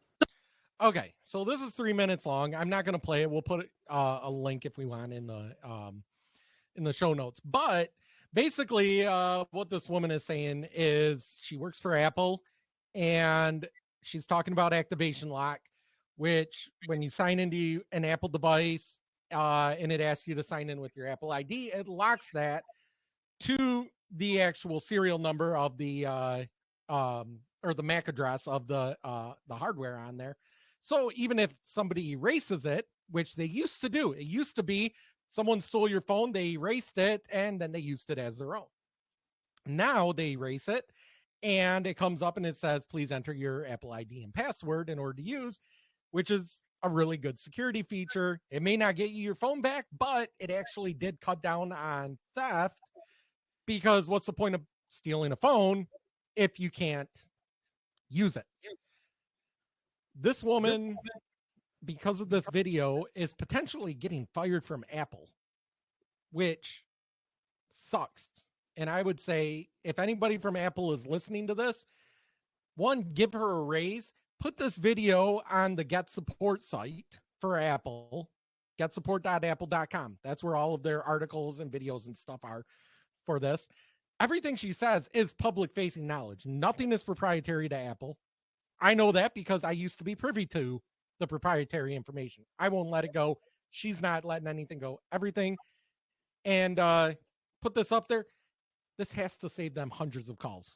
Speaker 2: Okay, so this is 3 minutes long. I'm not going to play it. We'll put a link if we want in the show notes. But basically, what this woman is saying is she works for Apple, and she's talking about activation lock, which when you sign into an Apple device and it asks you to sign in with your Apple ID, it locks that to the actual serial number of the or the MAC address of the hardware on there. So even if somebody erases it, which they used to do, it used to be someone stole your phone, they erased it, and then they used it as their own. Now they erase it, and it comes up and it says, please enter your Apple ID and password in order to use, which is a really good security feature. It may not get you your phone back, but it actually did cut down on theft, because what's the point of stealing a phone if you can't use it? This woman, because of this video, is potentially getting fired from Apple, which sucks. And I would say, if anybody from Apple is listening to this, one, give her a raise. Put this video on the Get Support site for Apple, getsupport.apple.com. That's where all of their articles and videos and stuff are for this. Everything she says is public-facing knowledge. Nothing is proprietary to Apple. I know that because I used to be privy to the proprietary information. I won't let it go. She's not letting anything go. Everything. And put this up there. This has to save them hundreds of calls,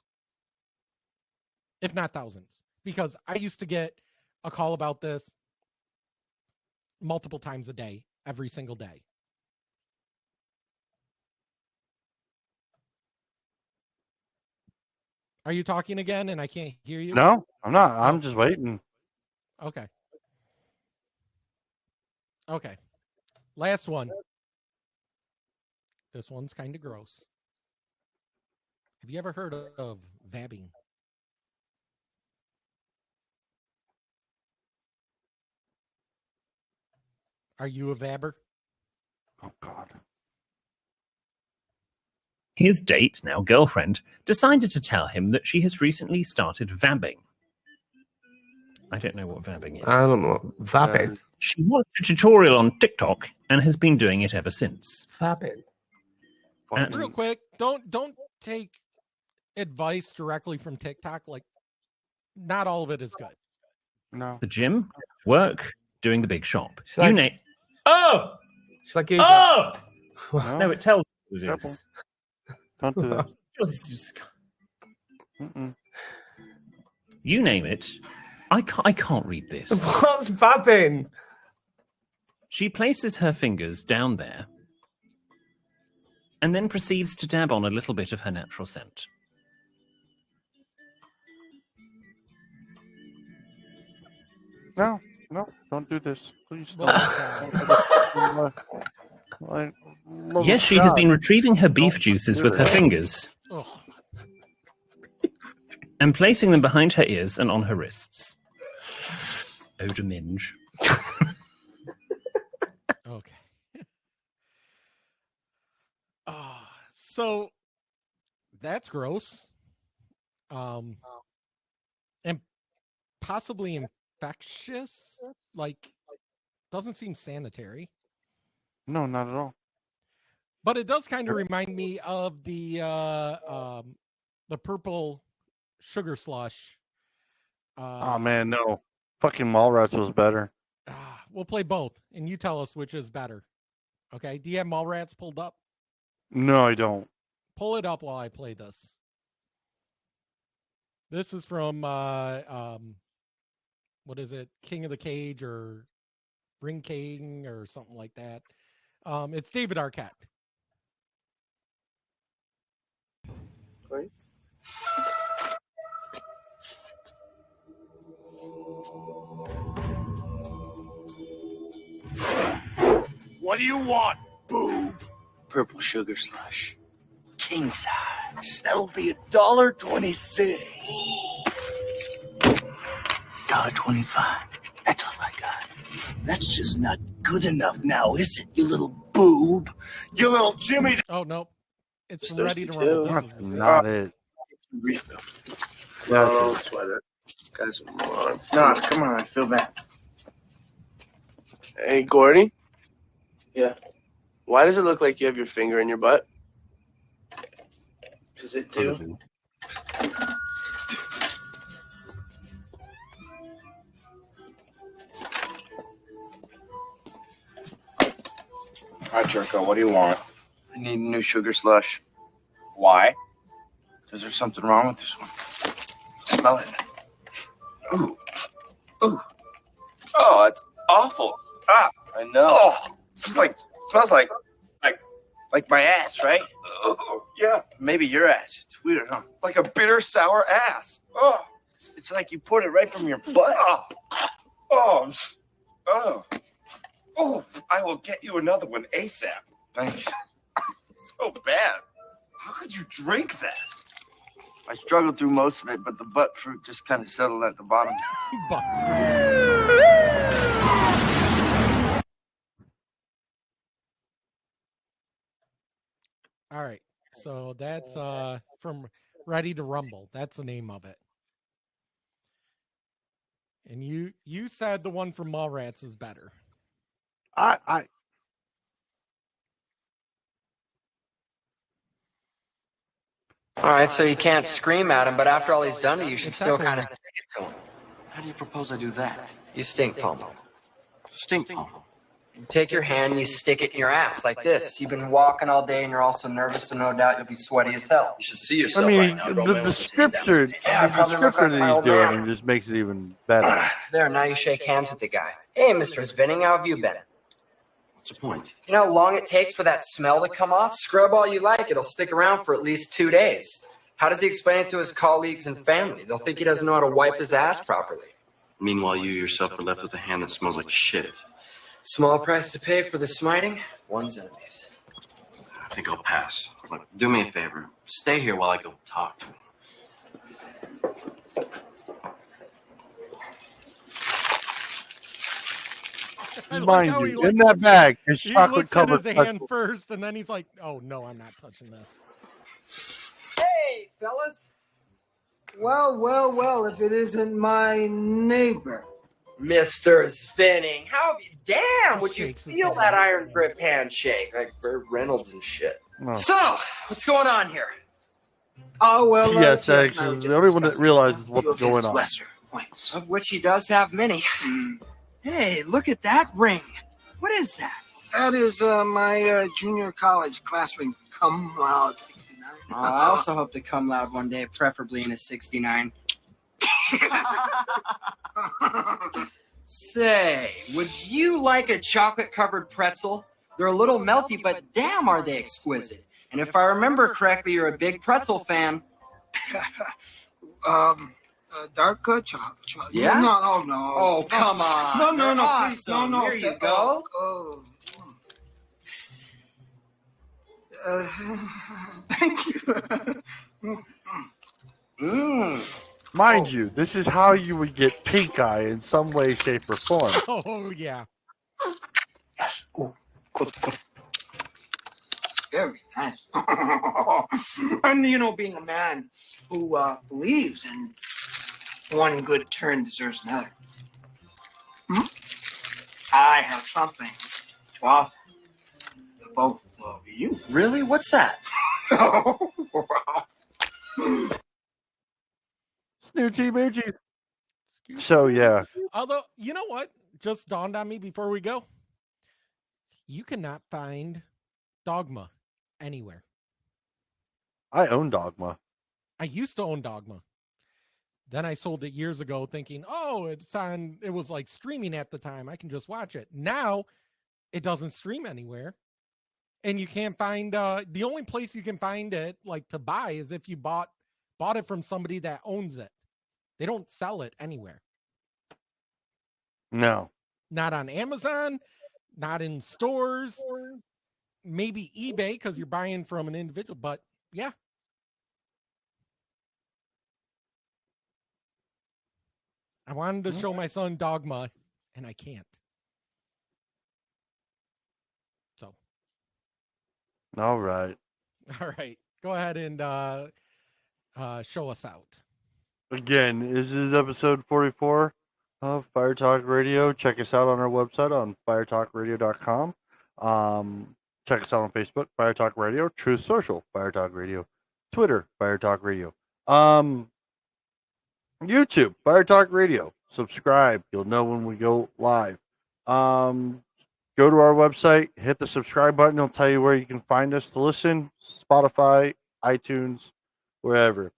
Speaker 2: if not thousands, because I used to get a call about this multiple times a day, every single day. Are you talking again and I can't hear you?
Speaker 1: No, I'm not. I'm just waiting.
Speaker 2: Okay. Okay. Last one. This one's kind of gross. Have you ever heard of vabbing? Are you a vabber?
Speaker 1: Oh, God.
Speaker 7: His date, now girlfriend, decided to tell him that she has recently started vabbing. I don't know what vabbing is.
Speaker 8: I don't know. Vabbing.
Speaker 7: She watched a tutorial on TikTok and has been doing it ever since.
Speaker 8: Vabbing.
Speaker 2: Real quick, don't take advice directly from TikTok. Like, not all of it is good.
Speaker 1: No.
Speaker 7: The gym, work, doing the big shop.
Speaker 8: She's like,
Speaker 7: you name. Oh!
Speaker 8: She's like,
Speaker 7: oh! No, it tells you what it is.
Speaker 1: Don't do that.
Speaker 7: You name it. I can't read this.
Speaker 8: What's vabbing?
Speaker 7: She places her fingers down there and then proceeds to dab on a little bit of her natural scent.
Speaker 1: No, don't do this. Please don't.
Speaker 7: Yes, she has been retrieving her beef juices with her fingers and placing them behind her ears and on her wrists. Oda minge.
Speaker 2: Okay. So that's gross. And possibly infectious. Like, doesn't seem sanitary.
Speaker 1: No, not at all.
Speaker 2: But it does kind of remind me of the purple sugar slush.
Speaker 1: Oh man, no. Fucking Mallrats was better.
Speaker 2: We'll play both, and you tell us which is better. Okay? Do you have Mallrats pulled up?
Speaker 1: No, I don't.
Speaker 2: Pull it up while I play this. This is from what is it? King of the Cage or King or something like that. It's David Arquette.
Speaker 6: Right.
Speaker 9: What do you want, boob? Purple sugar slush. King size. That'll be $1.26. $1.25. That's all I got. That's just not good enough now, is it, you little boob? You little Jimmy.
Speaker 2: Oh, no. It's
Speaker 6: It's
Speaker 2: ready to
Speaker 6: thirsty,
Speaker 2: rumble.
Speaker 6: too.
Speaker 2: This
Speaker 1: That's
Speaker 2: is
Speaker 1: not it.
Speaker 6: Refill.
Speaker 1: Yeah,
Speaker 6: No, don't sweat it. Guys, no, come on, I feel bad. Hey, Gordy? Yeah. Why does it look like you have your finger in your butt? Because it do.
Speaker 9: All right, Jerko, what do you want?
Speaker 6: I need a new sugar slush.
Speaker 9: Why?
Speaker 6: Because there's something wrong with this one. Smell it.
Speaker 9: Ooh. Ooh. Oh, that's awful. Ah,
Speaker 6: I know.
Speaker 9: oh.
Speaker 6: Smells like my ass, right?
Speaker 9: Oh, yeah,
Speaker 6: Maybe your ass. It's weird, huh?
Speaker 9: like a bitter, sour ass. Oh,
Speaker 6: It's like you poured it right from your butt.
Speaker 9: oh, oh, oh, oh, I will get you another one ASAP.
Speaker 6: Thanks.
Speaker 9: So bad. How could you drink that?
Speaker 6: I struggled through most of it, but the butt fruit just kind of settled at the bottom.
Speaker 2: All right. So that's from Ready to Rumble. That's the name of it. And you said the one from Mallrats is better.
Speaker 1: I
Speaker 14: All right, so you can't scream at him, but after all he's done to you, you should still kind of
Speaker 2: Exactly.
Speaker 14: stick it to him.
Speaker 6: How do you propose I do that?
Speaker 14: You stink pump.
Speaker 6: Stink pump.
Speaker 14: You take your hand and you stick it in your ass like this. You've been walking all day and you're also nervous, so no doubt you'll be sweaty as hell.
Speaker 6: You should see
Speaker 1: I
Speaker 6: yourself
Speaker 1: mean,
Speaker 6: right now.
Speaker 1: the scripture that he's doing just makes it even better.
Speaker 14: There, now you shake hands with the guy. Hey, Mr. Svenning, how have you been?
Speaker 6: What's the point?
Speaker 14: You know how long it takes for that smell to come off? Scrub all you like, it'll stick around for at least 2 days. How does he explain it to his colleagues and family? They'll think he doesn't know how to wipe his ass properly.
Speaker 6: Meanwhile, you yourself are left with a hand that smells like shit.
Speaker 14: Small price to pay for the smiting one's enemies.
Speaker 6: I think I'll pass. Look, do me a favor. Stay here while I go talk to him.
Speaker 2: I like
Speaker 1: Mind
Speaker 2: how
Speaker 1: you,
Speaker 2: he,
Speaker 1: in that bag is
Speaker 2: he
Speaker 1: chocolate
Speaker 2: looks at
Speaker 1: covered
Speaker 2: his hand
Speaker 1: pretzels.
Speaker 2: first, and then he's like, "Oh no, I'm not touching this."
Speaker 14: Hey, fellas.
Speaker 23: Well, if it isn't my neighbor.
Speaker 14: Mr. Svenning, how have you... Damn, would you
Speaker 2: Shakes his
Speaker 14: feel
Speaker 2: head.
Speaker 14: that iron grip handshake? Like Burt Reynolds and shit.
Speaker 1: Oh.
Speaker 14: So, what's going on here?
Speaker 23: Oh, well,
Speaker 1: TSX is the only one that realizes what's going on.
Speaker 14: Of which he does have many. Hey, look at that ring. What is that?
Speaker 23: That is my junior college class ring, cum laude 69.
Speaker 14: I also hope to come loud one day, preferably in a 69. Say, would you like a chocolate-covered pretzel? They're a little melty, but damn are they exquisite. And if I remember correctly, you're a big pretzel fan.
Speaker 23: Dark chocolate.
Speaker 14: Yeah?
Speaker 23: No.
Speaker 14: Oh, come on.
Speaker 23: No,
Speaker 14: They're
Speaker 23: please.
Speaker 14: awesome.
Speaker 23: No.
Speaker 14: Here you go.
Speaker 23: Thank you.
Speaker 1: Mind you, this is how you would get pink eye in some way, shape, or form.
Speaker 2: Oh yeah.
Speaker 23: Good. Very nice. And, being a man who believes in one good turn deserves another. I have something to offer to both of you.
Speaker 14: Really? What's that?
Speaker 1: Snoochie Moochie. So yeah,
Speaker 2: Although, you know what? Just dawned on me before we go. You cannot find Dogma anywhere.
Speaker 1: I own Dogma.
Speaker 2: I used to own Dogma. Then I sold it years ago thinking, oh, it was like streaming at the time. I can just watch it. Now it doesn't stream anywhere. And you can't find, the only place you can find it like to buy is if you bought it from somebody that owns it. They don't sell it anywhere.
Speaker 1: No.
Speaker 2: Not on Amazon, not in stores, maybe eBay because you're buying from an individual, but yeah. I wanted to show my son Dogma, and I can't. So.
Speaker 1: All right.
Speaker 2: All right. Go ahead and show us out.
Speaker 1: Again, this is episode 44 of Fire Talk Radio. Check us out on our website on firetalkradio.com. Check us out on Facebook, Fire Talk Radio, Truth Social, Fire Talk Radio, Twitter, Fire Talk Radio. YouTube, Fire Talk Radio. Subscribe. You'll know when we go live. Go to our website, hit the subscribe button. It'll tell you where you can find us to listen. Spotify, iTunes, wherever.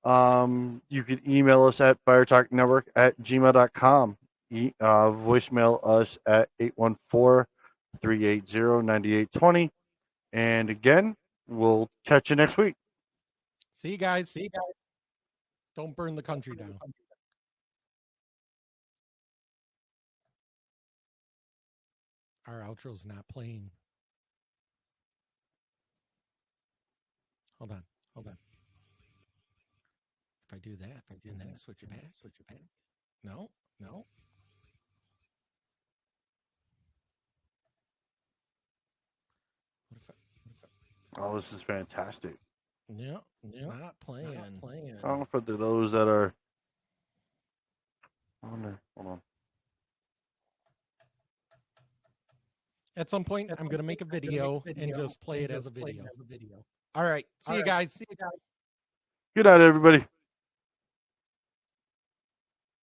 Speaker 1: You can email us at firetalknetwork@gmail.com. Voicemail us at 814-380-9820. And again, we'll catch you next week.
Speaker 2: See you guys. Don't burn the country down. Our outro's not playing. Hold on. If I do that, and then switch it back. No.
Speaker 1: Oh, this is fantastic.
Speaker 2: Yeah, not playing.
Speaker 1: I don't know for those that are. Hold on.
Speaker 2: At some point, I'm going to make a video and just play it as a video. All right. See you guys.
Speaker 1: Good night, everybody.